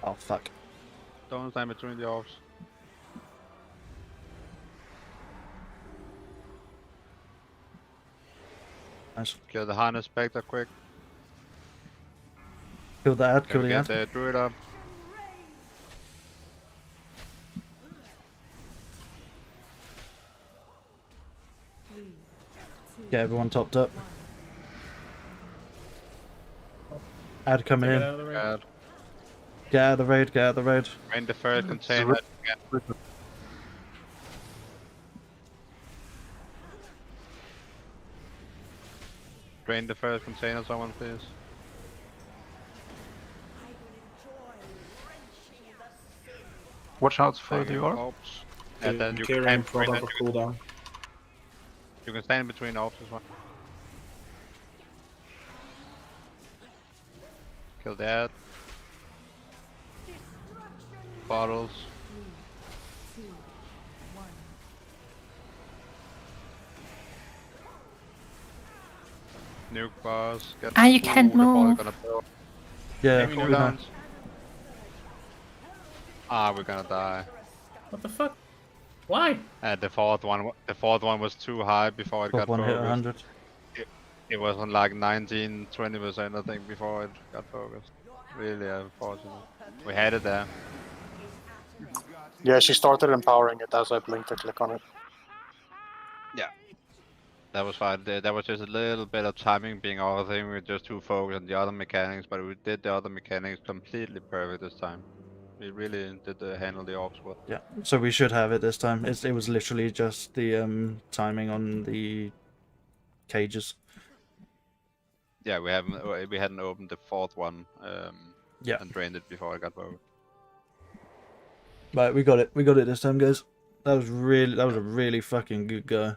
Oh fuck. Don't stand between the orbs. Nice. Kill the harness spectre quick. Kill the ad, kill Can we the get ad. the druid up? Get everyone topped up. Ad coming in. Ad. Get out of the raid, get out of the raid. Drain the first container. Drain the first container, someone please. Watch out for Taking the orb. orbs. And then you Carrying can front of a cooldown. You can stand between orbs as well. Kill that. Bottles. Nuke bars. Get You can't the ball move. gonna blow. Yeah, Maybe we new know. downs. Ah, we're gonna die. What the fuck? Why? The fourth one was too high before it Top got one hit focused. 100. It was on like 19-20% I think before it got focused. Really unfortunate. We had it there. Yeah, she started empowering it as I blinked to click on it. Yeah. That was fine. That was just a little bit of timing being off. I think we were just too focused on the other mechanics, but we did the other mechanics completely perfect this time. We really did handle the orbs well. Yeah, so we should have it this time. It was literally just the timing on the cages. Yeah, we hadn't opened the fourth one Yeah. and drained it before I got voted. Right, we got it. We got it this time, guys. That was a really fucking good go.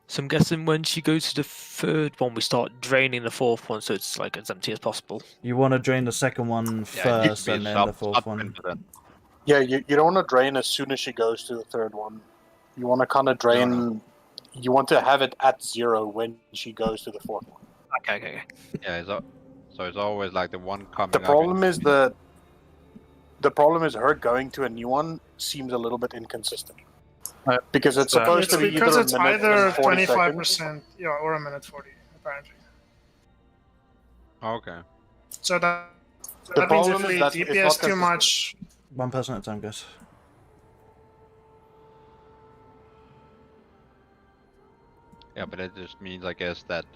So I'm guessing when she goes to the third one, we start draining the fourth one, so it's like as empty as possible. You want to drain the second one first, and then the fourth one. Yeah, you don't want to drain as soon as she goes to the third one. You want to kind of drain. You want to have it at 0 when she goes to the fourth one. Okay. Yeah, so it's always like the one coming The up problem is the problem is her going to a new one seems a little bit inconsistent. Because it's supposed to be because either it's a minute either and 40 25%, seconds. yeah, or a minute 40, apparently. Okay. So that The means if problem is we that it's DPS not too consistent. much. One person at a time, guys. Yeah, but that just means, I guess, that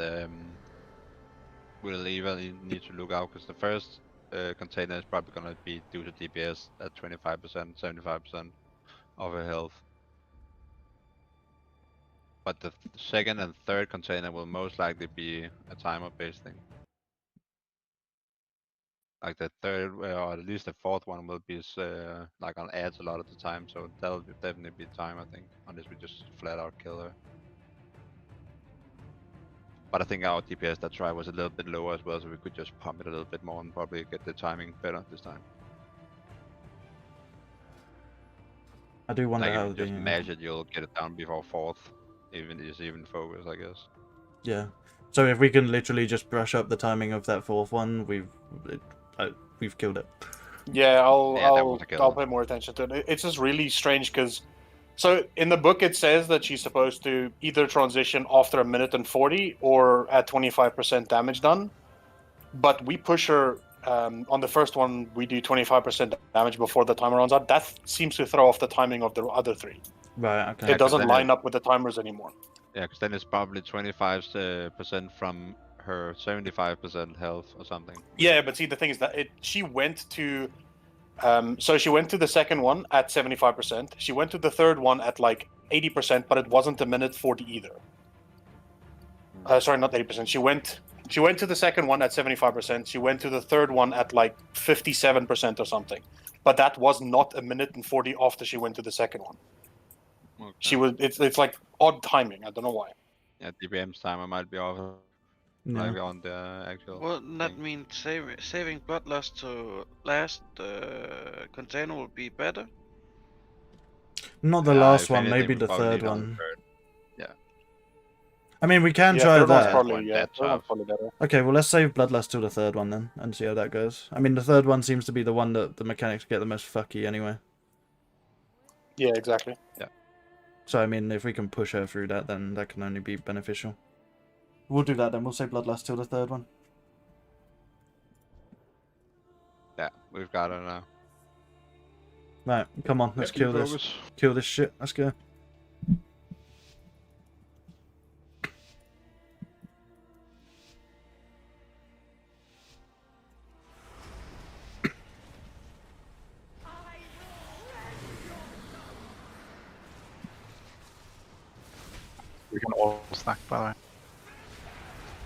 we'll even need to look out, because the first container is probably going to be due to DPS at 25%, 75% of her health. But the second and third container will most likely be a timer-based thing. Like the third, or at least the fourth one will be like on ads a lot of the time, so that'll definitely be time, I think, unless we just flat out kill her. But I think our DPS that try was a little bit lower as well, so we could just pump it a little bit more and probably get the timing better this time. I do wonder Like how if you just the mash it, you'll get it down before fourth, even focus, I guess. yeah. So if we can literally just brush up the timing of that fourth one, we've killed it. Yeah, I'll was a kill. pay more attention to it. It's just really strange because, so in the book it says that she's supposed to either transition after a minute and 40 or at 25% damage done, but we push her on the first one. We do 25% damage before the timer runs out. That seems to throw off the timing of the other three. Right. Okay. It doesn't line up with the timers anymore. Yeah, because then it's probably 25% from her 75% health or something. Yeah, but see, the thing is that she went to, so she went to the second one at 75%. She went to the third one at like 80%, but it wasn't a minute 40 either. Sorry, not 80%. She went to the second one at 75%. She went to the third one at like 57% or something, but that was not a minute and 40 after she went to the second one. Okay. She was. It's like odd timing. I don't know why. Yeah, DBM's timer might be off. No. Like on the actual. Well, that means saving bloodlust to last container will be better. Not the last if one, anything, maybe we the probably third need on one. third. Yeah. I mean, we can Yeah, try third one's that. probably, That third one's probably better. Okay, well, let's save Bloodlust till the third one then, and see how that goes. I mean, the third one seems to be the one that the mechanics get the most fucky anyway. Yeah, exactly. Yeah. So, I mean, if we can push her through that, then that can only be beneficial. We'll do that then. We'll save Bloodlust till the third one. Yeah, we've got her now. Right, come on, let's kill this. focus. Kill this shit. Let's go. We can all stack, by the way.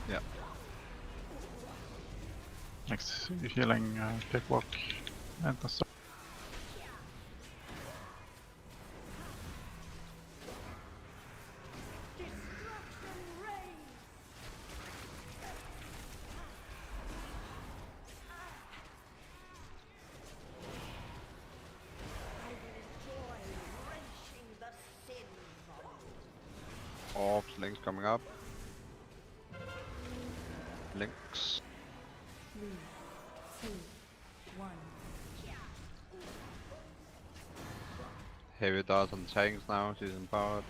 Yeah. Next healing, cakewalk, and the stuff. Orbs, links coming up. Links. 3, 2, 1. Heavy dots on tanks now, she's empowered.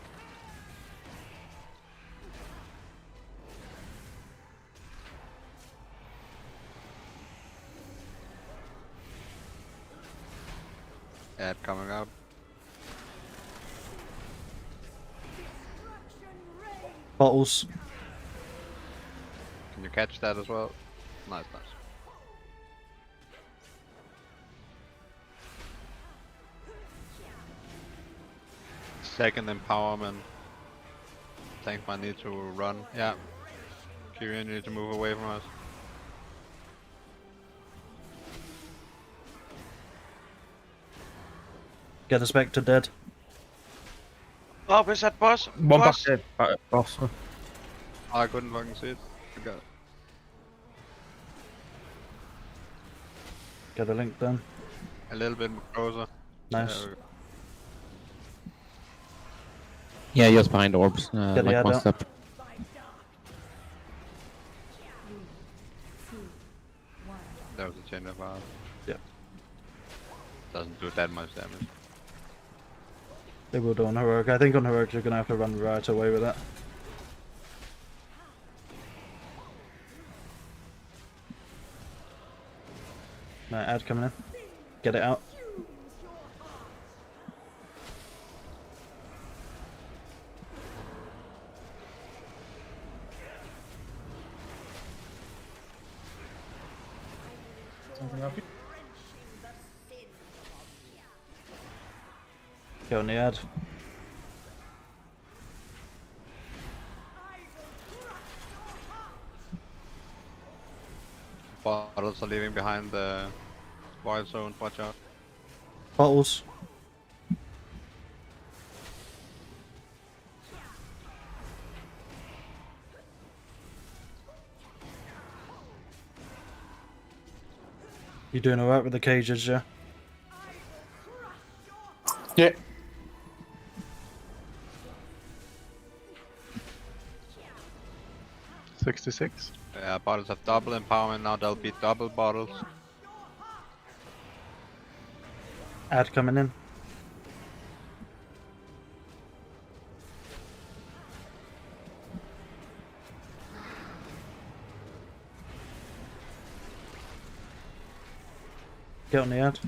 Ad coming up. Bottles. Can you catch that as well? Nice, nice. Second empowerment. Tank might need to run. Yeah. Kyrian, you need to move away from us. Get us back to dead. Up is that boss? One Boss? back there, boss. I couldn't fucking see it. Forgot. Get a link done. A little bit closer. Nice. Yeah, just behind orbs. Get the like ad one out. step. That was a chain of power. Yeah. Doesn't do that much damage. They will do on heroic. I think on heroic you're gonna have to run right away with that. Ad coming in. Get it out. Something up here. Get on the ad. Bottles are leaving behind the void zone. Watch out. Bottles. You doing alright with the cages, yeah? Yeah. $66. Yeah, bottles have double empowerment now. There'll be double bottles. Ad coming in. Get on the ad.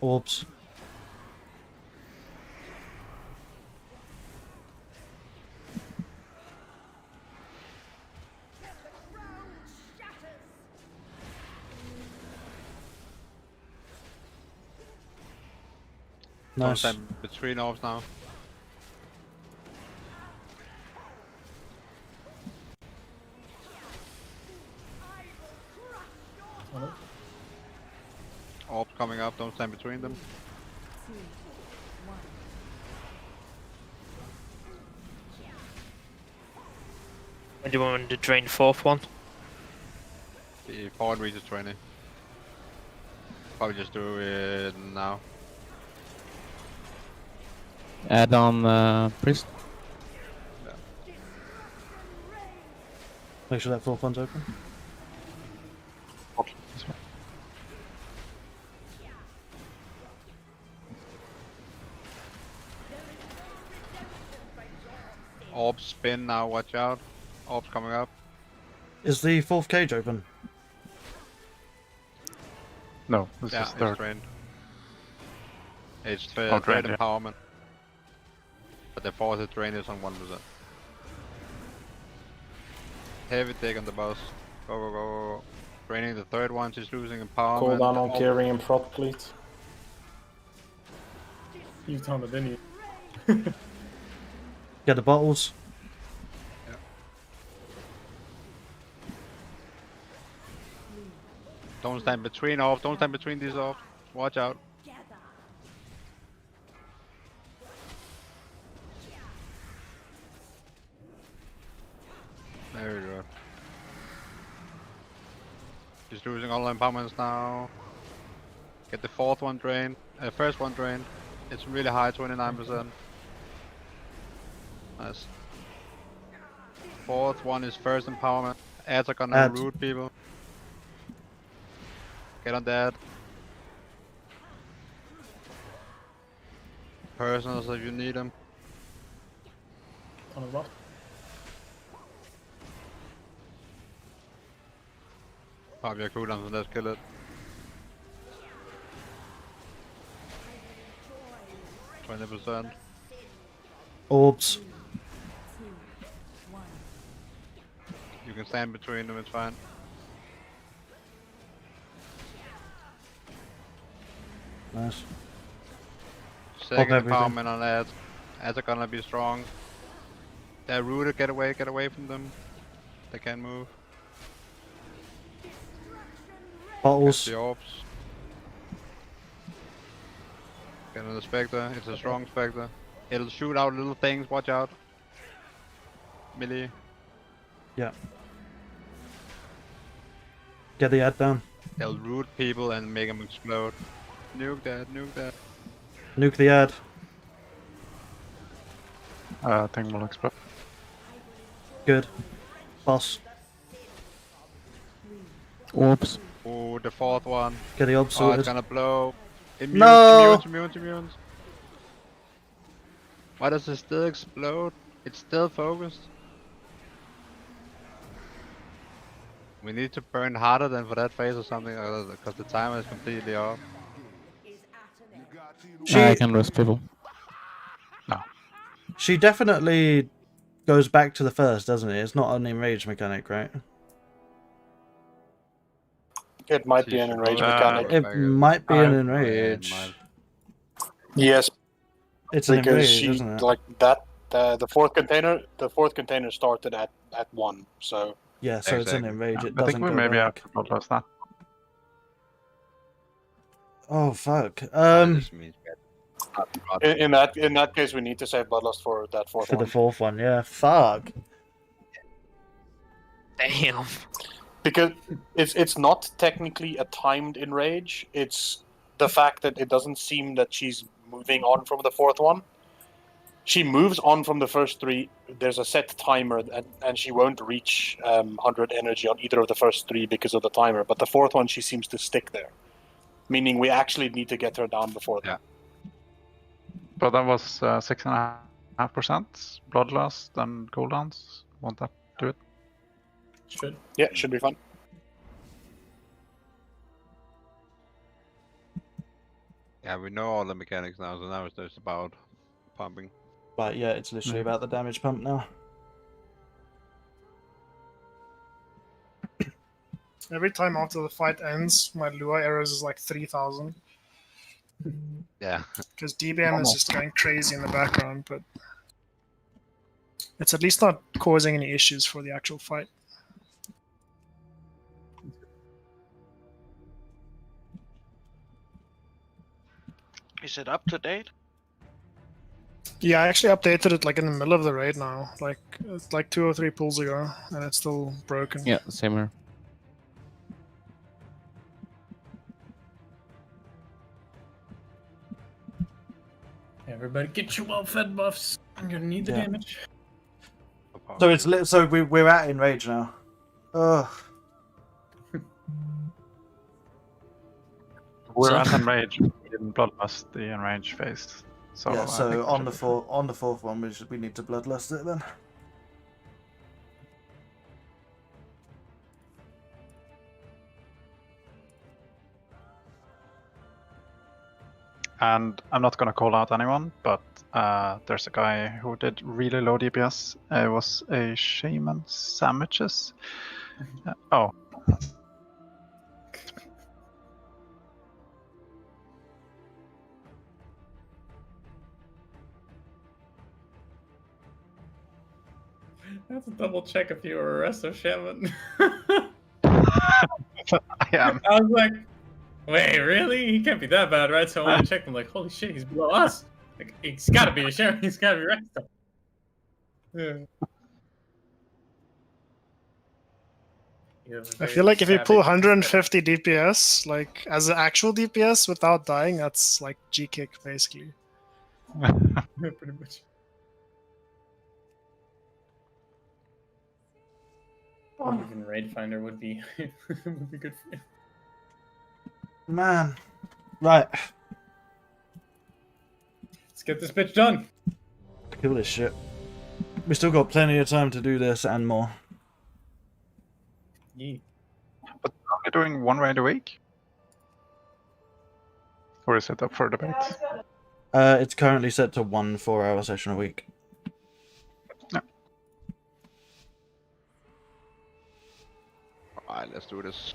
Orbs. Nice. Time between orbs now. Orbs coming up, don't stand between them. When do you want to drain the fourth one? The forward reaches 20. Probably just do it now. Add on priest. Make sure that fourth one's open. Orbs spin now, watch out. Orbs coming up. Is the fourth cage open? No, this Yeah, is it's third. drained. It's Oh, third drained, yeah. empowerment. But the fourth drain is on 1%. Heavy take on the boss. Go, go, go, go. Draining the third one, she's losing empowerment. Cool down on Orb- carry and prot, please. You found it, didn't you? Get the bottles. Don't stand between orbs, don't stand between these orbs. Watch out. There we go. She's losing all empowerments now. Get the fourth one drained. First one drained. It's really high, 29%. Nice. Fourth one is first empowerment. Ads are gonna Ads. root people. Get on that. Personals if you need them. On the buff. 5-year cooldown from that skillet. %. Orbs. You can stand between them, it's fine. Nice. Second everything. empowerment on ads. Ads are gonna be strong. They're rooted, get away from them. They can't move. Bottles. The orbs. Get another Spectre, it's a strong Spectre. It'll shoot out little things, watch out. Melee. Yeah. Get the ad down. They'll root people and make them explode. Nuke that, nuke that. Nuke the ad. Thing will explode. Good. Boss. Orbs. Oh, the fourth one. Get the orbs Oh, sorted. it's gonna blow. Immune, No! immune. Why does it still explode? It's still focused. We need to burn harder than for that phase or something, because the timer is completely off. I can rest people. No. She definitely goes back to the first, doesn't it? It's not an enrage mechanic, right? It might be an enrage mechanic. It might be an enrage. Yes, It's an because enrage, she isn't it? like that. The fourth container started at 1. So Yeah, so it's an enrage. It I doesn't think we go maybe have back. to bloodlust that. Oh fuck. in that case, we need to save bloodlust for that fourth For one. the fourth one, yeah. Fuck. Damn. Because it's not technically a timed enrage. It's the fact that it doesn't seem that she's moving on from the fourth one. She moves on from the first 3. There's a set timer, and she won't reach 100 energy on either of the first 3 because of the timer. But the fourth one, she seems to stick there, meaning we actually need to get her down before that. But that was 6.5% bloodlust and cooldowns. Won't that do it? Should. Yeah, should be fun. Yeah, we know all the mechanics now, so now it's just about pumping. But yeah, it's literally about the damage pump now. Every time after the fight ends, my Lua arrows is like 3,000. Yeah. Because DBM is just going crazy in the background, but it's at least not causing any issues for the actual fight. Is it up to date? Yeah, I actually updated it like in the middle of the raid now, like it's like 2 or 3 pulls ago, and it's still broken. Yeah, same here. Everybody get your well-fed buffs. I'm gonna need the Yeah. damage. So it's so we're at enrage now. Ugh. We're at enrage. We didn't bloodlust the enrage phase. So yeah. I So think on the fourth one, we need to bloodlust it then. And I'm not gonna call out anyone, but there's a guy who did really low DPS. It was a Shaman Sandwiches. Oh. I have to double check if you were a resto shaman. I am. I was like, wait, really? He can't be that bad, right? So I went and checked. I'm like, holy shit, he's below us. Like, he's gotta be a shaman. He's gotta be resto. Yeah. I feel like if you pull 150 DPS, like as an actual DPS without dying, that's like G kick basically. Pretty much. Even Raid Finder would be would be good for you. Man, right. Let's get this bitch done. Kill this shit. We still got plenty of time to do this and more. Yeah. But are we doing one raid a week? Or is it up for debate? It's currently set to 1 4-hour session a week. Alright, let's do this.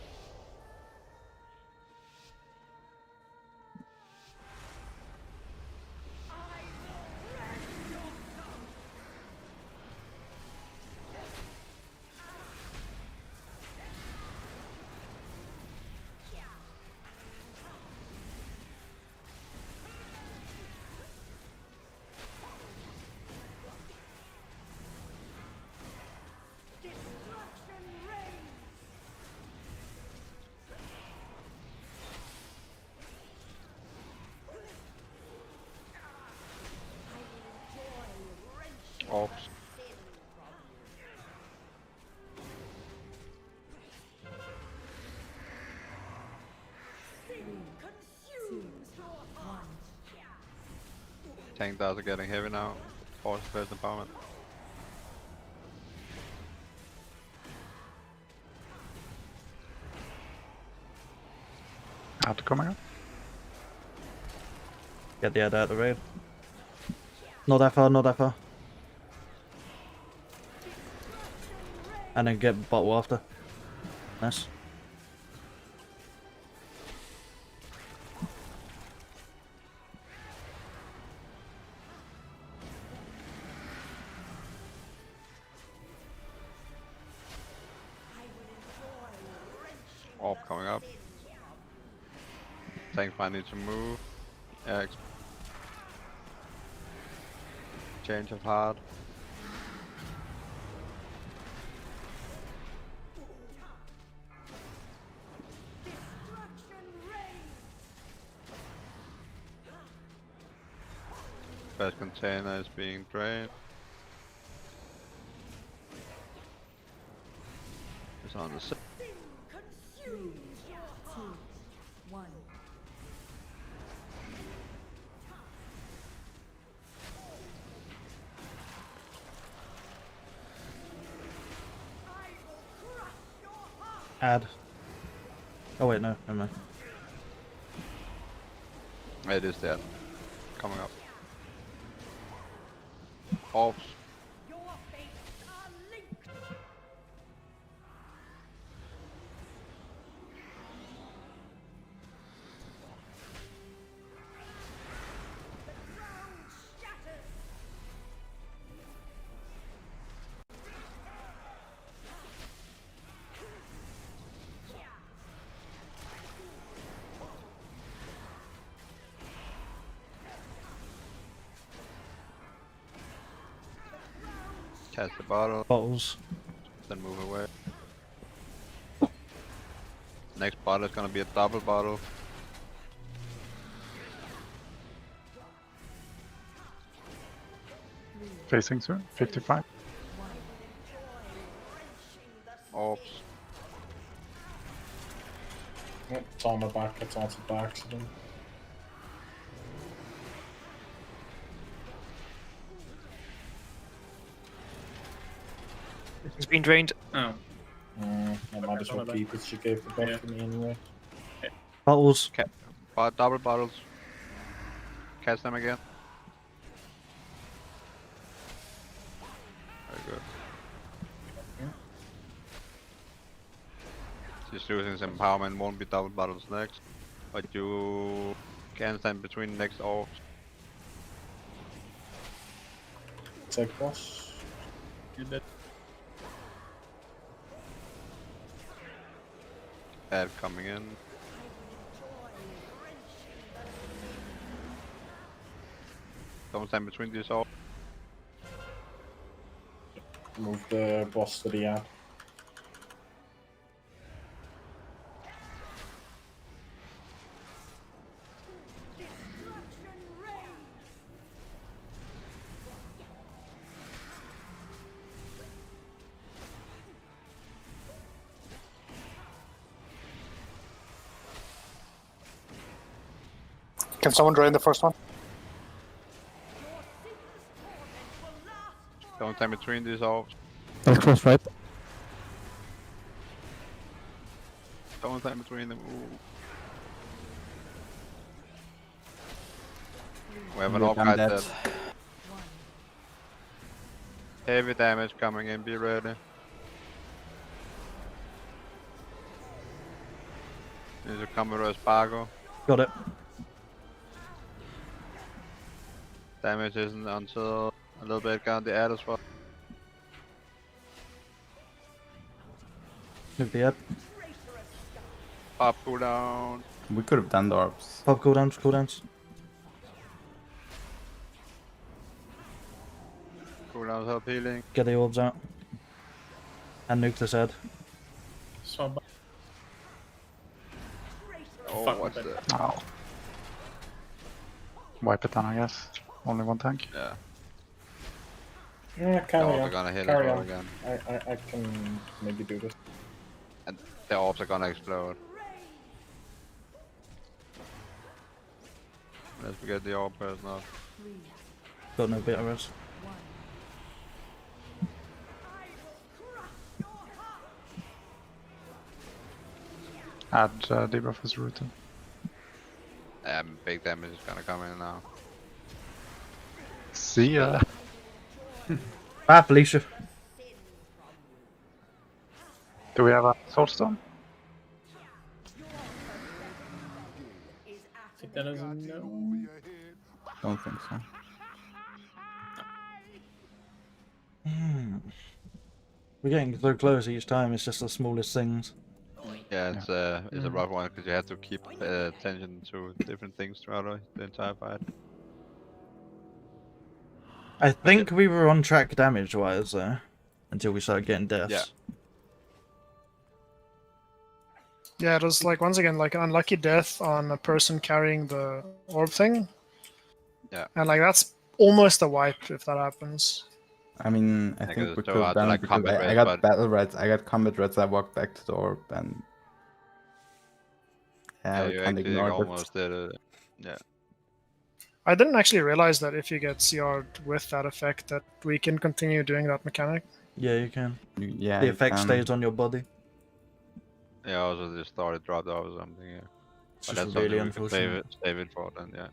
Ops. Tank darts are getting heavy now. Force first empowerment. Out to come out. Get the ad out of the raid. Not that far, not that far. And then get bottle after. Nice. Orb coming up. Tank might need to move. Yeah, change of heart. First container is being drained. It's on the side. 3, 2, 1. Ad. Oh wait, no, never mind. It is there. Coming up. Orbs. Cast the bottle. Bottles. Then move away. Next bottle is gonna be a double bottle. Facing soon, 55. Orbs. Oh, it's on my back, it's on by accident. It's been drained. Oh. I might as well keep it, she gave the buff to me anyway. Bottles. Double bottles. Cast them again. Very good. Just losing some empowerment, won't be double bottles next. But you can stand between next orbs. Take boss. You're dead. Ad coming in. Don't stand between these orbs. Move the boss to the ad. Can someone drain the first one? Don't Don't stand between these orbs. Let's cross right. Don't stand between them. Ooh. We have an orb guide dead. Heavy damage coming in, be ready. There's a Commodore Spargo. Got it. Damage isn't until a little bit got the ad as well. Move the app. Pop cooldown. We could have done the orbs. Pop cooldowns, cooldowns. Cooldowns help healing. Get the orbs out. And nuke this head. So Oh, Fuck what's with it. that? Oh. Wipe it then, I guess. Only one tank. Yeah. Yeah, carry orbs on. are gonna hit Carry as well on. again. I can maybe do this. And the orbs are gonna explode. Let's forget the orb person now. Got no beta res. Add debuff as routed. Big damage is gonna come in now. See ya. Bye, Felicia. Do we have a soulstone? Take that as a no. Don't think so. We're getting so close each time, it's just the smallest things. Yeah, it's a rough one because you have to keep attention to different things throughout the entire fight. I think we were on track damage-wise, though, until we started getting deaths. Yeah. Yeah, it was like, once again, like an unlucky death on a person carrying the orb thing. Yeah. And like, that's almost a wipe if that happens. I mean, I Because think it's we so could hard have to, done like, it because combat I race, got but- battle reds. I got combat reds. I walked back to the orb and Yeah, we you can't actually ignore almost it. did it. Yeah. I didn't actually realize that if you get CR'd with that effect, that we can continue doing that mechanic. Yeah, you can. Yeah, The you effect can. stays on your body. Yeah, I also just thought it dropped off or something, yeah. It's But just that's really something we can unfortunate. save it for then, yeah.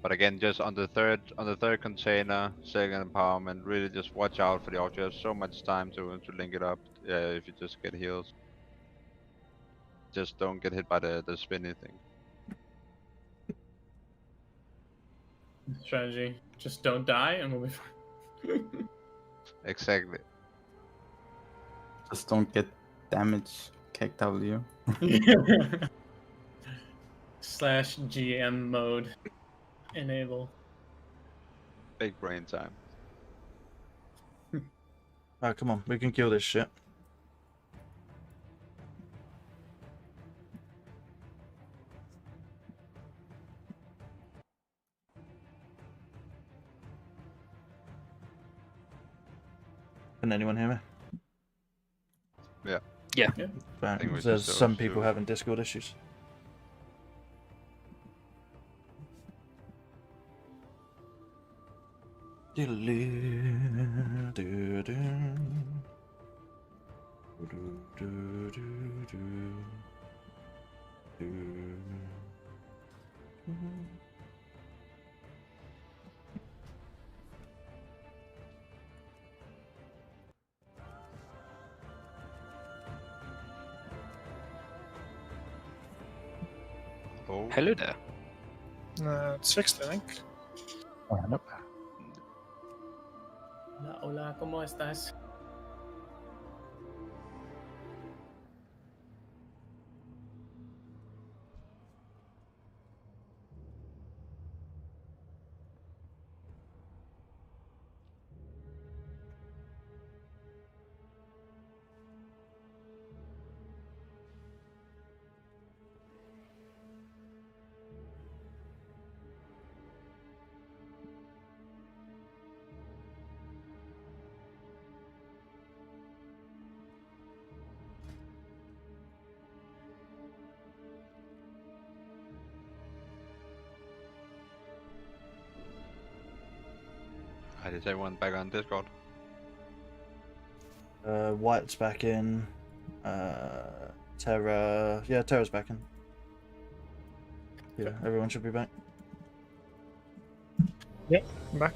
But again, just on the third container, second empowerment, really just watch out for the orb. You have so much time to link it up. If you just get heals, just don't get hit by the spinny thing. Strategy. Just don't die and we'll be fine. Exactly. Just don't get damage kicked out of you. Slash GM mode. Enable. Big brain time. Oh, come on, we can kill this shit. Can anyone hear me? Yeah. Yeah. Right, think we there's just some those people two. having Discord issues. Oh. Hello there. It's fixed, I think. Hello. Hola, hola, ¿cómo estás? Is everyone back on Discord? White's back in. Terra. Yeah, Terra's back in. Yeah, everyone should be back. Yep, I'm back.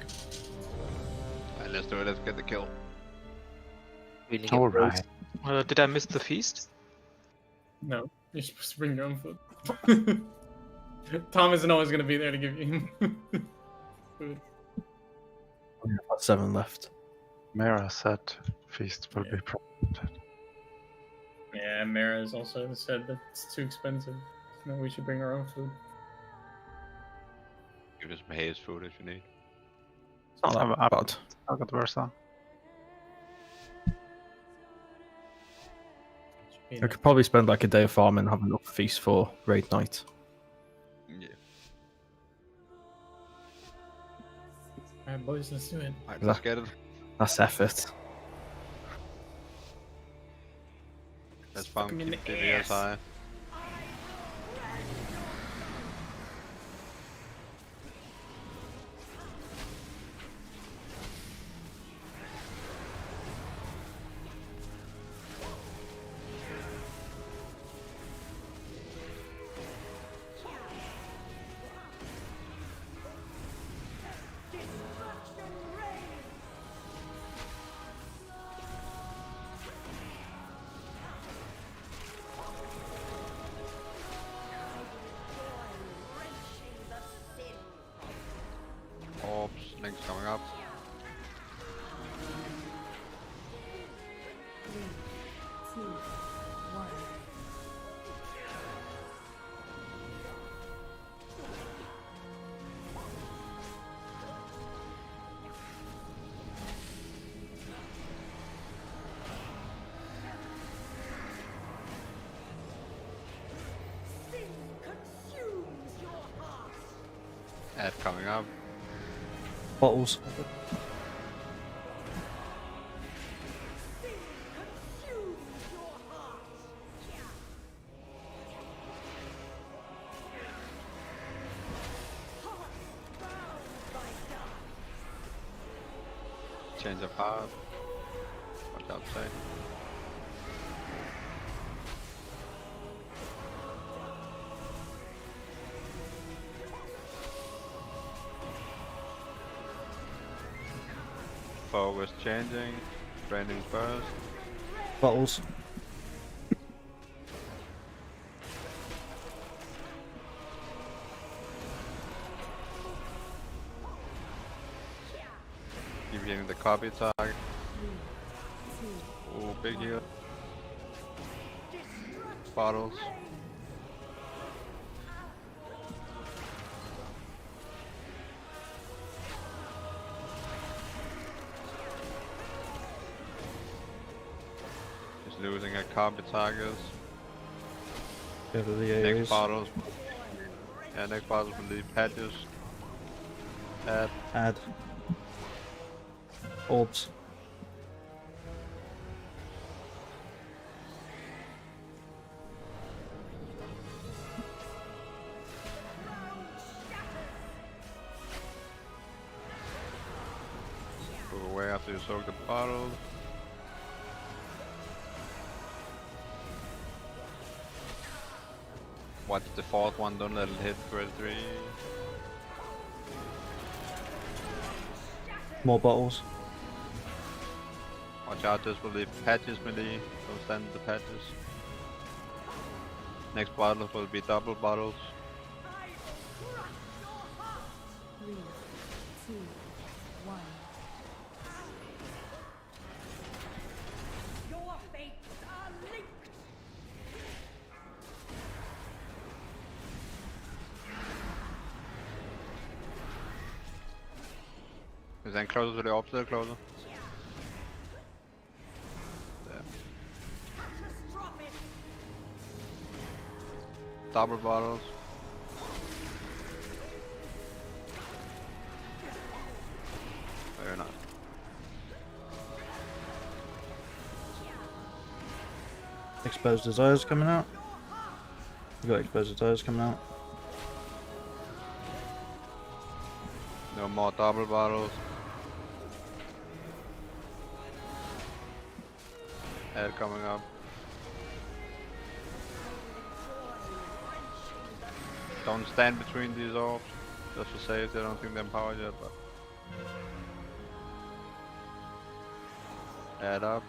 Alright, let's do it. Let's get the kill. Really All get right. Did I miss the feast? No, you're supposed to bring your own food. Tom isn't always going to be there to give you food. 7 left. Mira said feast will be promoted. Yeah, Mara has also said that it's too expensive. No, we should bring our own food. Give us some haze food if you need. It's not that bad. I've got Versa. I could probably spend like a day of farming and have enough feast for raid night. Yeah. Alright, boys, let's do it. Alright, let's get it. That's effort. Let's farm fucking in keep the DPS ass. high. Orbs, links coming up. Ad coming up. Bottles. Change of heart. Watch outside. Focus changing. Training first. Bottles. Keep hitting the copy target. Oh, big heal. Bottles. Just losing a copy targets. Go to the Next AOs. bottles. Yeah, next bottles will leave patches. Add. Orbs. Move away after you soak the bottles. Watch the fourth one, don't let it hit for 3. More bottles. Watch out, this will leave patches melee. Don't stand the patches. Next bottle will be double bottles. 3, 2, 1. Your fates are linked. Is that closer to the opposite closer? There. Double bottles. Very nice. Exposed Desires coming out. We got Exposed Desires coming out. No more double bottles. Ad coming up. Don't stand between these orbs. Just for safety, I don't think they're empowered yet, but... Add up.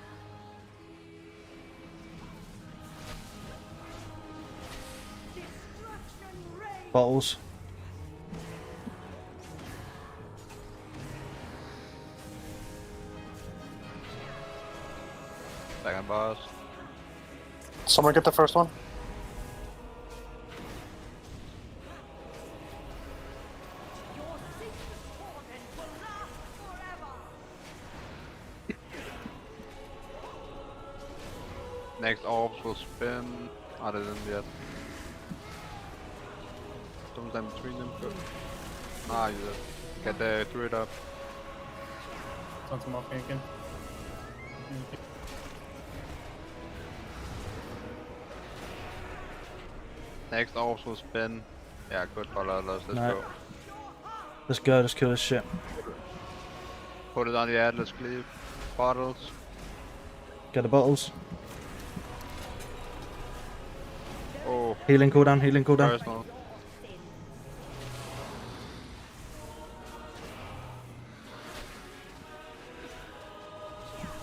Bottles. Second boss. Someone get the first one? Next orbs will spin. I didn't yet. Don't stand between them. Good. Ah, you get the druid up. Sounds some off again. Next orbs will spin. Yeah, good for us. Let's No. go. Let's go, let's kill this shit. Put it on the Atlas cleave. Bottles. Get the bottles. Oh. Healing cooldown, healing cooldown. Personal.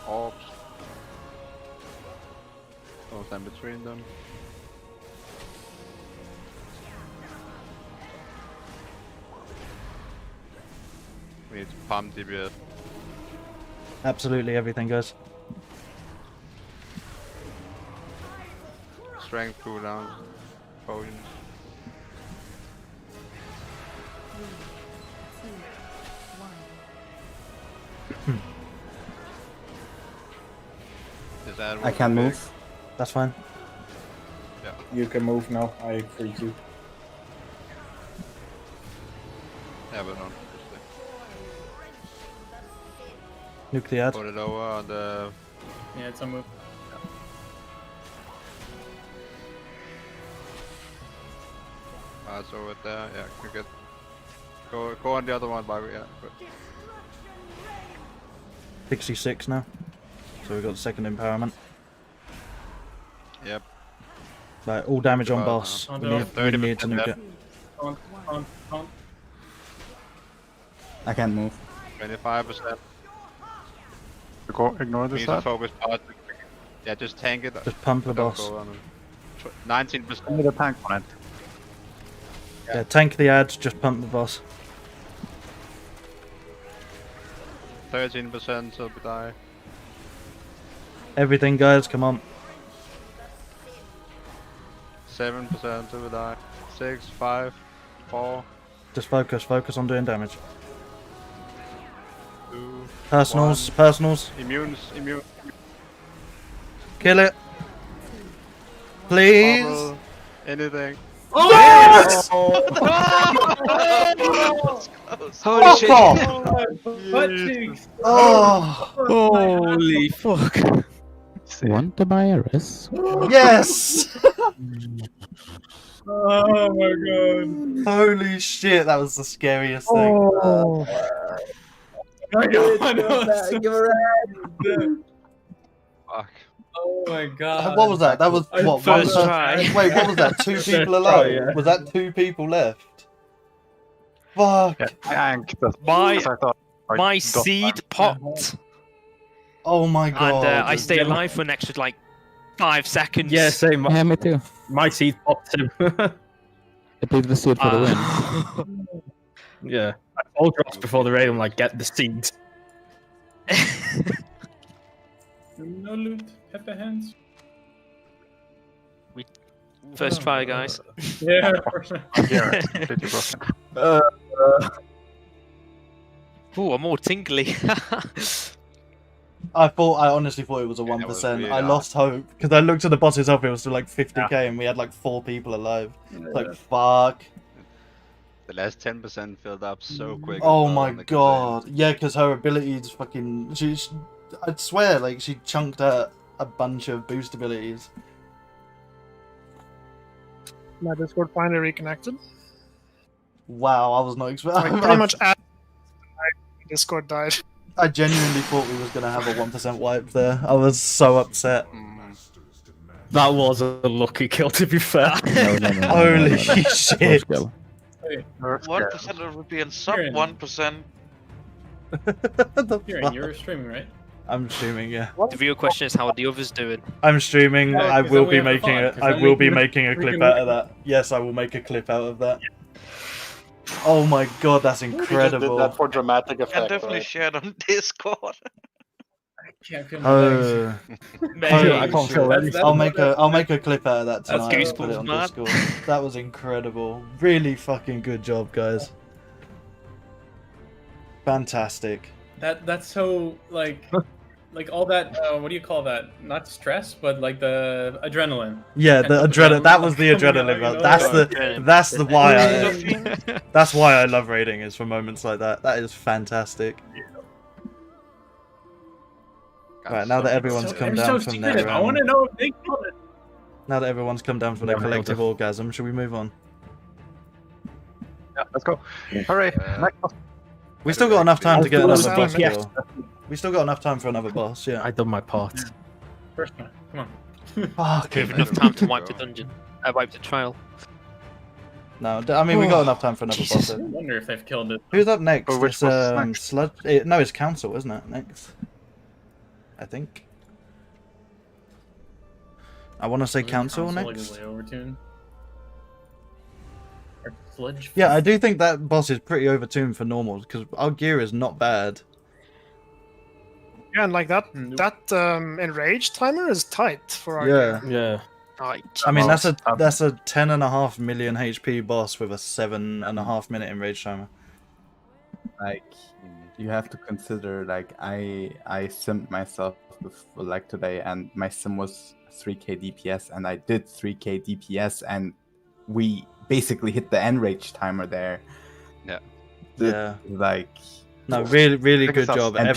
Orbs. Don't stand between them. We need to pump DPS. Absolutely everything, guys. Strength cooldowns. Potions. Is that I can't big? move. That's fine. Yeah. You can move now. I freed you. Yeah, but not. Nuke the ad. Put it over on the. Yeah, it's a move. It's over there. Yeah, you get. Go on the other one, Bobby. Yeah, good. 66 now. So we've got the second empowerment. Yep. Right, all damage on Well, boss. now. We need to nuke it. On. I can't move. 25%. Ignore We this need to ad. focus part. Yeah, just tank it. Just pump the Don't boss. go on it. 19%. Give me the tank on it. Yeah, tank the ad, just pump the boss. 13% till we die. Everything, guys, come on. 7% till we die. 6, 5, 4, Just focus on doing damage. 2, Personals, 1. personals. Immune. Kill it. Please. Bubble, anything. Oh! Yes! Holy shit! Oh! Holy fuck! Want to buy a res? Yes! Oh my god! Holy shit, that was the scariest thing. Oh. I know. Give her a hand. Fuck. Oh my god! What was that? That was what? First one try. Wait, what was that? Two people alive? Was that 2 people left? Fuck. Yeah, I anked the My because I thought I my got seed that. popped, Oh my god. and I stay alive for an extra like 5 seconds. Yeah, same. Yeah, me too. My seed popped too. I played the seed for the win. Yeah. I all drops before the raid. I'm like, get the seeds. No loot. Pepper hands. First try, guys. Yeah. Yeah, completely broken. Ooh, I'm all tingly. I honestly thought it was a 1%. was really I hard. lost hope because I looked at the bosses up. It was still like 50k, and we had like 4 people alive. Like fuck. The last 10% filled up so quick. as Oh well my on the god. Yeah, because her abilities fucking. I'd swear, like she chunked out a bunch of boost abilities. My Discord finally reconnected. Wow, I was not expecting. Like pretty much after my Discord died. I genuinely thought we was gonna have a 1% wipe there. I was so upset. That was a lucky kill, to be fair. Holy shit! 1% would be in sub Kieran. 1%. Kieran, you're streaming, right? I'm streaming, yeah. The real question is how are the others doing? I'm streaming. Oh, I 'cause will then we be have the making fun, it. 'cause I then will we be can- making a we clip can out of look- that. Yes, I will make a clip out of that. Oh my god, that's We just did incredible. that for dramatic Can effect, definitely right? share it on Discord. Can't feel my legs. I can't feel anything. I'll make a clip out of that That's tonight and put it goosebumps, on man. Discord. That was incredible. Really fucking good job, guys. Fantastic. That's so like all that. What do you call that? Not stress, but like the adrenaline. Yeah, the Pent-up adrenaline. That was the coming out, adrenaline. you know, That's like- the why I. That's why I love raiding, is for moments like that. That is fantastic. Right, now that everyone's come they're down so from secretive. their I want to know if they killed it. now that everyone's come down from their Yeah, collective orgasm, should we move on? Yeah, let's go. Hooray! Next boss. We still got enough time to get I'll do another the boss yes. kill. We still got enough time for another boss. Yeah. I done my part. First one, come on. Fuck. We have enough time to wipe the dungeon. Wipe the trial. No, I mean we got enough time for another boss. I wonder if they've killed it. Who's up next? Oh, which It's, boss is next? Sludge. No, it's Council, isn't it? Next. I think. I want to say Council Like next. way overtuned. Or Sludge. Yeah, I do think that boss is pretty overtuned for normal because our gear is not bad. Yeah, and like that enrage timer is tight for our Yeah. gear. Yeah. Right. I mean that's a 10.5 million HP boss with a 7.5 minute enrage timer. Like, you have to consider, like, I simmed myself before, like today, and my sim was 3k DPS, and I did 3k DPS, and we basically hit the enrage timer there. Yeah. Yeah. Like, No, really Because good job. and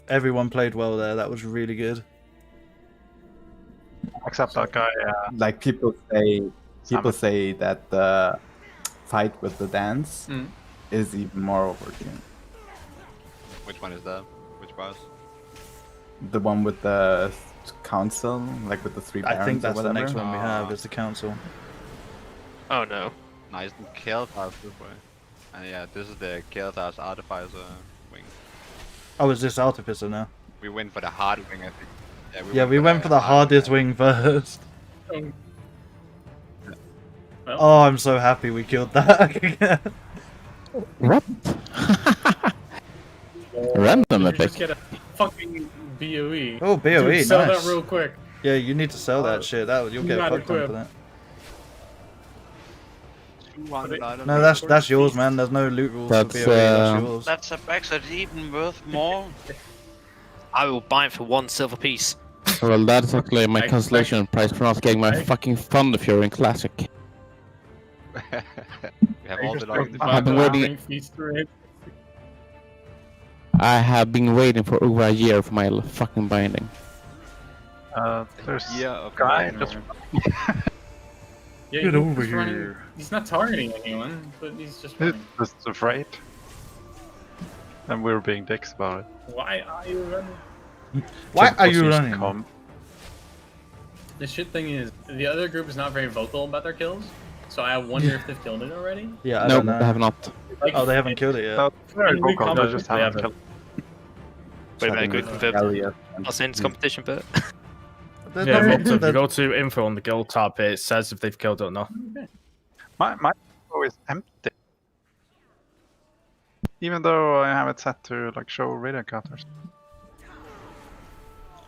Everyone played well there. That was really good. Except that guy. like people say that the fight with the dance is even more opportune. Which one is that? Which boss? The one with the council, like with the three barons. I think that's or the whatever. next one we have is the council. Oh no. Nice and Kael'thas this way. And yeah, this is the Kael'thas Artificer wing. Oh, is this Artificer now? We went for the hard wing, I think. Yeah, we went for the hardest wing first. Oh, I'm so happy we killed that. What? Random You epic. just get a fucking BOE. Oh, BOE, Dude, sell nice. that real quick. Yeah, you need to sell that shit. You'll get not fucked on for equipped. that. No, that's yours, man. There's no loot rules for That's, BOE. That's yours. That's a back that's even worth more. I will buy it for 1 silver piece. Well, that's actually my I- cancellation price for not getting my fucking Thunder Fury in Classic. We have all the just- long I've been waiting. I have been waiting for over a year for my fucking binding. There's of guy Nightmare. just Yeah, Get he's over just running- here. He's not targeting anyone, but he's just he's running. just afraid, and we're being dicks about it. Why are you running? Why Just are you pussies running? come. The shit thing is, the other group is not very vocal about their kills, so I wonder if they've killed it already. Yeah, I No, don't know. I have not. Like, Oh, they haven't killed it yet. No, very in the vocal, they comments, just they haven't haven't. killed. Wait a minute, good confirmed. Yeah. I'll say it's competition, but There's Yeah, no- but if you go to info on the guild tab, it says if they've killed it or not. My info is empty. Even though I have it set to like show radio counters.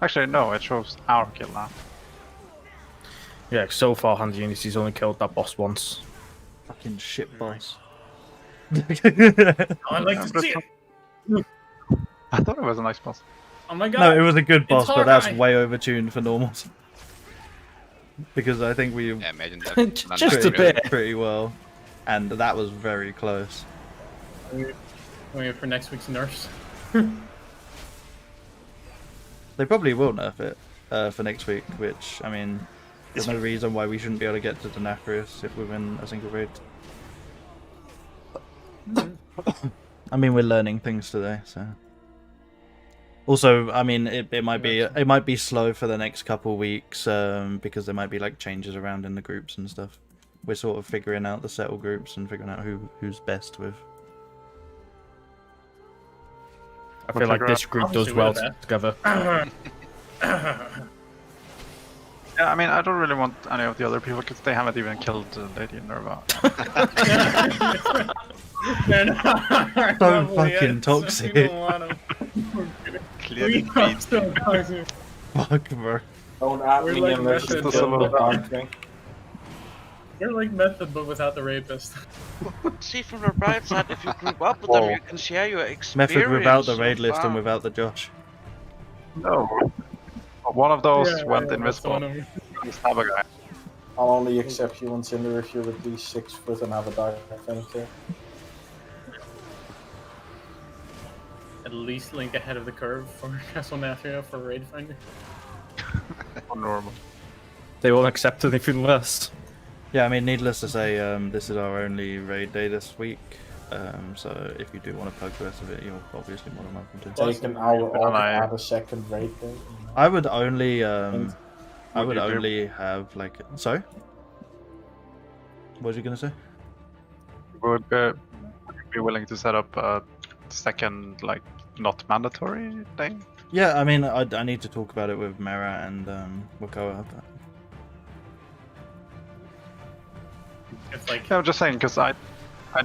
Actually, no, it shows our kill now. Yeah, so far, Handy Unity's only killed that boss once. Fucking shit boss. I like to see it. I thought it was a nice boss. Oh my god. No, it was a good boss, It's but that's Hawkeye. way overtuned for normals. Because I think we Yeah, imagine that. Just a bit. pretty well, and that was very close. Wait for next week's nerfs. They probably will nerf it for next week, which, I mean, there's no reason why we shouldn't be able to get to the Nathria if we win a single raid. I mean, we're learning things today, so. Also, I mean, it might be slow for the next couple of weeks because there might be like changes around in the groups and stuff. We're sort of figuring out the settle groups and figuring out who's best with. I feel like this group does well together. Yeah, I mean, I don't really want any of the other people because they haven't even killed Lady Nerva. So fucking toxic. Clearly Fuck, bro. Don't at We're me like unless Method, you kill the dark thing. They're like Method, but without the rapist. See, from the bright side, if you group up with them, you can share your experience. Method without the so raid list far. and without the Josh. No. One of those went that's invisible. one of them. Just have a guy. I'll only accept you on Tinder if you're at least 6 foot and have a dark thing too. At least link ahead of the curve for Castle Nathria for Raid Finder. Normal. They won't accept anything less. Yeah, I mean, needless to say, this is our only raid day this week. So if you do want to plug the rest of it, you're obviously more than welcome to. Take an hour off and add a second raid day. I would only have like. Sorry. What was you gonna say? Would you be willing to set up a second, like, not mandatory thing? Yeah, I mean, I need to talk about it with Mara and Wakoa. It's like Yeah, I'm just saying because I'd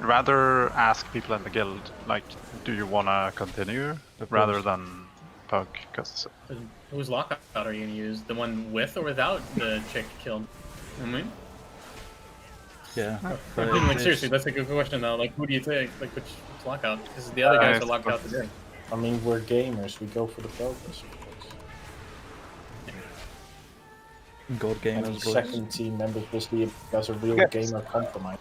rather ask people in the guild, like, do you want to continue, rather than pug, because. whose lockout are you gonna use? The one with or without the chick killed? I mean, yeah. I mean, like seriously, that's a good question though. Like, who do you take? Like, which lockout? Because the other guys are locked out today. I mean, we're gamers. We go for the progress. God And gamers, the boys. second team members will see if there's a real gamer compromise.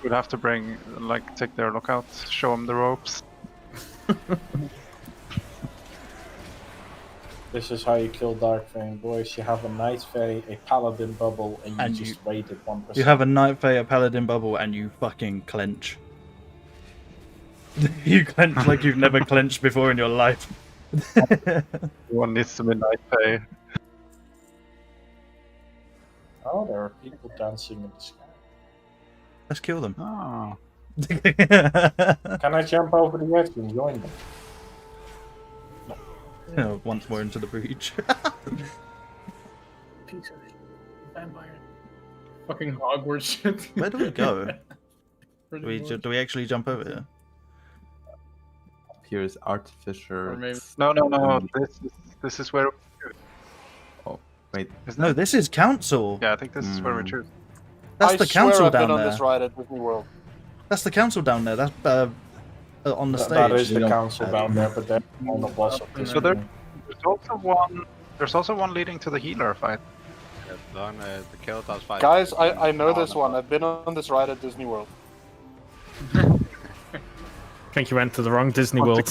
Would have to bring, like, take their lookout, show them the ropes. This is how you kill Darkfang, boys. You have a Night Fae, a Paladin bubble, and you just raided 1%. You have a Night Fae, a Paladin bubble, and you fucking clench. You clench like you've never clenched before in your life. One needs to be Night Fae. Oh, there are people dancing in the sky. Let's kill them. Oh. Can I jump over the edge and join them? Once more into the breach. Piece of vampire. Fucking Hogwarts shit. Where do we go? Do we actually jump over here? Here's Artificer. No. This is where. Oh, wait. No, this is Council. Yeah, I think this is where we choose. That's the council I've down been there. on this ride at Disney World. That's the council down there. That's on the stage. That is the council down there, but they're on the boss of this. So there's also one. There's also one leading to the healer fight. The kill does fight. Guys, I know this one. I've been on this ride at Disney World. I think you went to the wrong Disney World.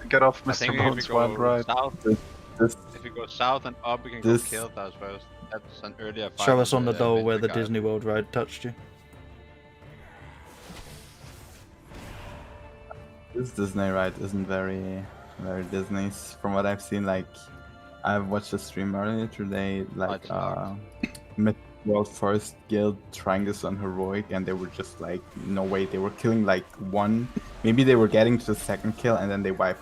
Get off, I think Mr. if Bones we Wild go Ride. south, if we go south and up, we can go kill those first. That's an earlier fight. Show us on the with, doll where the guy. Disney World ride touched you. This Disney ride isn't very Disney. From what I've seen, like I've watched a stream earlier today, like Mid-World Forest Guild trying this on heroic, and they were just like, no way, they were killing like one, maybe they were getting to the second kill and then they wiped.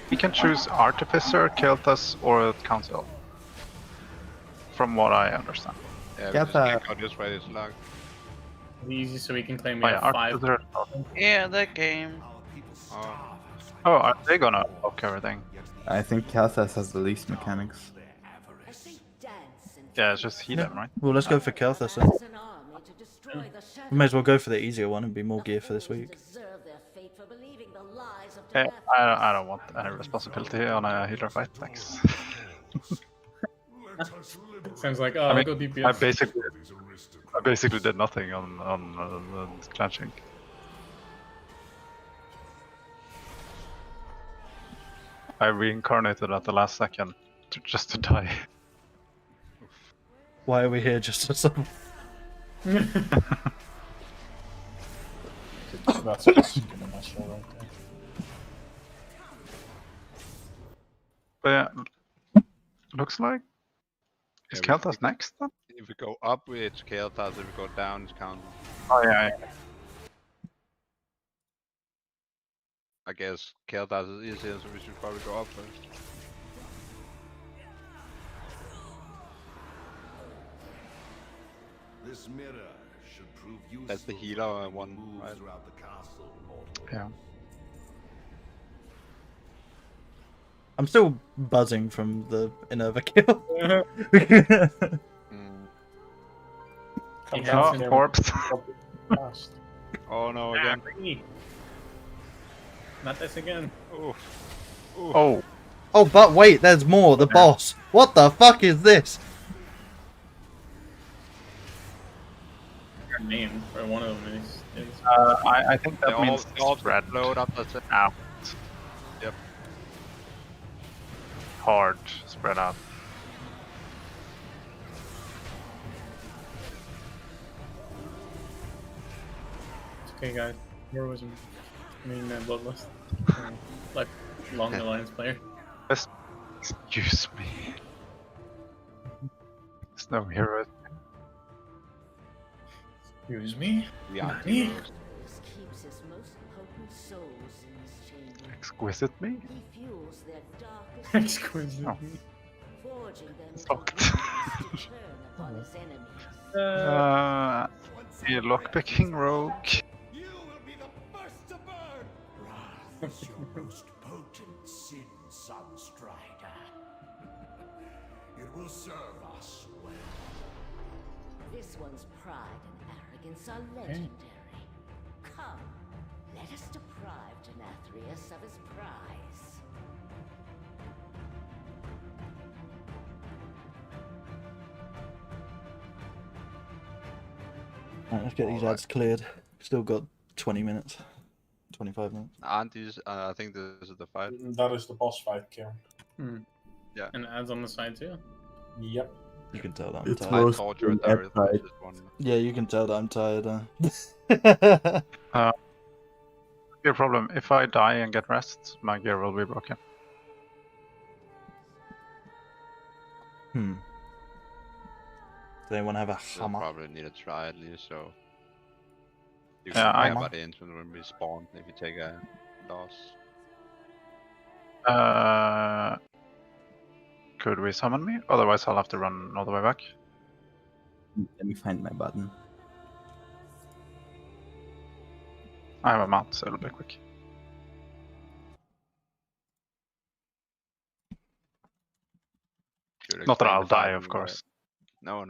We can choose Artificer, Keltas, or Council. From what I understand. Yeah, we Get just can't go this way, it's locked. Easy, so we can claim we Oh, yeah, have 5. Artificer. Yeah, that game. Oh, are they gonna block everything? I think Kalthas has the least mechanics. Yeah, it's just heal them, right? Well, let's go for Kelthas then. We may as well go for the easier one and be more gear for this week. Okay, I don't want any responsibility on a healer fight, thanks. Sounds like, oh, I mean, go DPS. I basically did nothing on clenching. I reincarnated at the last second just to die. Why are we here just to sub? That's Nathria right there. But yeah, looks like is Yeah, Keltas next then? if we go up, it's Kael'thas. If we go down, it's Counter. Oh yeah. I guess Kael'thas is easier, so we should probably go up first. This mirror should prove useful. That's the healer one, right? Throughout the castle, mortal. Yeah. I'm still buzzing from the Inerva kill. Come Oh, down, corpse. Oh no, again. Not this again. Oof. Oof. Oh. Oh, but wait, there's more. The boss. What the fuck is this? Name or one of them is. I think that They means all spread load up the out. Yep. Hard spread out. It's okay, guys. Heroism. I mean, Bloodlust. Like, long alliance player. Excuse me. There's no hero. Excuse me? We are Nani? heroes. This keeps his most potent souls in this chamber. Exquisite me? He fuels their darkest Exquisite Oh. secrets, forging them It's into locked. weapons to turn upon his enemies. A lockpicking rogue. You will be the first to burn. Wrath is your most potent sin, Sunstrider. It will serve us well. This one's pride and arrogance are legendary. Come, let us deprive Nathrius of his prize. Right, let's get these ads cleared. Still got 20 minutes. 25 minutes. Aren't these? I think this is the fight. That is the boss fight, Kieran. Yeah. And ads on the side too. Yep. You can tell that I'm It's tired. I most told you that ad there fight. is one. Yeah, you can tell that I'm tired. Your problem. If I die and get rest, my gear will be broken. Does anyone have a We'll hammer? probably need to try at least, so you Yeah, can I- think about the instant when we spawn if you take a loss. Could we summon me? Otherwise, I'll have to run all the way back. Let me find my button. I have a mount, so it'll be quick. Should Not that explain I'll the fight die, of and course. No.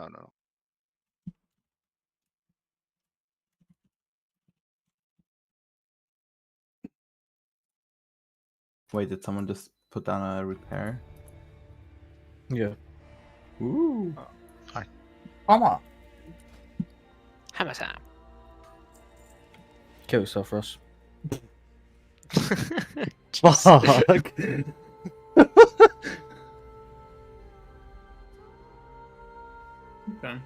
Wait, did someone just put down a repair? Yeah. Ooh. Fine. Hammer! Hammer time. Kill yourself, Ross. Fuck! Okay. The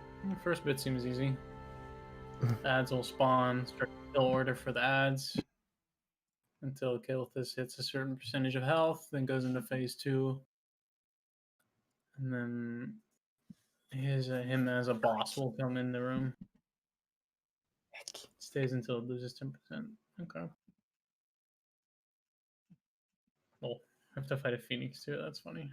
first bit seems easy. Ads will spawn, start kill order for the ads until Kael'thas hits a certain percentage of health, then goes into phase 2. And then him as a boss will come in the room. Stays until it loses 10%. Okay. Well, I have to fight a phoenix too, that's funny.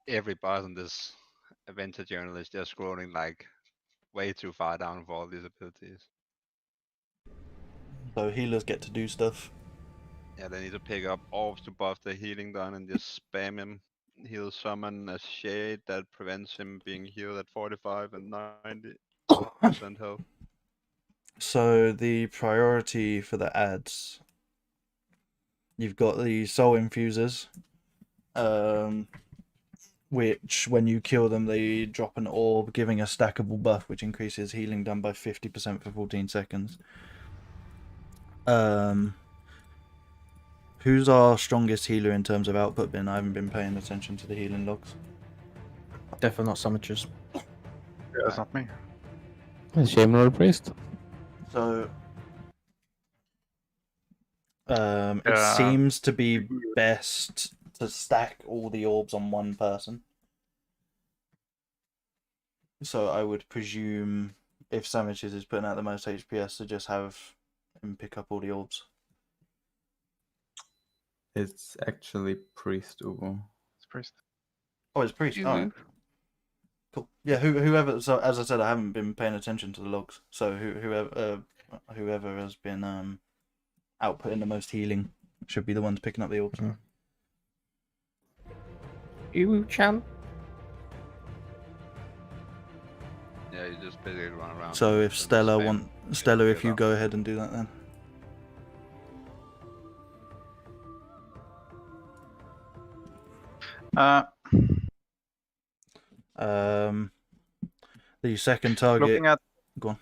Every boss in this adventure journal is just scrolling like way too far down for all these abilities. So healers get to do stuff. Yeah, they need to pick up orbs to buff the healing down and just spam him. He'll summon a shade that prevents him being healed at 45 and 90% health. So the priority for the ads, you've got the soul infusers, which when you kill them they drop an orb giving a stackable buff which increases healing done by 50% for 14 seconds. Who's our strongest healer in terms of output bin? I haven't been paying attention to the healing logs. Definitely not summoners. Yeah, that's not me. Shaman or priest? So, it Yeah. seems to be best to stack all the orbs on one person. So I would presume if Sandwiches is putting out the most HPS to just have him pick up all the orbs. It's actually priest, Ugo. It's priest. Oh, it's priest. All right. Cool. Yeah. Whoever. So as I said, I haven't been paying attention to the logs. So whoever has been outputting the most healing should be the ones picking up the orbs. Ugo-chan. Yeah, you just basically run around. So if and Stella spam. Stella, if you go ahead and do that then. The second target. Looking at. Go on.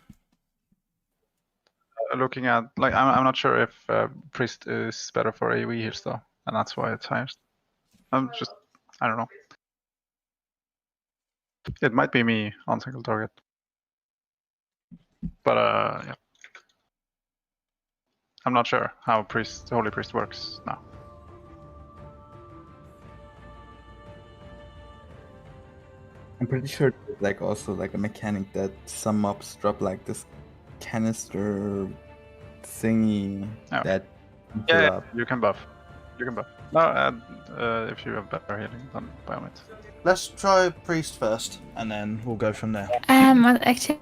Looking at like I'm not sure if priest is better for AoE here though, and that's why it's highest. I don't know. It might be me on single target, but yeah, I'm not sure how holy priest works now. I'm pretty sure there's like also like a mechanic that some mobs drop like this canister thingy that you fill Yeah, up. you can buff. You can buff. No, if you have better healing, then by all means. Let's try priest first, and then we'll go from there. What actually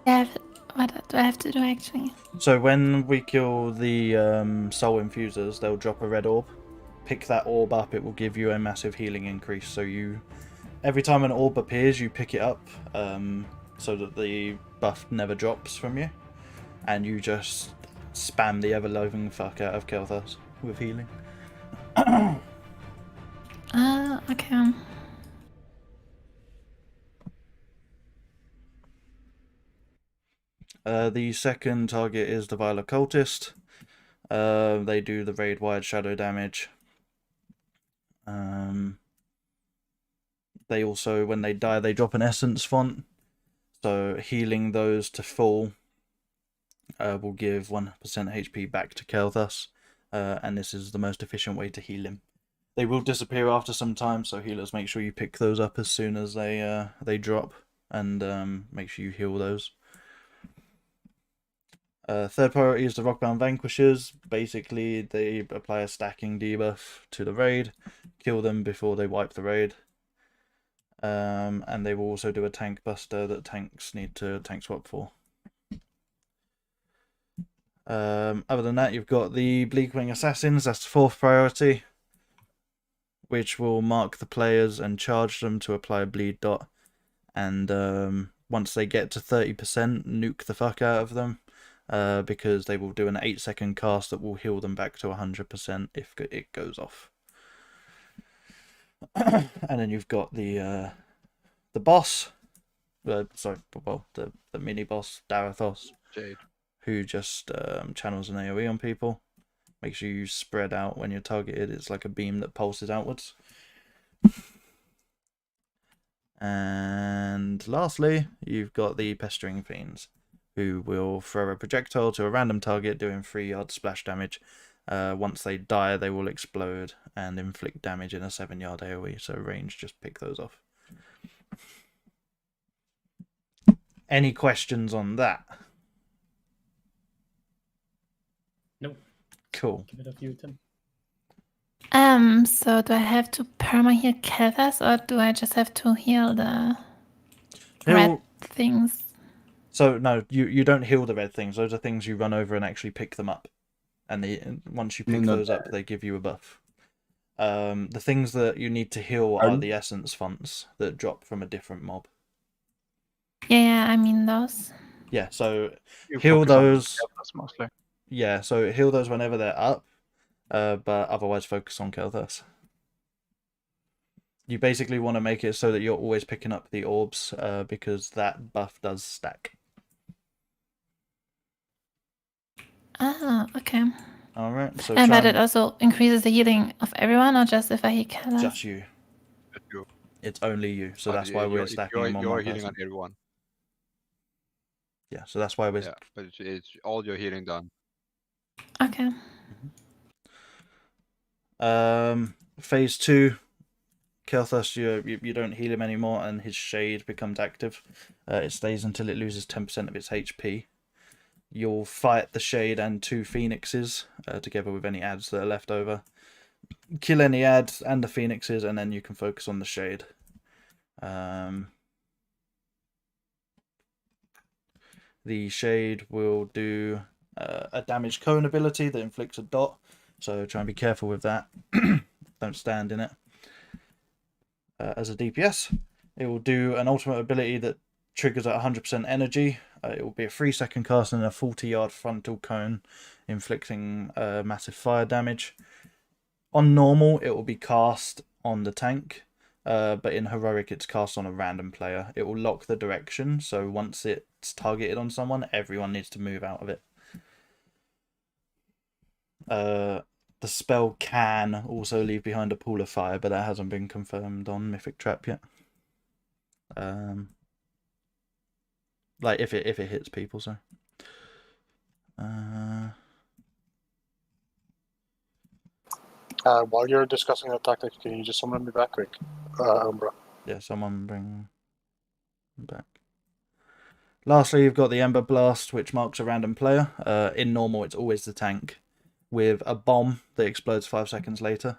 what do I have to do actually? So when we kill the soul infusers, they'll drop a red orb. Pick that orb up; it will give you a massive healing increase. So every time an orb appears, you pick it up, so that the buff never drops from you, and you just spam the ever-loving fuck out of Kel'Thas with healing. Okay. The second target is the Vile Occultist. They do the raid wide shadow damage. They also, when they die, they drop an essence font. So healing those to full will give 1% HP back to Kel'Thas. And this is the most efficient way to heal him. They will disappear after some time, so healers, make sure you pick those up as soon as they drop, and make sure you heal those. Third priority is the Rockbound Vanquishers. Basically, they apply a stacking debuff to the raid, kill them before they wipe the raid. And they will also do a tank buster that tanks need to tank swap for. Other than that, you've got the Bleakwing Assassins. That's the fourth priority, which will mark the players and charge them to apply a bleed dot. And once they get to 30%, nuke the fuck out of them. Because they will do an 8-second cast that will heal them back to 100% if it goes off. And then you've got the boss, the mini boss Darathos, Jade, who just channels an AoE on people. Make sure you spread out when you're targeted. It's like a beam that pulses outwards. And lastly, you've got the Pestering Fiends, who will throw a projectile to a random target doing 3 yard splash damage. Once they die, they will explode and inflict damage in a 7 yard AoE, so range, just pick those off. Any questions on that? Nope. Cool. Give it a few, Tim. So do I have to perma heal Kel'Thas, or do I just have to heal the red things? So no, you don't heal the red things. Those are things you run over and actually pick them up, and once you pick those up, they give you a buff. The things that you need to heal are the essence fonts that drop from a different mob. Yeah, I mean those. Yeah, so You heal focus on those Kel'Thas mostly. Yeah, so heal those whenever they're up, but otherwise focus on Kel'Thas. You basically want to make it so that you're always picking up the orbs, because that buff does stack. Ah, okay. Alright, so But it also increases the healing of everyone, or just if I heal Kel'Thas? Just you. It's only you, so But that's why we're stacking them on you're one healing person. on everyone. Yeah, so that's why we're. Yeah, but it's all your healing done. Okay. Phase 2, Kel'Thas, you don't heal him anymore, and his shade becomes active. It stays until it loses 10% of its HP. You'll fight the shade and 2 phoenixes together with any adds that are left over. Kill any adds and the phoenixes, and then you can focus on the shade. The shade will do a damage cone ability that inflicts a dot, so try and be careful with that. Don't stand in it. As a DPS, it will do an ultimate ability that triggers at 100% energy. It will be a 3-second cast and a 40-yard frontal cone, inflicting massive fire damage. On normal, it will be cast on the tank, but in heroic, it's cast on a random player. It will lock the direction, so once it's targeted on someone, everyone needs to move out of it. The spell can also leave behind a pool of fire, but that hasn't been confirmed on Mythic Trap yet. Like if it hits people, so. While you're discussing that tactic, can you just summon me back quick, Umbra? Yeah, someone bring back. Lastly, you've got the Ember Blast, which marks a random player. In normal, it's always the tank, with a bomb that explodes 5 seconds later.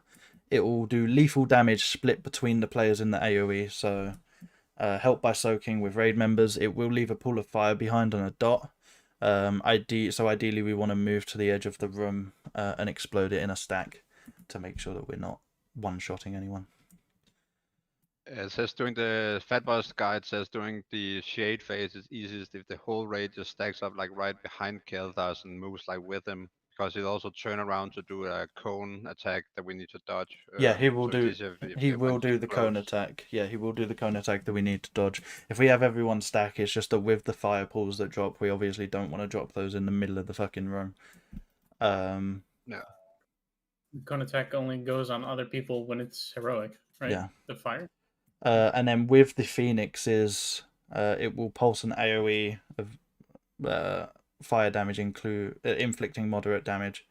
It will do lethal damage split between the players in the AoE, so help by soaking with raid members. It will leave a pool of fire behind on a dot. So ideally we want to move to the edge of the room and explode it in a stack to make sure that we're not one-shotting anyone. It says during the Fat Boss guide says during the shade phase it's easiest if the whole raid just stacks up like right behind Kel'Thas and moves like with him, because he'll also turn around to do a cone attack that we need to dodge. Yeah, he will so do. it's easier if He will when do he's the close. cone attack. Yeah, he will do the cone attack that we need to dodge. If we have everyone stack, it's just that with the fire pools that drop, we obviously don't want to drop those in the middle of the fucking room. Yeah. Cone attack only goes on other people when it's heroic, right? Yeah. The fire. And then with the phoenixes, it will pulse an AoE of fire damage, inflicting moderate damage,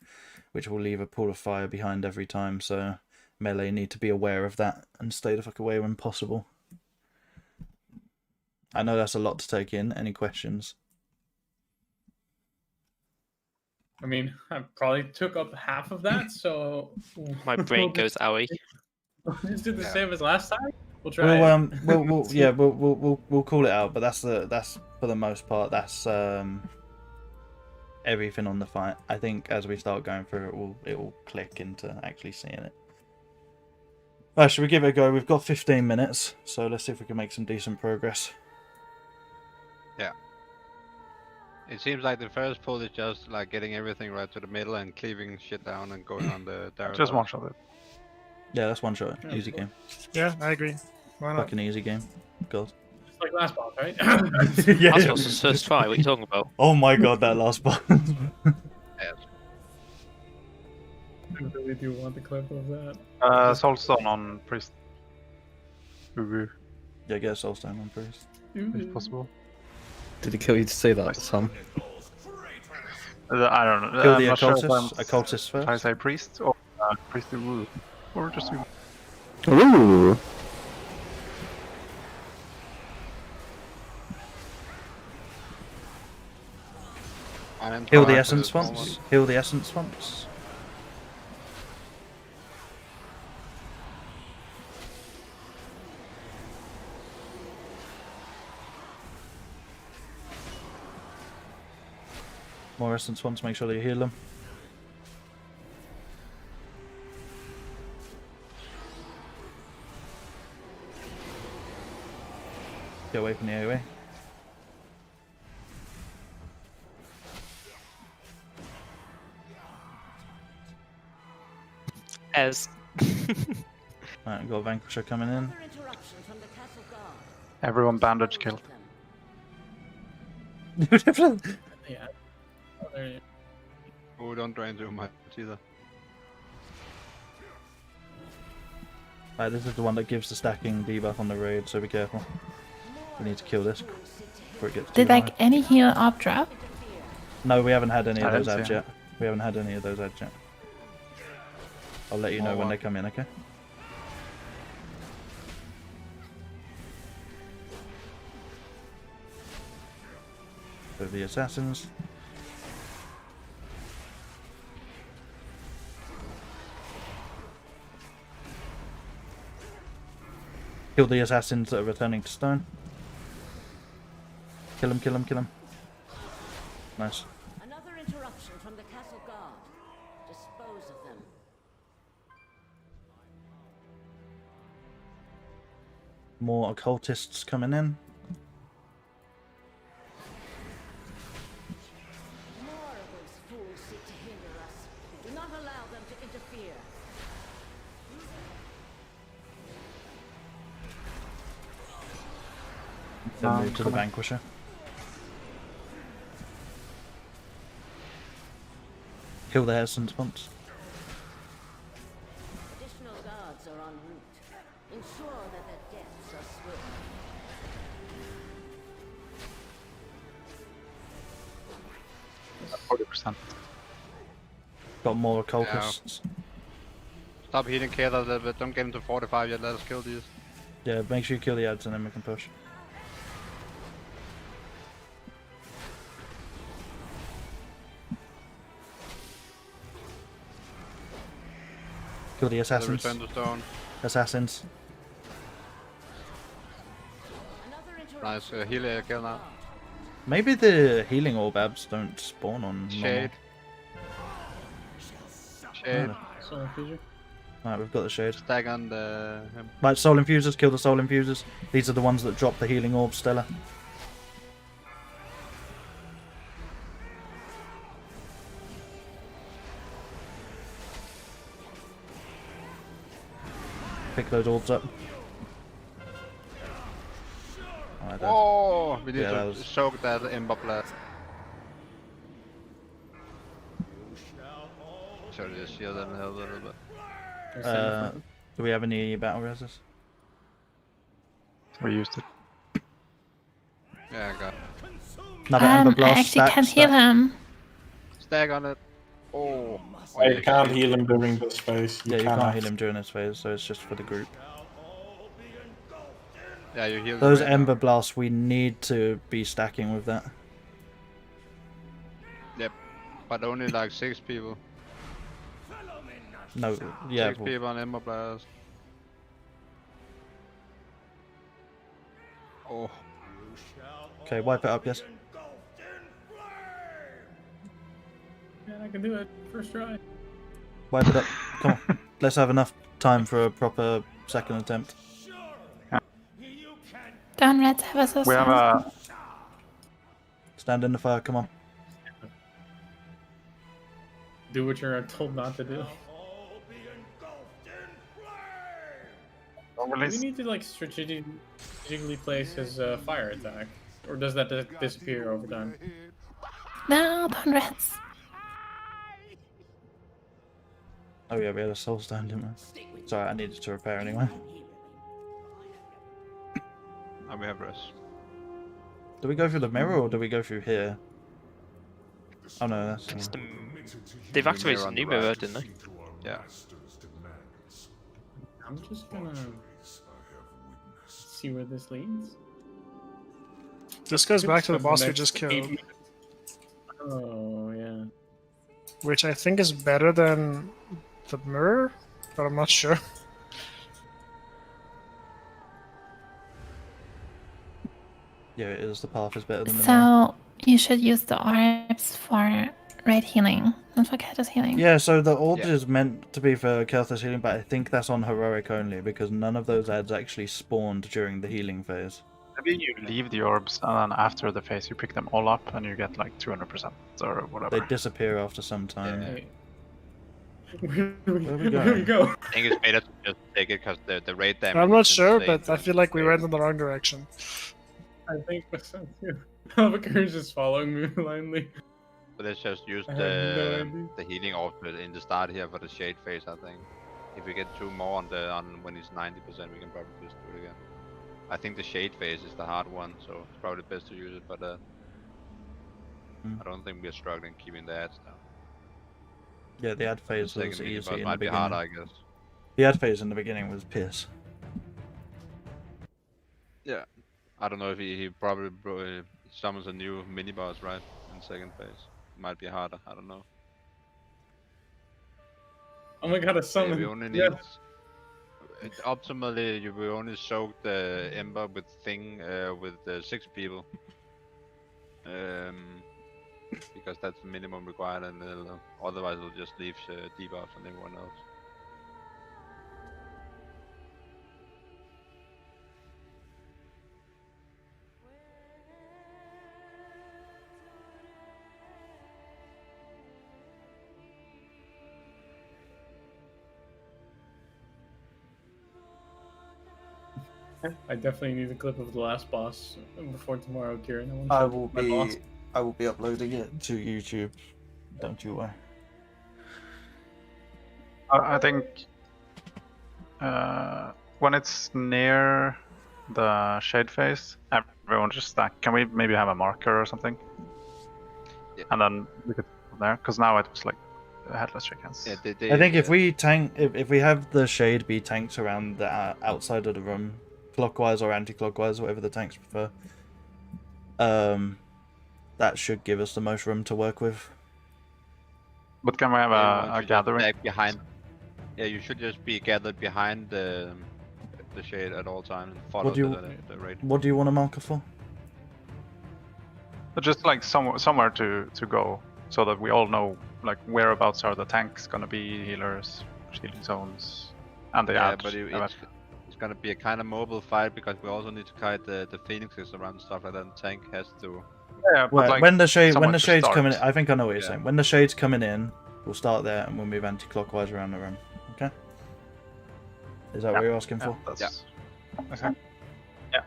which will leave a pool of fire behind every time. So melee need to be aware of that and stay the fuck away when possible. I know that's a lot to take in. Any questions? I mean, I probably took up half of that, so My brain goes owie. We'll just do the same as last time. We'll try. We'll call it out, but that's for the most part that's everything on the fight. I think as we start going through it will click into actually seeing it. Right, should we give it a go? We've got 15 minutes, so let's see if we can make some decent progress. Yeah. It seems like the first pull is just like getting everything right to the middle and cleaving shit down and going on the direct. Just one shot it. Yeah, that's one shot. Easy game. Yeah, I agree. Why not? Fucking easy game. God. Just like last boss, right? Yeah. Last boss was first try. What are you talking about? Oh my god, that last boss. I really do want the clip of that. Soulstone on Priest. Yeah, get a Soulstone on Priest. If possible. Did he kill you to say that, Sam? I don't know. Kill I'm the not sure if occultist first. I say priest or priest woo, or just woo. Ooh. Heal the essence once. Heal the essence once. More essence once, make sure that you heal them. Get away from the AoE. Ez. Right, we've got a Vanquisher coming in. Everyone bandage killed. Yeah. Oh, there you Oh, don't drain too much either. Right, this is the one that gives the stacking debuff on the raid, so be careful. We need to kill this before it gets too Did high. like any heal op drop? No, we haven't had any of I those didn't ads see yet. We haven't had any of those ads yet. I'll let you know when they come in, okay? So the assassins. Kill the assassins that are returning to stone. Kill him, kill him, kill him. Nice. Another interruption from the castle guard. Dispose of them. More occultists coming in. More of those fools seek to hinder us. Do not allow them to interfere. Then move to the Vanquisher. Kill the Essence once. Additional guards are en route. Ensure that their deaths are swift. 40%. Got more occultists. Stop healing Kayla a little bit. Don't get him to 45 yet. Let us kill these. Yeah, make sure you kill the ads and then we can push. Kill the assassins. Return to stone. Assassins. Nice. Heal kill now. Maybe the healing orbs don't spawn on Shade. Shade. Soul infuser. Alright, we've got the shade. Stack on the him. Right, soul infusers, kill the soul infusers. These are the ones that drop the healing orb, Stella. Pick those orbs up. Alright, Oh, we need yeah, to that was... soak that Ember Blast. Sorry, just shield them a little bit. Do we have any battle reses? We used it. Yeah, I got it. Another Ember I Blast. actually can't heal him. Stack on it. Oh. You can't heal him during this phase. Yeah, you can't heal him during this phase, so it's just for the group. Yeah, you heal Those the Ember Blasts, we need to be stacking with that. Yep. But only like 6 people. No, yeah. 6 people on Ember Blast. Oh. Okay, wipe it up, yes. Yeah, I can do it. First try. Wipe it up. Come on. Let's have enough time for a proper second attempt. Don't Reds have us also. We have a... Stand in the fire, come on. Do what you're told not to do. Do we need to like strategically place his fire attack, or does that disappear over time? No, don't Reds. Oh yeah, we had a soul stone, didn't we? Sorry, I needed to repair anyway. And we have rest. Do we go through the mirror or do we go through here? Oh no, that's... They've activated a new mirror, didn't they? Yeah. I'm just gonna see where this leads. This goes back to the boss we just killed. Oh, yeah. Which I think is better than the mirror, but I'm not sure. Yeah, it is. The path is better than the mirror. So you should use the orbs for raid healing, not for Kata's healing. Yeah, so the orb is meant to be for Kelth's healing, but I think that's on heroic only because none of those ads actually spawned during the healing phase. Maybe you leave the orbs and then after the phase you pick them all up and you get like 200% or whatever. They disappear after some time. Yeah. Where we we go? I think it's better to just take it because the raid damage. I'm not is sure, insane. but I feel like we went in the wrong direction. I think so too. Albuquerque's just following me blindly. But let's just use I have no idea. the healing orb in the start here for the shade phase, I think. if we get 2 more on when he's 90%, we can probably just do it again. I think the shade phase is the hard one, so it's probably best to use it for that. I don't think we're struggling keeping the ads down. Yeah, the ad phase Second was mini easy boss in the might be beginning. harder, I guess. The ad phase in the beginning was piss. Yeah. I don't know if he probably summons a new mini boss, right? In second phase. It might be harder, I don't know. Oh my god, a But yeah, summon. we only need... Yes. Optimally, you will only soak the Ember with Thing with 6 people. Because that's the minimum required, and otherwise it'll just leave debuffs on everyone else. I definitely need a clip of the last boss before tomorrow, Kieran. I will be uploading it to YouTube. Don't you worry. I think when it's near the shade phase, everyone just stack. Can we maybe have a marker or something? Yeah. And then we could go there, because now it was like headless chickens. Yeah, I think if we tank, if we have the shade be tanked around the outside of the room, clockwise or anti-clockwise, whatever the tanks prefer, that should give us the most room to work with. But can we have a gathering? Back behind. Yeah, you should just be gathered behind the shade at all times and follow the raid. What do you want a marker for? But just like somewhere to go, so that we all know like whereabouts are the tanks gonna be, healers, shielding zones, and the Yeah, ads. but it's gonna be a kind of mobile fight because we also need to kite the phoenixes around and stuff like that. And tank has to. Yeah, Well, like when the shade's start. coming in, I think I know what you're Yeah. saying. When the shade's coming in, we'll start there and we'll move anti-clockwise around the room. Okay? Is that what you're asking for? Yeah. Okay. Yeah.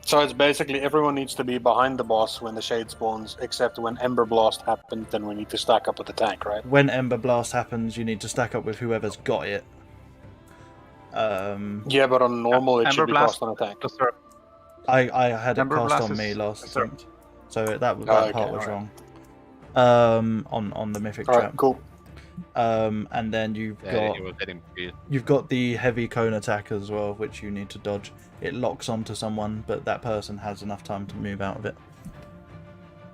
So it's basically everyone needs to be behind the boss when the shade spawns, except when Ember Blast happens, then we need to stack up with the tank, right? When Ember Blast happens, you need to stack up with whoever's got it. Yeah, but on normal it should be cast on a tank. I had it Ember cast Blast on is- me last is there- attempt, so that Oh, part okay, was alright. wrong. On the mythic Alright, trap. cool. And then you've Yeah, he was hitting speed. you've got the heavy cone attack as well, which you need to dodge. It locks onto someone, but that person has enough time to move out of it.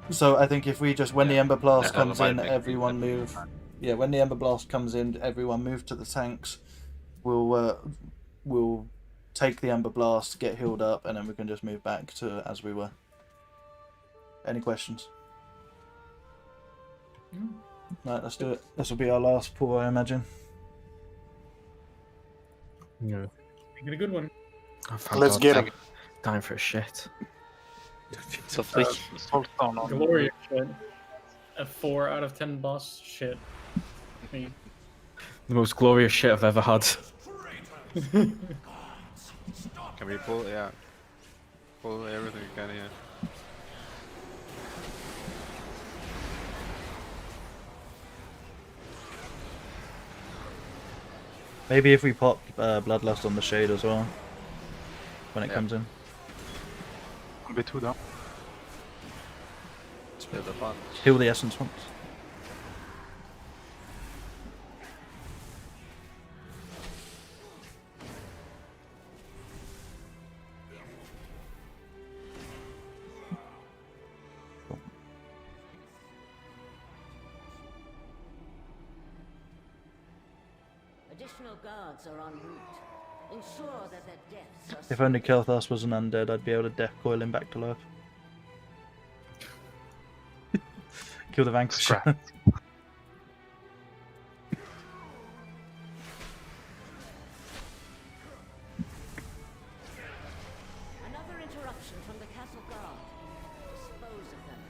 So I think if we just, when the Ember Blast Yeah, comes in, otherwise everyone move. Yeah, when the Ember Blast comes in, everyone move to the tanks. We'll take the Ember Blast, get healed up, and then we can just move back to as we were. Any questions? Right, let's do it. This will be our last pull, I imagine. Yeah. Make it a good one. Oh, thank Let's God. get him. Time for a shit. Lovely. Glorious shit. A 4 out of 10 boss shit. Me. The most glorious shit I've ever had. Can we pull? Yeah. Pull everything we can here. Maybe if we pop Bloodlust on the shade as well, when it Yeah. comes in. It'll be 2 down. Still the fun. Heal the essence once. Additional guards are en route. Ensure that their deaths are If only Kel'Thas was an undead, I'd be able to death coil him back to life. Kill the Vanquisher. Another interruption from the castle guard. Dispose of them.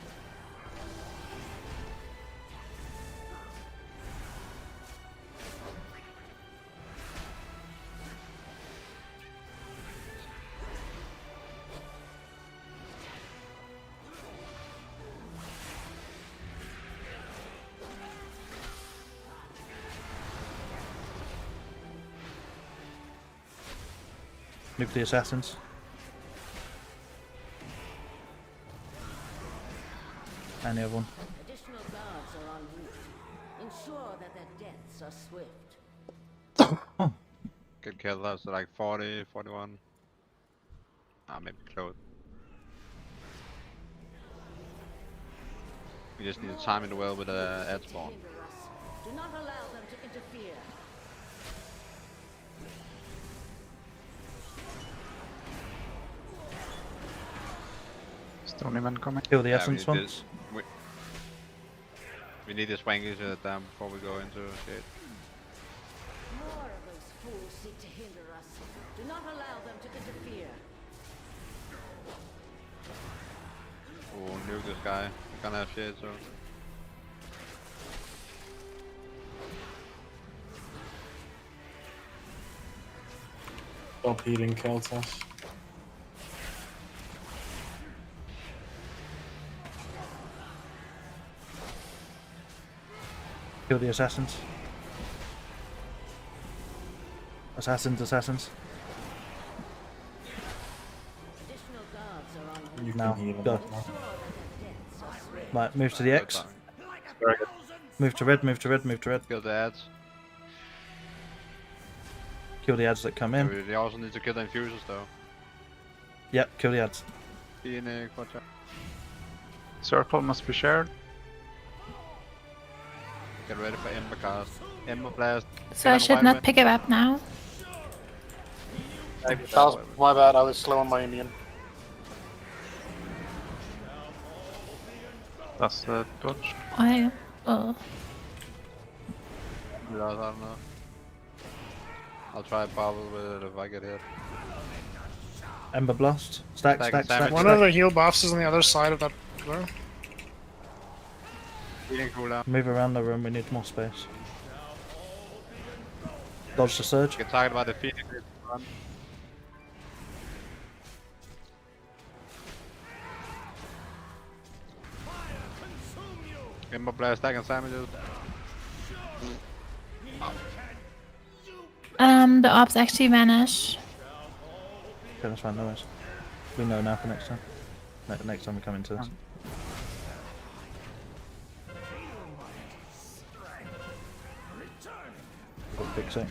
Nuke the assassins. And the other one. Additional guards are en route. Ensure that their deaths are swift. Get killed us like 40, 41. Ah, maybe close. We just need to time it well with the ad spawn. Do not allow them to interfere. Stony man coming. Kill the Yeah, essence we need ones. We need this wankies down before we go into shit. More of those fools seek to hinder us. Do not allow them to interfere. Oh, nuke this guy. We can't have shit, so. Stop healing Keltas. Kill the assassins. Assassins. Additional guards are en route. You Now, can heal go. them. Ensure that their deaths are swift. Right, move to the X. Very good. Move to red, move to red, move to red. Kill the ads. Kill the ads that come in. They also need to kill the infusers though. Yep, kill the ads. Phoenix, watch out. Circle must be shared. Get ready for Ember cast. Ember blast. So I should not pick it up now. That was my bad, I was slow on my immune. That's the dodge. I oh. I don't know. I'll try bubble with it if I get hit. Ember blast. Stack. One of the heal buffs is on the other side of that pillar. Healing cooldown. Move around the room, we need more space. Dodge the surge. Get targeted by the Phoenix. Run. Ember blast, stack and sandwiches. The orbs actually vanish. Okay, that's fine, no worries. We know now for next time. Next time we come into this. We'll fix it.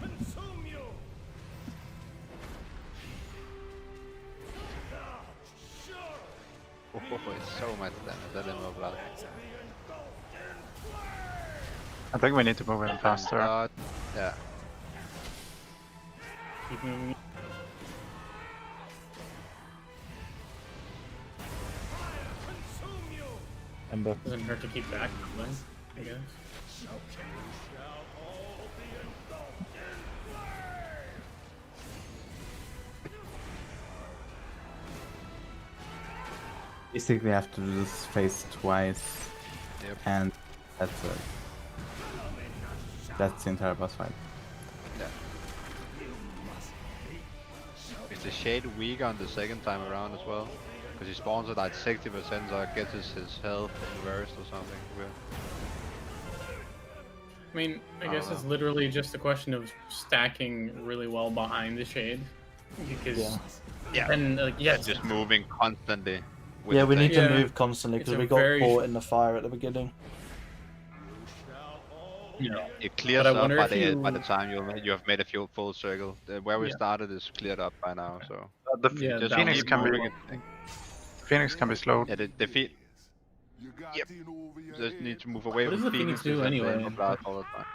Oh, it's so much damage, that Ember blast. I think we need to move in faster. Yeah. Keep moving. Ember. Doesn't hurt to keep back, I guess. Basically, have to do this phase twice, and that's it. That's the entire boss fight. Yeah. Is the Shade weaker on the second time around as well? Because he spawns at like 60%, so I guess his health reversed or something weird. I mean, I guess it's literally just a question of stacking really well behind the shade. Because and Just moving constantly. with Yeah, the we need tank. to move constantly It's because a we got very caught in the fire at the beginning. Yeah. It clears But I up wonder by if the time you have made a full circle. Where we started is cleared up by now, so The just Phoenix keep can be moving it. Phoenix can be slowed. Yeah, the feet. Yep. Just need to move away What from does the Phoenix do and anyway? Ember Blast all the time.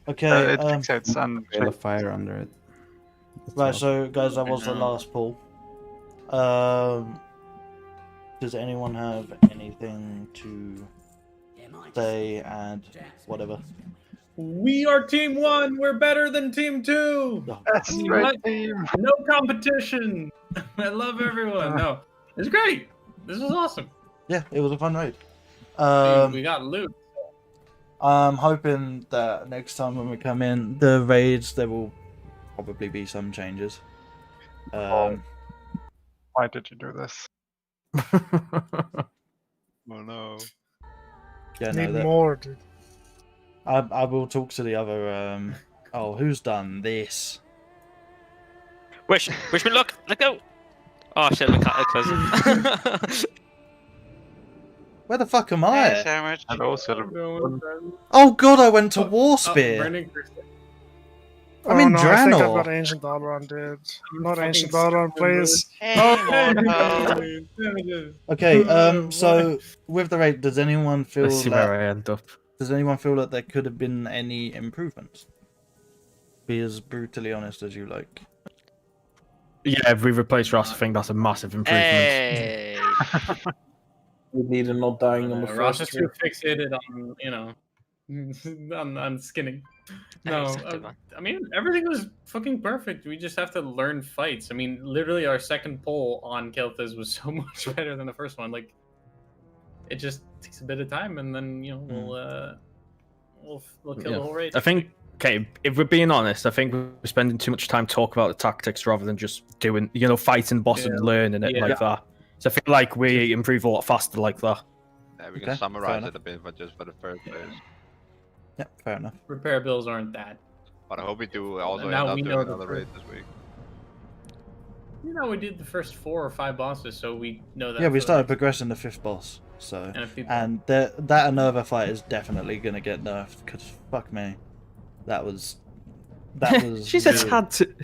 Okay, it fixates and Veil of fire under it. right, so guys, that was the last pull. Does anyone have anything to say, add, whatever? We are Team 1. We're better than Team 2. That's I mean, right, what? team. No competition. I love everyone. No, it's great. This was awesome. Yeah, it was a fun raid. We got loot. I'm hoping that next time when we come in, the raids, there will probably be some changes. Why did you do this? Oh no. Yeah, Need no, more, dude. I will talk to the other. Oh, who's done this? Wish me luck. Let go. Oh shit, we can't close. Where the fuck am Hey, I? Sandwich. Hello, Silver. Oh god, I went to War Spear. Brendan, I'm in no, I think I've Draenor. got Ancient Valorant, dude. Not fucking Ancient Valorant, stupid, please. Hey, Okay, so with the raid, does anyone feel Let's see that where I end up. does anyone feel that there could have been any improvements? Be as brutally honest as you like. Yeah, if we replace Ross, I think that's a massive improvement. Hey. We needed not dying on the Ross first is too fixated on, on skinning. No, Exactly, man. I mean, everything was fucking perfect. We just have to learn fights. I mean, literally, our second pull on Kel'Thas was so much better than the first one. Like, it just takes a bit of time, and then, we'll kill the whole raid. I think, okay, if we're being honest, I think we're spending too much time talking about the tactics rather than just doing, fighting boss and learning it like that. So I feel like we improve a lot faster like that. Yeah, we can summarize it a bit, but just for the first phase. Yeah, fair enough. Repair bills aren't that. But I hope we do also Now end up we doing know the another raid this week. We did the first 4 or 5 bosses, so we know that. Yeah, we for the started next- progressing the 5th boss, so And if people- and that Unnerva fight is definitely gonna get nerfed because fuck me, that was She just weird. had to.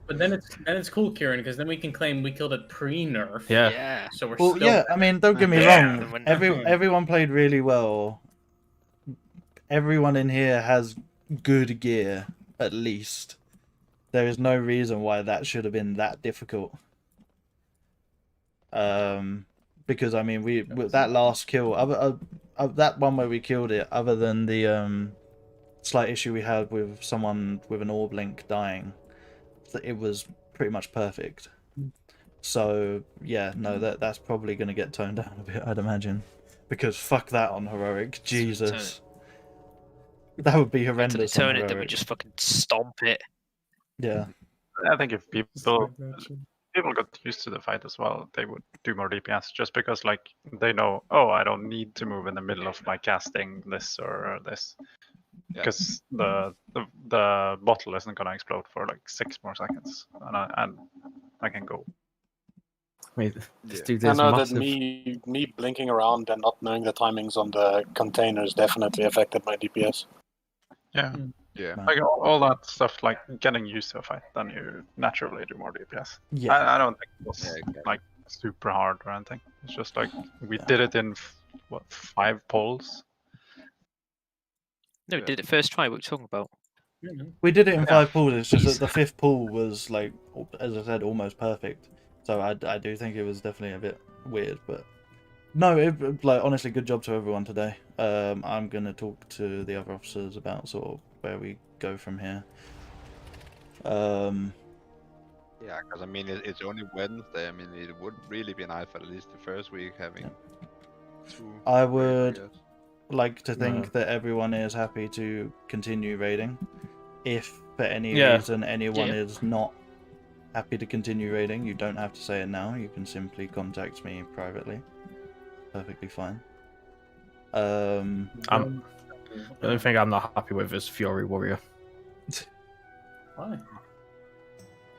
But then it's cool, Kieran, because then we can claim we killed it pre-nerf. Yeah. So we're Well, still. yeah, I mean, don't get me Yeah. wrong. Everyone played really well. Everyone in here has good gear, at least. There is no reason why that should have been that difficult. Because I mean, we that last kill, that one where we killed it, other than the slight issue we had with someone with an orb link dying, it was pretty much perfect. So yeah, no, that's probably going to get toned down a bit, I'd imagine, because fuck that on heroic, Jesus, that would be horrendous. Turn on it, then we heroic. just fucking stomp it. Yeah. I think if people got used to the fight as well, they would do more DPS just because like they know, oh, I don't need to move in the middle of my casting this or this. Because the bottle isn't gonna explode for like 6 more seconds, and I can go. Wait, this dude I is know massive. that me blinking around and not knowing the timings on the containers definitely affected my DPS. Yeah. Yeah. Like all that stuff, like getting used to a fight, then you naturally do more DPS. Yeah. I don't think it was like super hard or anything. It's just like we did it in 5 polls. No, we did it first try. What are you talking about? We did it in Yeah. 5 pools. It's just that the 5th pool was like, as I said, almost perfect. So I do think it was definitely a bit weird, but no, like honestly, good job to everyone today. I'm gonna talk to the other officers about sort of where we go from here. Yeah, because I mean, it's only Wednesday. I mean, it would really be nice for at least the first week having 2. I raids, would guess. like to think Yeah. that everyone is happy to continue raiding. If for any Yeah. reason anyone Yeah. is not happy to continue raiding, you don't have to say it now. You can simply contact me privately. Perfectly fine. The only thing I'm not happy with is Fury Warrior. Why?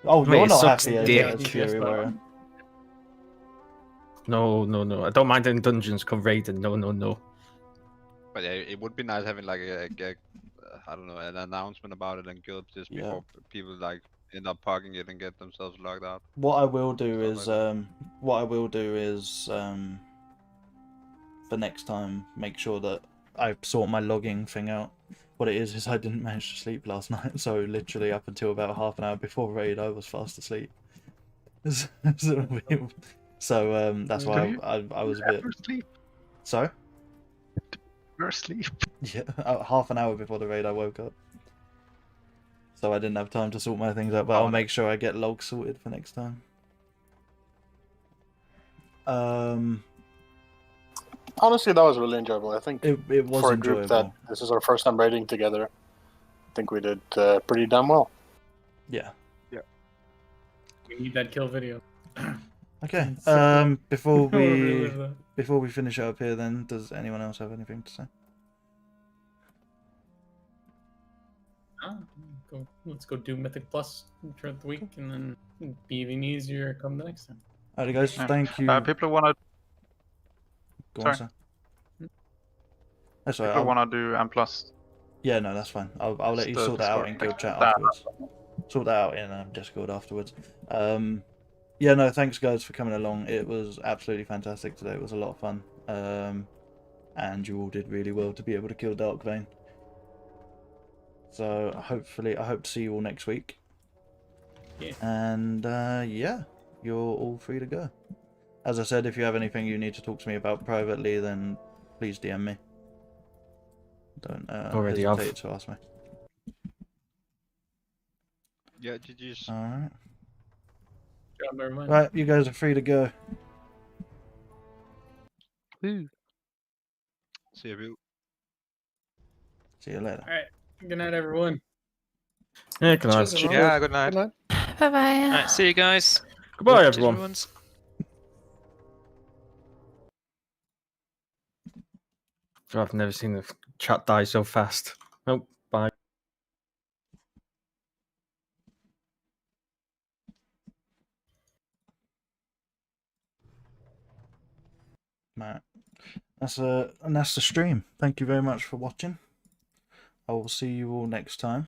Oh, Mate, you're it not sucks happy dick. as Fury Warrior. No. I don't mind in dungeons. Come raiding. No. But yeah, it would be nice having like a I don't know, an announcement about it and guild just Yeah. before people like end up parking it and get themselves logged out. What I will do is for next time, make sure that I sort my logging thing out. What it is I didn't manage to sleep last night, so literally up until about half an hour before raid, I was fast asleep. So that's why I was a bit. Sleep. Sorry. You're asleep. Yeah, half an hour before the raid, I woke up. So I didn't have time to sort my things out, but I'll make sure I get logs sorted for next time. Honestly, that was really enjoyable. I think it was for a group that enjoyable. this is our first time raiding together, I think we did pretty damn well. Yeah. We need that kill video. Okay. We'll Before relive that. we finish it up here, then does anyone else have anything to say? Go. Let's go do Mythic Plus throughout the week, and then be even easier come the next time. Alright, guys. Yeah. Thank you. People want to. Go Sorry. on, sir. That's all right. People want to do M plus. Yeah, no, that's fine. I'll let you the sort that out Discord in guild chat that- afterwards. Sort that out in Discord afterwards. Yeah, no, thanks guys for coming along. It was absolutely fantastic today. It was a lot of fun. And you all did really well to be able to kill Darkvein. So hopefully, I hope to see you all next week. Yeah. And yeah, you're all free to go. As I said, if you have anything you need to talk to me about privately, then please DM me. Don't Already hesitate have. to ask me. Yeah, GG's. Alright. Job, everyone. Right, you guys are free to go. Woo. See you. See you later. All right. Good night, everyone. Yeah, good night. Cheers, everyone. Yeah, good night. Good night. Bye bye. Alright, see you guys. Goodbye, Cheers, everyone. everyone's. I've never seen the chat die so fast. Oh, bye. Right. And that's the stream. Thank you very much for watching. I will see you all next time.